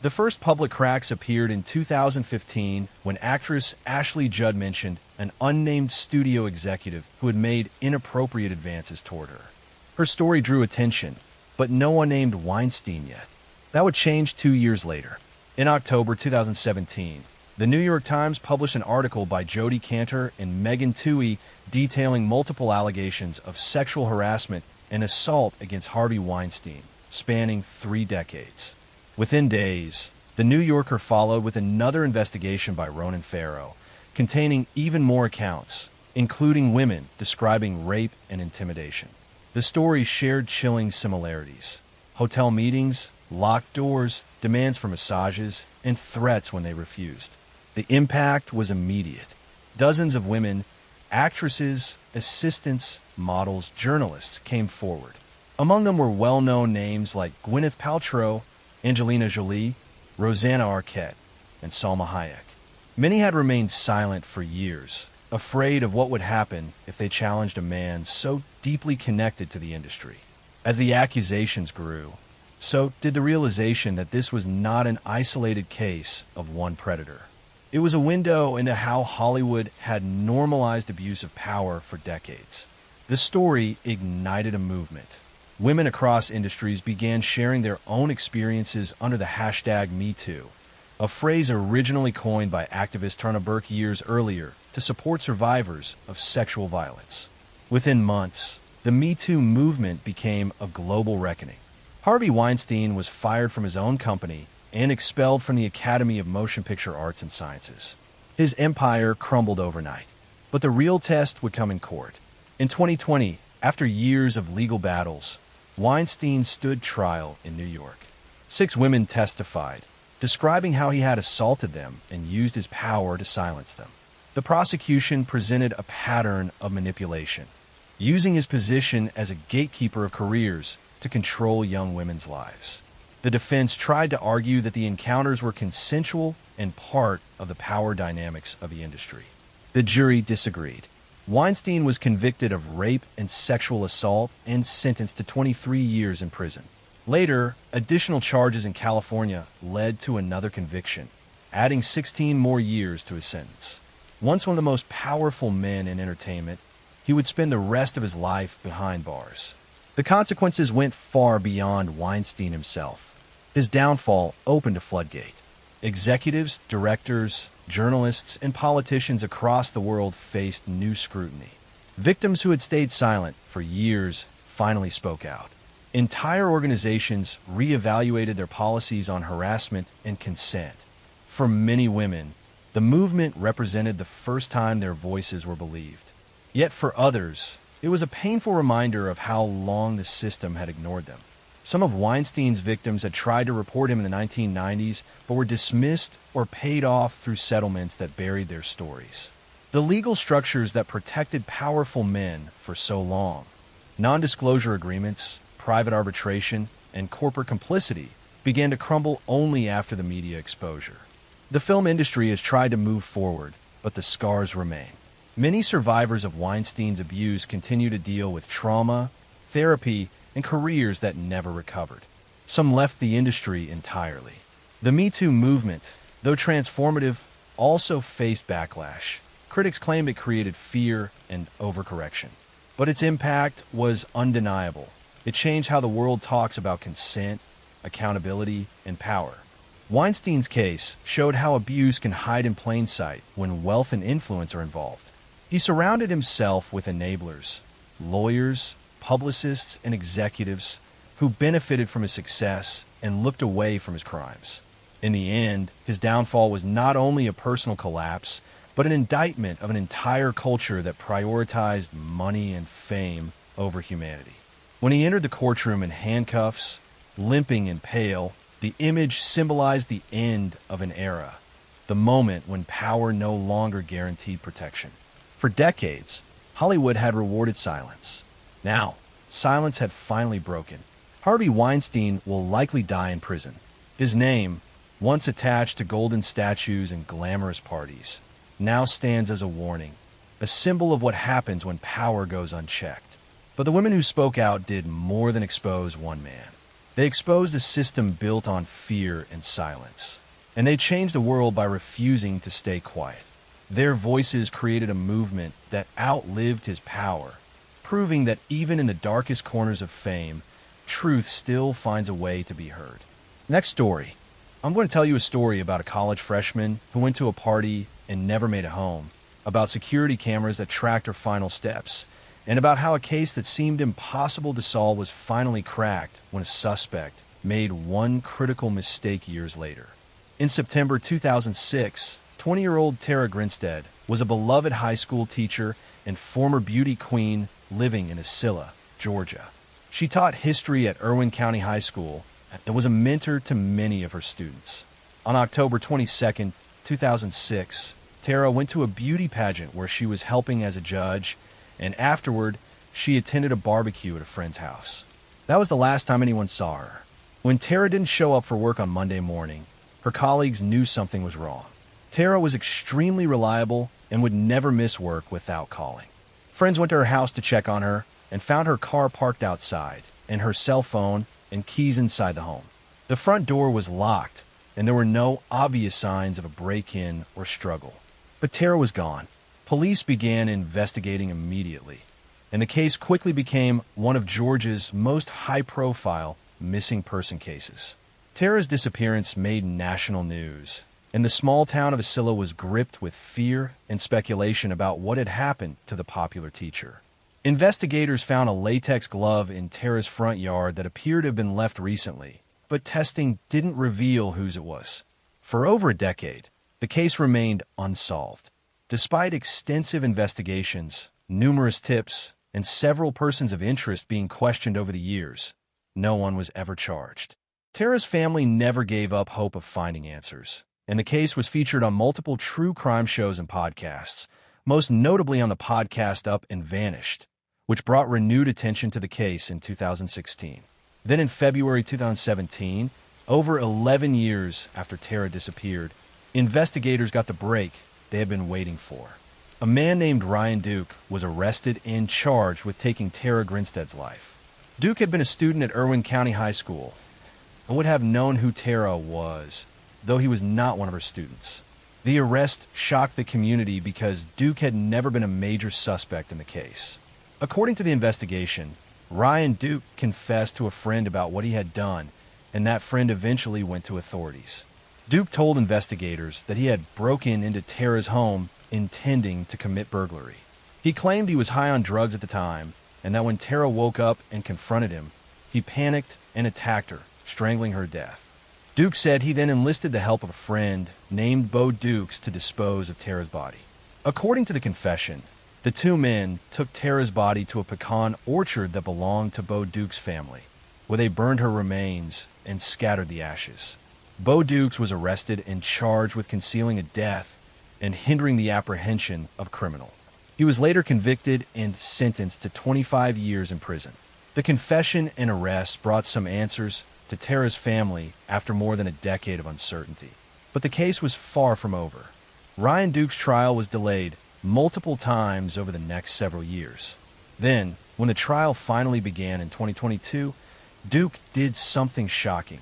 A: The first public cracks appeared in 2015 when actress Ashley Judd mentioned an unnamed studio executive who had made inappropriate advances toward her. Her story drew attention, but no one named Weinstein yet. That would change 2 years later. In October 2017, The New York Times published an article by Jodi Kantor and Megan Twohey detailing multiple allegations of sexual harassment and assault against Harvey Weinstein, spanning 3 decades. Within days, The New Yorker followed with another investigation by Ronan Farrow, containing even more accounts, including women describing rape and intimidation. The story shared chilling similarities: hotel meetings, locked doors, demands for massages, and threats when they refused. The impact was immediate. Dozens of women, actresses, assistants, models, journalists came forward. Among them were well-known names like Gwyneth Paltrow, Angelina Jolie, Rosanna Arquette, and Salma Hayek. Many had remained silent for years, afraid of what would happen if they challenged a man so deeply connected to the industry. As the accusations grew, so did the realization that this was not an isolated case of one predator. It was a window into how Hollywood had normalized abuse of power for decades. The story ignited a movement. Women across industries began sharing their own experiences under the hashtag #MeToo, a phrase originally coined by activist Tarna Burke years earlier to support survivors of sexual violence. Within months, the #MeToo movement became a global reckoning. Harvey Weinstein was fired from his own company and expelled from the Academy of Motion Picture Arts and Sciences. His empire crumbled overnight, but the real test would come in court. In 2020, after years of legal battles, Weinstein stood trial in New York. 6 women testified, describing how he had assaulted them and used his power to silence them. The prosecution presented a pattern of manipulation, using his position as a gatekeeper of careers to control young women's lives. The defense tried to argue that the encounters were consensual and part of the power dynamics of the industry. The jury disagreed. Weinstein was convicted of rape and sexual assault and sentenced to 23 years in prison. Later, additional charges in California led to another conviction, adding 16 more years to his sentence. Once one of the most powerful men in entertainment, he would spend the rest of his life behind bars. The consequences went far beyond Weinstein himself. His downfall opened a floodgate. Executives, directors, journalists, and politicians across the world faced new scrutiny. Victims who had stayed silent for years finally spoke out. Entire organizations reevaluated their policies on harassment and consent. For many women, the movement represented the first time their voices were believed. Yet for others, it was a painful reminder of how long the system had ignored them. Some of Weinstein's victims had tried to report him in the 1990s, but were dismissed or paid off through settlements that buried their stories. The legal structures that protected powerful men for so long, non-disclosure agreements, private arbitration, and corporate complicity, began to crumble only after the media exposure. The film industry has tried to move forward, but the scars remain. Many survivors of Weinstein's abuse continue to deal with trauma, therapy, and careers that never recovered. Some left the industry entirely. The #MeToo movement, though transformative, also faced backlash. Critics claimed it created fear and overcorrection. But its impact was undeniable. It changed how the world talks about consent, accountability, and power. Weinstein's case showed how abuse can hide in plain sight when wealth and influence are involved. He surrounded himself with enablers, lawyers, publicists, and executives who benefited from his success and looked away from his crimes. In the end, his downfall was not only a personal collapse, but an indictment of an entire culture that prioritized money and fame over humanity. When he entered the courtroom in handcuffs, limping and pale, the image symbolized the end of an era, the moment when power no longer guaranteed protection. For decades, Hollywood had rewarded silence. Now, silence had finally broken. Harvey Weinstein will likely die in prison. His name, once attached to golden statues and glamorous parties, now stands as a warning, a symbol of what happens when power goes unchecked. But the women who spoke out did more than expose one man. They exposed a system built on fear and silence, and they changed the world by refusing to stay quiet. Their voices created a movement that outlived his power, proving that even in the darkest corners of fame, truth still finds a way to be heard. Next story: I'm going to tell you a story about a college freshman who went to a party and never made it home, about security cameras that tracked her final steps, and about how a case that seemed impossible to solve was finally cracked when a suspect made one critical mistake years later. In September 2006, 20-year-old Tara Grinstead was a beloved high school teacher and former beauty queen living in Ascilla, Georgia. She taught history at Irwin County High School and was a mentor to many of her students. On October 22, 2006, Tara went to a beauty pageant where she was helping as a judge, and afterward, she attended a barbecue at a friend's house. That was the last time anyone saw her. When Tara didn't show up for work on Monday morning, her colleagues knew something was wrong. Tara was extremely reliable and would never miss work without calling. Friends went to her house to check on her and found her car parked outside, and her cell phone and keys inside the home. The front door was locked, and there were no obvious signs of a break-in or struggle. But Tara was gone. Police began investigating immediately, and the case quickly became one of Georgia's most high-profile missing person cases. Tara's disappearance made national news, and the small town of Ascilla was gripped with fear and speculation about what had happened to the popular teacher. Investigators found a latex glove in Tara's front yard that appeared to have been left recently, but testing didn't reveal whose it was. For over a decade, the case remained unsolved. Despite extensive investigations, numerous tips, and several persons of interest being questioned over the years, no one was ever charged. Tara's family never gave up hope of finding answers, and the case was featured on multiple true crime shows and podcasts, most notably on the podcast Up and Vanished, which brought renewed attention to the case in 2016. Then in February 2017, over 11 years after Tara disappeared, investigators got the break they had been waiting for. A man named Ryan Duke was arrested and charged with taking Tara Grinstead's life. Duke had been a student at Irwin County High School and would have known who Tara was, though he was not one of her students. The arrest shocked the community because Duke had never been a major suspect in the case. According to the investigation, Ryan Duke confessed to a friend about what he had done, and that friend eventually went to authorities. Duke told investigators that he had broken into Tara's home intending to commit burglary. He claimed he was high on drugs at the time, and that when Tara woke up and confronted him, he panicked and attacked her, strangling her to death. Duke said he then enlisted the help of a friend named Bo Dukes to dispose of Tara's body. According to the confession, the two men took Tara's body to a pecan orchard that belonged to Bo Dukes' family, where they burned her remains and scattered the ashes. Bo Dukes was arrested and charged with concealing a death and hindering the apprehension of a criminal. He was later convicted and sentenced to 25 years in prison. The confession and arrest brought some answers to Tara's family after more than a decade of uncertainty. But the case was far from over. Ryan Duke's trial was delayed multiple times over the next several years. Then, when the trial finally began in 2022, Duke did something shocking.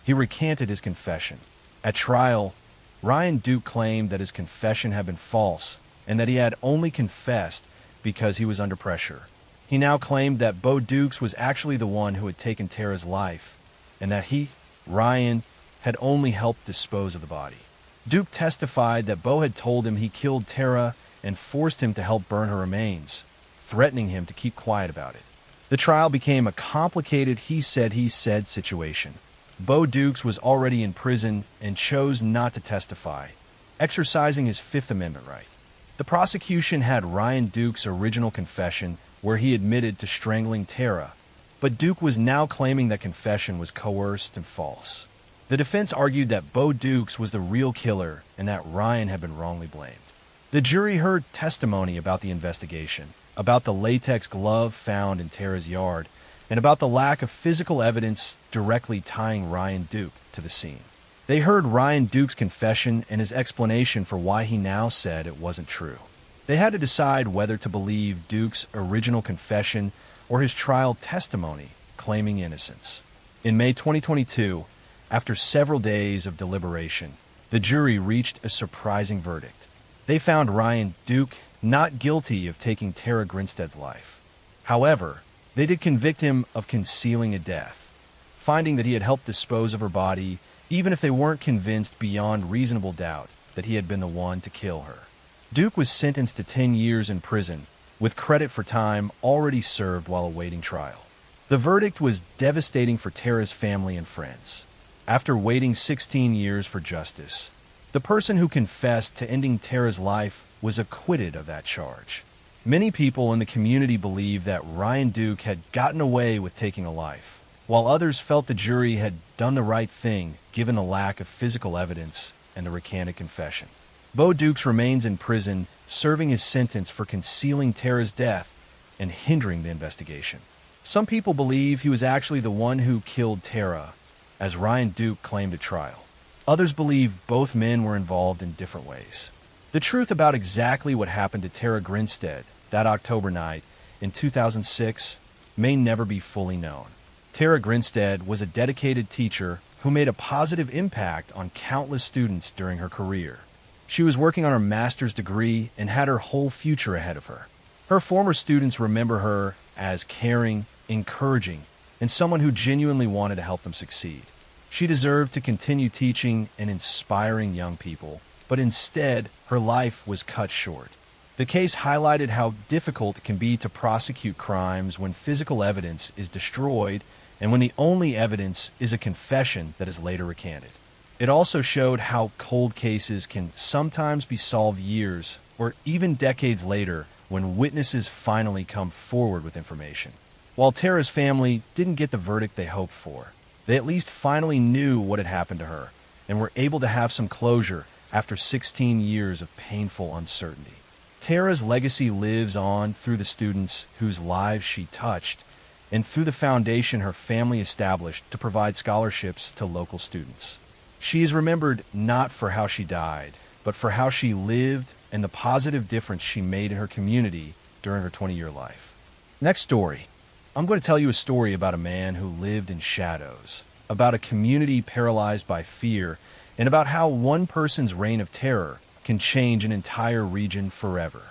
A: He recanted his confession. At trial, Ryan Duke claimed that his confession had been false and that he had only confessed because he was under pressure. He now claimed that Bo Dukes was actually the one who had taken Tara's life and that he, Ryan, had only helped dispose of the body. Duke testified that Bo had told him he killed Tara and forced him to help burn her remains, threatening him to keep quiet about it. The trial became a complicated he-said situation. Bo Dukes was already in prison and chose not to testify, exercising his Fifth Amendment right. The prosecution had Ryan Duke's original confession where he admitted to strangling Tara, but Duke was now claiming that confession was coerced and false. The defense argued that Bo Dukes was the real killer and that Ryan had been wrongly blamed. The jury heard testimony about the investigation, about the latex glove found in Tara's yard, and about the lack of physical evidence directly tying Ryan Duke to the scene. They heard Ryan Duke's confession and his explanation for why he now said it wasn't true. They had to decide whether to believe Duke's original confession or his trial testimony claiming innocence. In May 2022, after several days of deliberation, the jury reached a surprising verdict. They found Ryan Duke not guilty of taking Tara Grinstead's life. However, they did convict him of concealing a death, finding that he had helped dispose of her body even if they weren't convinced beyond reasonable doubt that he had been the one to kill her. Duke was sentenced to 10 years in prison, with credit for time already served while awaiting trial. The verdict was devastating for Tara's family and friends. After waiting 16 years for justice, the person who confessed to ending Tara's life was acquitted of that charge. Many people in the community believed that Ryan Duke had gotten away with taking a life, while others felt the jury had done the right thing given the lack of physical evidence and the recanted confession. Bo Dukes remains in prison, serving his sentence for concealing Tara's death and hindering the investigation. Some people believe he was actually the one who killed Tara, as Ryan Duke claimed at trial. Others believe both men were involved in different ways. The truth about exactly what happened to Tara Grinstead that October night in 2006 may never be fully known. Tara Grinstead was a dedicated teacher who made a positive impact on countless students during her career. She was working on her master's degree and had her whole future ahead of her. Her former students remember her as caring, encouraging, and someone who genuinely wanted to help them succeed. She deserved to continue teaching and inspiring young people, but instead, her life was cut short. The case highlighted how difficult it can be to prosecute crimes when physical evidence is destroyed and when the only evidence is a confession that is later recanted. It also showed how cold cases can sometimes be solved years or even decades later when witnesses finally come forward with information. While Tara's family didn't get the verdict they hoped for, they at least finally knew what had happened to her and were able to have some closure after 16 years of painful uncertainty. Tara's legacy lives on through the students whose lives she touched and through the foundation her family established to provide scholarships to local students. She is remembered not for how she died, but for how she lived and the positive difference she made in her community during her 20-year life. Next story. I'm going to tell you a story about a man who lived in shadows, about a community paralyzed by fear, and about how one person's reign of terror can change an entire region forever.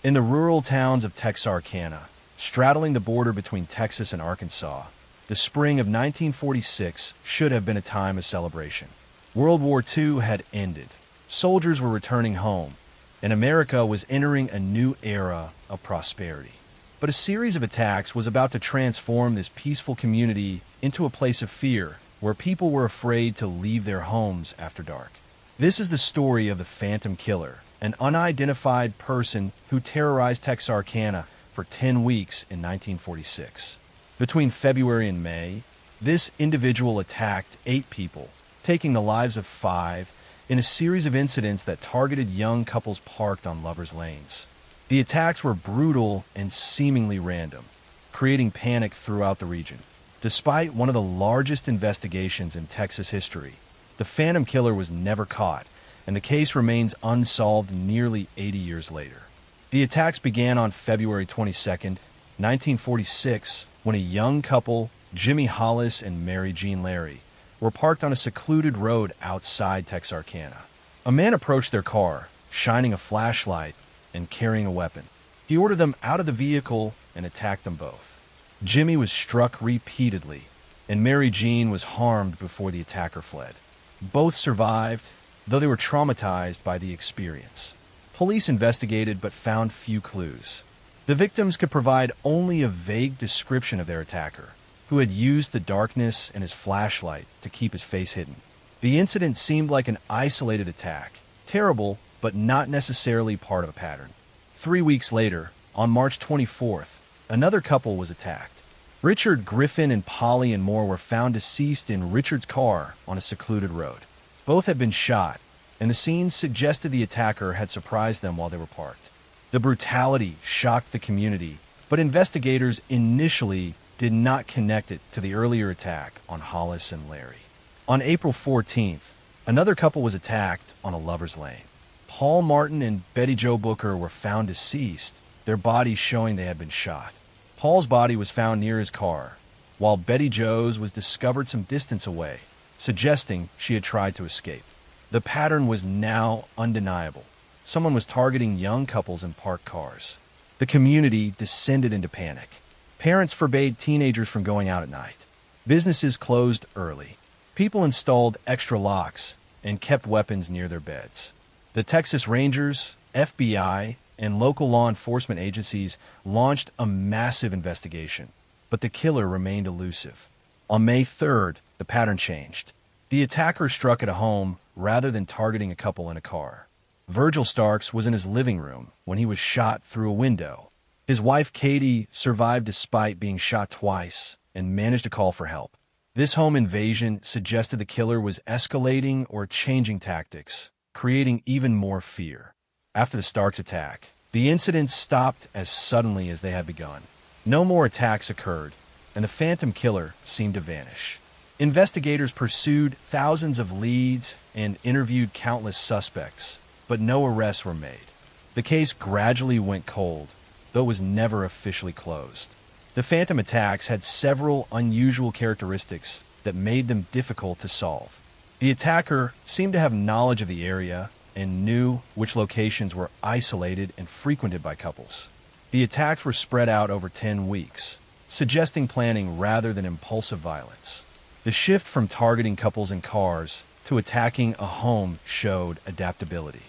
A: In the rural towns of Texarkana, straddling the border between Texas and Arkansas, the spring of 1946 should have been a time of celebration. World War II had ended, soldiers were returning home, and America was entering a new era of prosperity. But a series of attacks was about to transform this peaceful community into a place of fear, where people were afraid to leave their homes after dark. This is the story of the Phantom Killer, an unidentified person who terrorized Texarkana for 10 weeks in 1946. Between February and May, this individual attacked 8 people, taking the lives of 5 in a series of incidents that targeted young couples parked on lovers' lanes. The attacks were brutal and seemingly random, creating panic throughout the region. Despite one of the largest investigations in Texas history, the Phantom Killer was never caught, and the case remains unsolved nearly 80 years later. The attacks began on February 22, 1946, when a young couple, Jimmy Hollis and Mary Jean Larry, were parked on a secluded road outside Texarkana. A man approached their car, shining a flashlight and carrying a weapon. He ordered them out of the vehicle and attacked them both. Jimmy was struck repeatedly, and Mary Jean was harmed before the attacker fled. Both survived, though they were traumatized by the experience. Police investigated but found few clues. The victims could provide only a vague description of their attacker, who had used the darkness and his flashlight to keep his face hidden. The incident seemed like an isolated attack, terrible but not necessarily part of a pattern. 3 weeks later, on March 24th, another couple was attacked. Richard Griffin and Polly and Moore were found deceased in Richard's car on a secluded road. Both had been shot, and the scene suggested the attacker had surprised them while they were parked. The brutality shocked the community, but investigators initially did not connect it to the earlier attack on Hollis and Larry. On April 14th, another couple was attacked on a lover's lane. Paul Martin and Betty Jo Booker were found deceased, their bodies showing they had been shot. Paul's body was found near his car, while Betty Jo's was discovered some distance away, suggesting she had tried to escape. The pattern was now undeniable. Someone was targeting young couples in parked cars. The community descended into panic. Parents forbade teenagers from going out at night. Businesses closed early. People installed extra locks and kept weapons near their beds. The Texas Rangers, FBI, and local law enforcement agencies launched a massive investigation, but the killer remained elusive. On May 3rd, the pattern changed. The attacker struck at a home rather than targeting a couple in a car. Virgil Starks was in his living room when he was shot through a window. His wife, Katie, survived despite being shot twice and managed to call for help. This home invasion suggested the killer was escalating or changing tactics, creating even more fear. After the Starks attack, the incidents stopped as suddenly as they had begun. No more attacks occurred, and the phantom killer seemed to vanish. Investigators pursued thousands of leads and interviewed countless suspects, but no arrests were made. The case gradually went cold, though it was never officially closed. The phantom attacks had several unusual characteristics that made them difficult to solve. The attacker seemed to have knowledge of the area and knew which locations were isolated and frequented by couples. The attacks were spread out over 10 weeks, suggesting planning rather than impulsive violence. The shift from targeting couples in cars to attacking a home showed adaptability.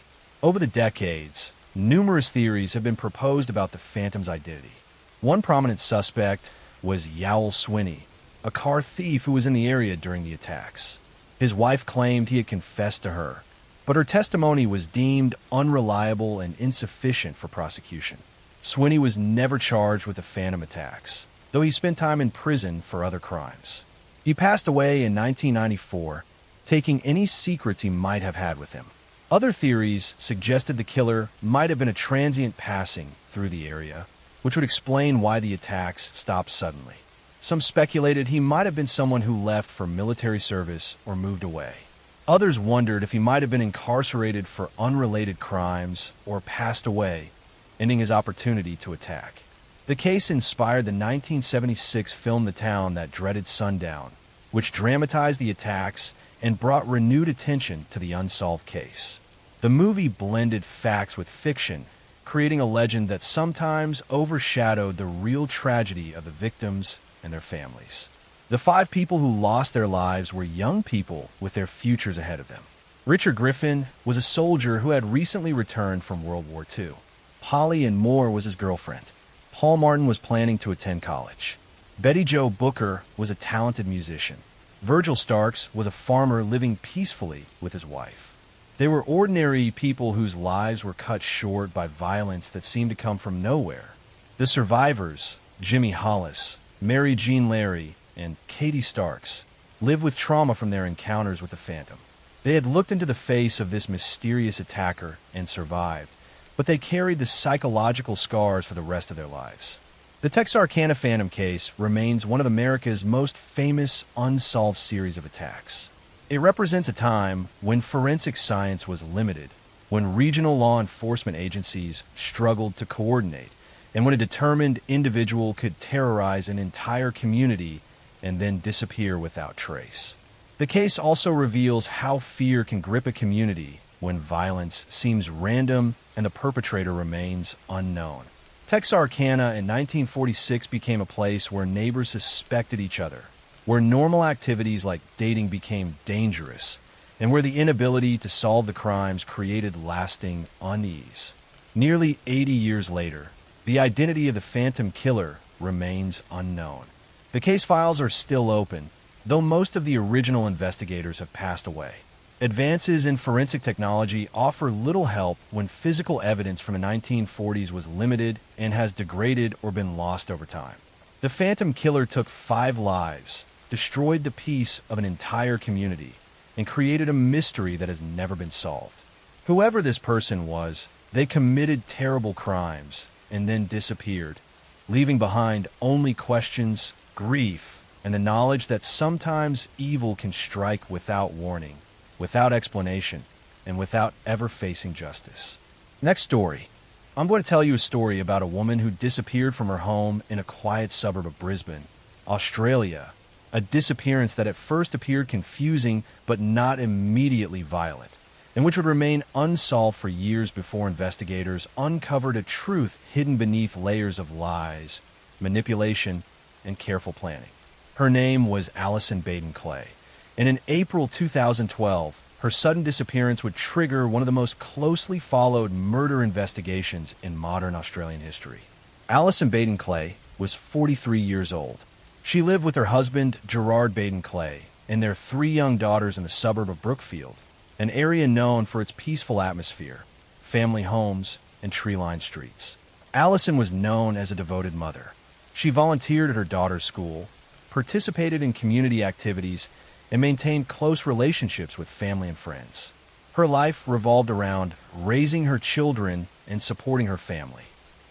A: Over the decades, numerous theories have been proposed about the phantom's identity. One prominent suspect was Yowl Swinney, a car thief who was in the area during the attacks. His wife claimed he had confessed to her, but her testimony was deemed unreliable and insufficient for prosecution. Swinney was never charged with the phantom attacks, though he spent time in prison for other crimes. He passed away in 1994, taking any secrets he might have had with him. Other theories suggested the killer might have been a transient passing through the area, which would explain why the attacks stopped suddenly. Some speculated he might have been someone who left for military service or moved away. Others wondered if he might have been incarcerated for unrelated crimes or passed away, ending his opportunity to attack. The case inspired the 1976 film The Town That Dreaded Sundown, which dramatized the attacks and brought renewed attention to the unsolved case. The movie blended facts with fiction, creating a legend that sometimes overshadowed the real tragedy of the victims and their families. The 5 people who lost their lives were young people with their futures ahead of them. Richard Griffin was a soldier who had recently returned from World War II. Holly and Moore was his girlfriend. Paul Martin was planning to attend college. Betty Jo Booker was a talented musician. Virgil Starks was a farmer living peacefully with his wife. They were ordinary people whose lives were cut short by violence that seemed to come from nowhere. The survivors, Jimmy Hollis, Mary Jean Larry, and Katie Starks, lived with trauma from their encounters with the Phantom. They had looked into the face of this mysterious attacker and survived, but they carried the psychological scars for the rest of their lives. The Texarkana Phantom case remains one of America's most famous unsolved series of attacks. It represents a time when forensic science was limited, when regional law enforcement agencies struggled to coordinate, and when a determined individual could terrorize an entire community and then disappear without trace. The case also reveals how fear can grip a community when violence seems random and the perpetrator remains unknown. Texarkana in 1946 became a place where neighbors suspected each other, where normal activities like dating became dangerous, and where the inability to solve the crimes created lasting unease. Nearly 80 years later, the identity of the Phantom Killer remains unknown. The case files are still open, though most of the original investigators have passed away. Advances in forensic technology offer little help when physical evidence from the 1940s was limited and has degraded or been lost over time. The Phantom Killer took 5 lives, destroyed the peace of an entire community, and created a mystery that has never been solved. Whoever this person was, they committed terrible crimes and then disappeared, leaving behind only questions, grief, and the knowledge that sometimes evil can strike without warning, without explanation, and without ever facing justice. Next story. I'm going to tell you a story about a woman who disappeared from her home in a quiet suburb of Brisbane, Australia. A disappearance that at first appeared confusing but not immediately violent, and which would remain unsolved for years before investigators uncovered a truth hidden beneath layers of lies, manipulation, and careful planning. Her name was Alison Baden Clay, And in April 2012, her sudden disappearance would trigger one of the most closely followed murder investigations in modern Australian history. Alison Baden-Clay was 43 years old. She lived with her husband, Gerard Baden-Clay, and their 3 young daughters in the suburb of Brookfield, an area known for its peaceful atmosphere, family homes, and tree-lined streets. Alison was known as a devoted mother. She volunteered at her daughter's school, participated in community activities, and maintained close relationships with family and friends. Her life revolved around raising her children and supporting her family.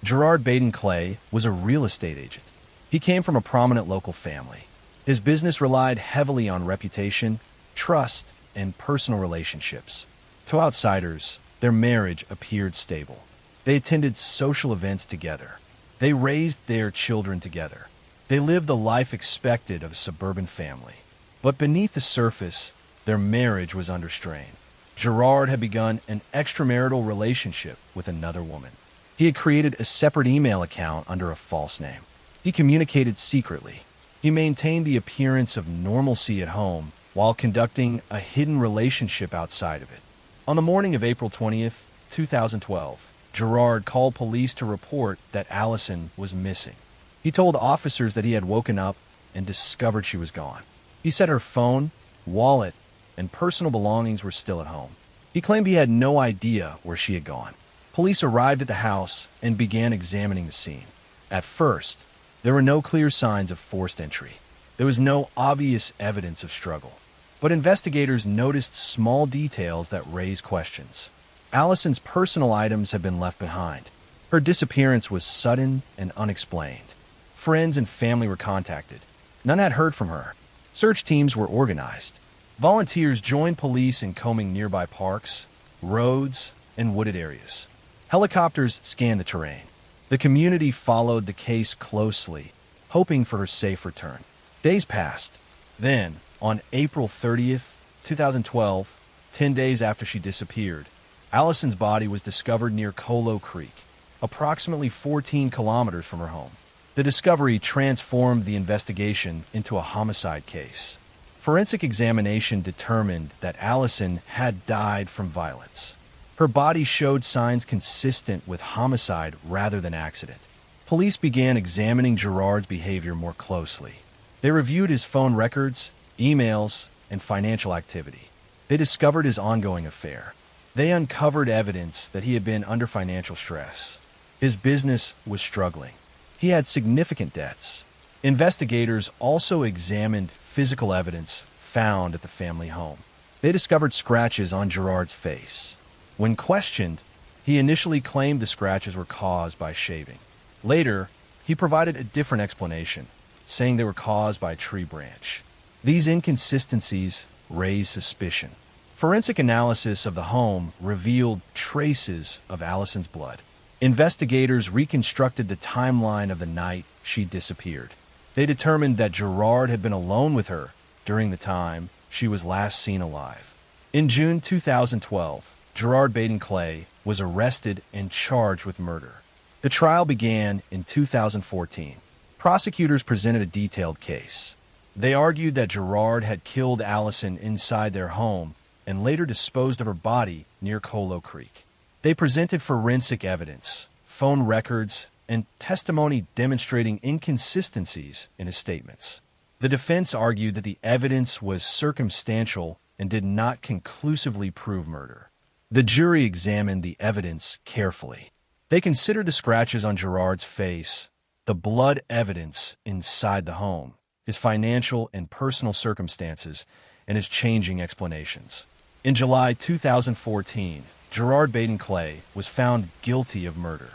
A: Gerard Baden-Clay was a real estate agent. He came from a prominent local family. His business relied heavily on reputation, trust, and personal relationships. To outsiders, their marriage appeared stable. They attended social events together. They raised their children together. They lived the life expected of a suburban family. But beneath the surface, their marriage was under strain. Gerard had begun an extramarital relationship with another woman. He had created a separate email account under a false name. He communicated secretly. He maintained the appearance of normalcy at home while conducting a hidden relationship outside of it. On the morning of April 20th, 2012, Gerard called police to report that Alison was missing. He told officers that he had woken up and discovered she was gone. He said her phone, wallet, and personal belongings were still at home. He claimed he had no idea where she had gone. Police arrived at the house and began examining the scene. At first, there were no clear signs of forced entry. There was no obvious evidence of struggle. But investigators noticed small details that raised questions. Alison's personal items had been left behind. Her disappearance was sudden and unexplained. Friends and family were contacted. None had heard from her. Search teams were organized. Volunteers joined police in combing nearby parks, roads, and wooded areas. Helicopters scanned the terrain. The community followed the case closely, hoping for her safe return. Days passed. Then, on April 30th, 2012, 10 days after she disappeared, Alison's body was discovered near Colo Creek, approximately 14 kilometers from her home. The discovery transformed the investigation into a homicide case. Forensic examination determined that Alison had died from violence. Her body showed signs consistent with homicide rather than accident. Police began examining Gerard's behavior more closely. They reviewed his phone records, emails, and financial activity. They discovered his ongoing affair. They uncovered evidence that he had been under financial stress. His business was struggling. He had significant debts. Investigators also examined physical evidence found at the family home. They discovered scratches on Gerard's face. When questioned, he initially claimed the scratches were caused by shaving. Later, he provided a different explanation, saying they were caused by a tree branch. These inconsistencies raised suspicion. Forensic analysis of the home revealed traces of Alison's blood. Investigators reconstructed the timeline of the night she disappeared. They determined that Gerard had been alone with her during the time she was last seen alive. In June 2012, Gerard Baden-Clay was arrested and charged with murder. The trial began in 2014. Prosecutors presented a detailed case. They argued that Gerard had killed Alison inside their home and later disposed of her body near Colo Creek. They presented forensic evidence, phone records, and testimony demonstrating inconsistencies in his statements. The defense argued that the evidence was circumstantial and did not conclusively prove murder. The jury examined the evidence carefully. They considered the scratches on Gerard's face, the blood evidence inside the home, his financial and personal circumstances, and his changing explanations. In July 2014, Gerard Baden-Clay was found guilty of murder.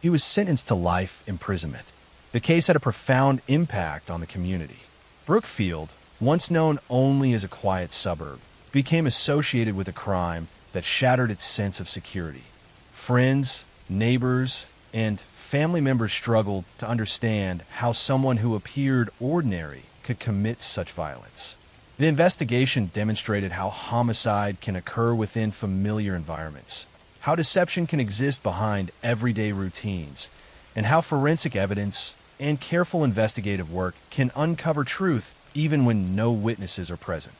A: He was sentenced to life imprisonment. The case had a profound impact on the community. Brookfield, once known only as a quiet suburb, became associated with a crime that shattered its sense of security. Friends, neighbors, and family members struggled to understand how someone who appeared ordinary could commit such violence. The investigation demonstrated how homicide can occur within familiar environments, how deception can exist behind everyday routines, and how forensic evidence and careful investigative work can uncover truth even when no witnesses are present.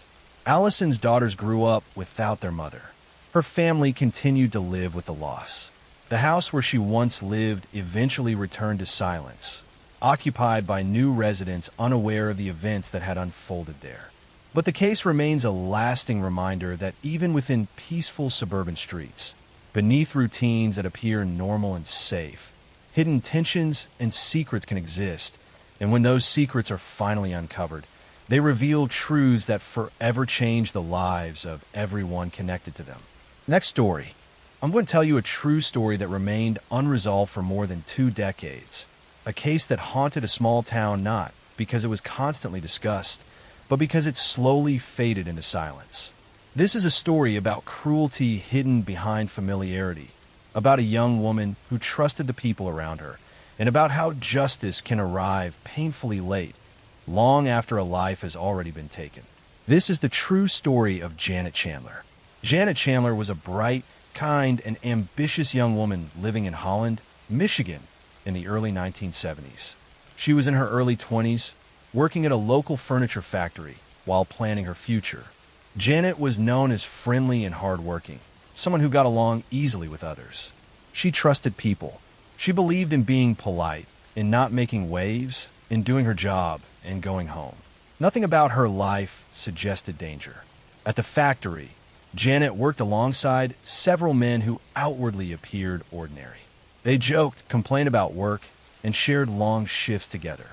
A: Allison's daughters grew up without their mother. Her family continued to live with the loss. The house where she once lived eventually returned to silence, occupied by new residents unaware of the events that had unfolded there. But the case remains a lasting reminder that even within peaceful suburban streets, beneath routines that appear normal and safe, hidden tensions and secrets can exist, and when those secrets are finally uncovered, they reveal truths that forever change the lives of everyone connected to them. Next story. I'm going to tell you a true story that remained unresolved for more than 2 decades. A case that haunted a small town not because it was constantly discussed, but because it slowly faded into silence. This is a story about cruelty hidden behind familiarity, about a young woman who trusted the people around her, and about how justice can arrive painfully late, long after a life has already been taken. This is the true story of Janet Chandler. Janet Chandler was a bright, kind, and ambitious young woman living in Holland, Michigan, in the early 1970s. She was in her early 20s, working at a local furniture factory while planning her future. Janet was known as friendly and hardworking, someone who got along easily with others. She trusted people. She believed in being polite, in not making waves, in doing her job, and going home. Nothing about her life suggested danger. At the factory, Janet worked alongside several men who outwardly appeared ordinary. They joked, complained about work, and shared long shifts together.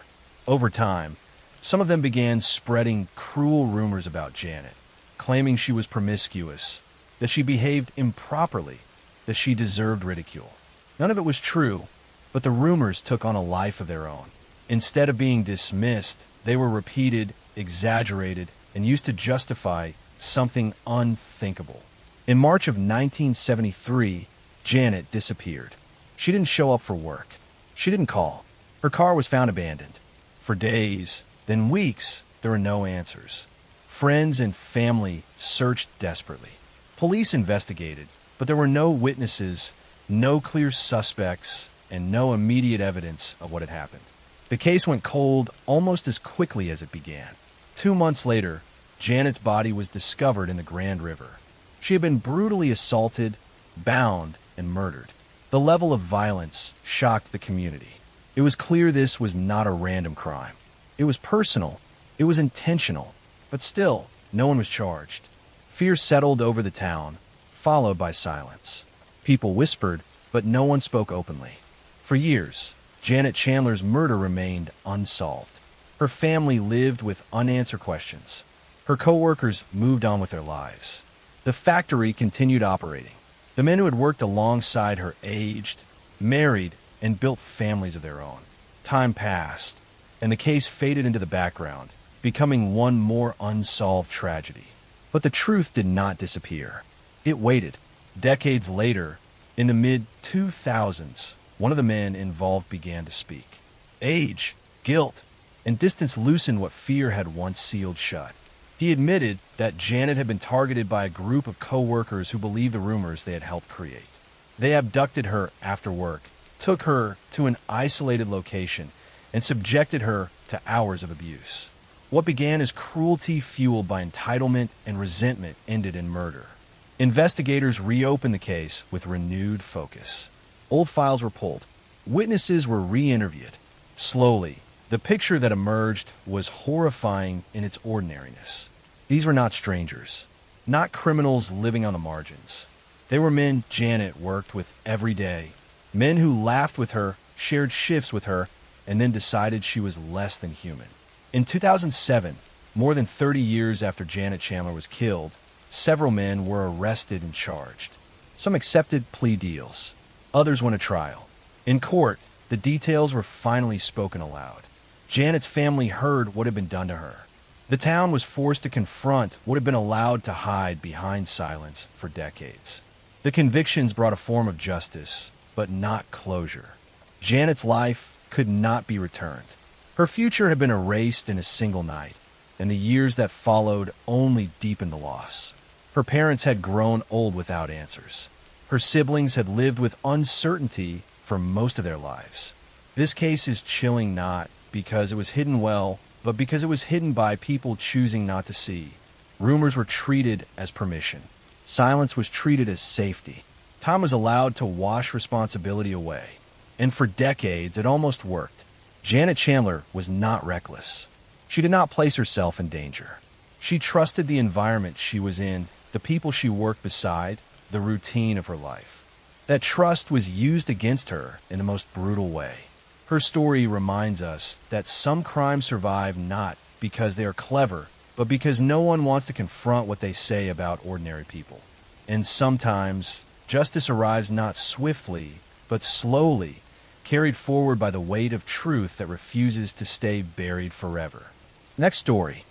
A: Over time, some of them began spreading cruel rumors about Janet, claiming she was promiscuous, that she behaved improperly, that she deserved ridicule. None of it was true, but the rumors took on a life of their own. Instead of being dismissed, they were repeated, exaggerated, and used to justify something unthinkable. In March of 1973, Janet disappeared. She didn't show up for work. She didn't call. Her car was found abandoned. For days, then weeks, there were no answers. Friends and family searched desperately. Police investigated, but there were no witnesses, no clear suspects, and no immediate evidence of what had happened. The case went cold almost as quickly as it began. 2 months later, Janet's body was discovered in the Grand River. She had been brutally assaulted, bound, and murdered. The level of violence shocked the community. It was clear this was not a random crime. It was personal. It was intentional. But still, no one was charged. Fear settled over the town, followed by silence. People whispered, but no one spoke openly. For years, Janet Chandler's murder remained unsolved. Her family lived with unanswered questions. Her co-workers moved on with their lives. The factory continued operating. The men who had worked alongside her aged, married, and built families of their own. Time passed, and the case faded into the background, becoming one more unsolved tragedy. But the truth did not disappear. It waited. Decades later, in the mid-2000s, one of the men involved began to speak. Age, guilt, and distance loosened what fear had once sealed shut. He admitted that Janet had been targeted by a group of co-workers who believed the rumors they had helped create. They abducted her after work, took her to an isolated location, and subjected her to hours of abuse. What began as cruelty fueled by entitlement and resentment ended in murder. Investigators reopened the case with renewed focus. Old files were pulled. Witnesses were re-interviewed. Slowly, the picture that emerged was horrifying in its ordinariness. These were not strangers, not criminals living on the margins. They were men Janet worked with every day, men who laughed with her, shared shifts with her, and then decided she was less than human. In 2007, more than 30 years after Janet Chandler was killed, several men were arrested and charged. Some accepted plea deals. Others went to trial. In court, the details were finally spoken aloud. Janet's family heard what had been done to her. The town was forced to confront what had been allowed to hide behind silence for decades. The convictions brought a form of justice, but not closure. Janet's life could not be returned. Her future had been erased in a single night, and the years that followed only deepened the loss. Her parents had grown old without answers. Her siblings had lived with uncertainty for most of their lives. This case is chilling not because it was hidden well, but because it was hidden by people choosing not to see. Rumors were treated as permission. Silence was treated as safety. Time was allowed to wash responsibility away. And for decades, it almost worked. Janet Chandler was not reckless. She did not place herself in danger. She trusted the environment she was in, the people she worked beside, the routine of her life. That trust was used against her in the most brutal way. Her story reminds us that some crimes survive not because they are clever, but because no one wants to confront what they say about ordinary people. And sometimes, justice arrives not swiftly, but slowly, carried forward by the weight of truth that refuses to stay buried forever. Next story.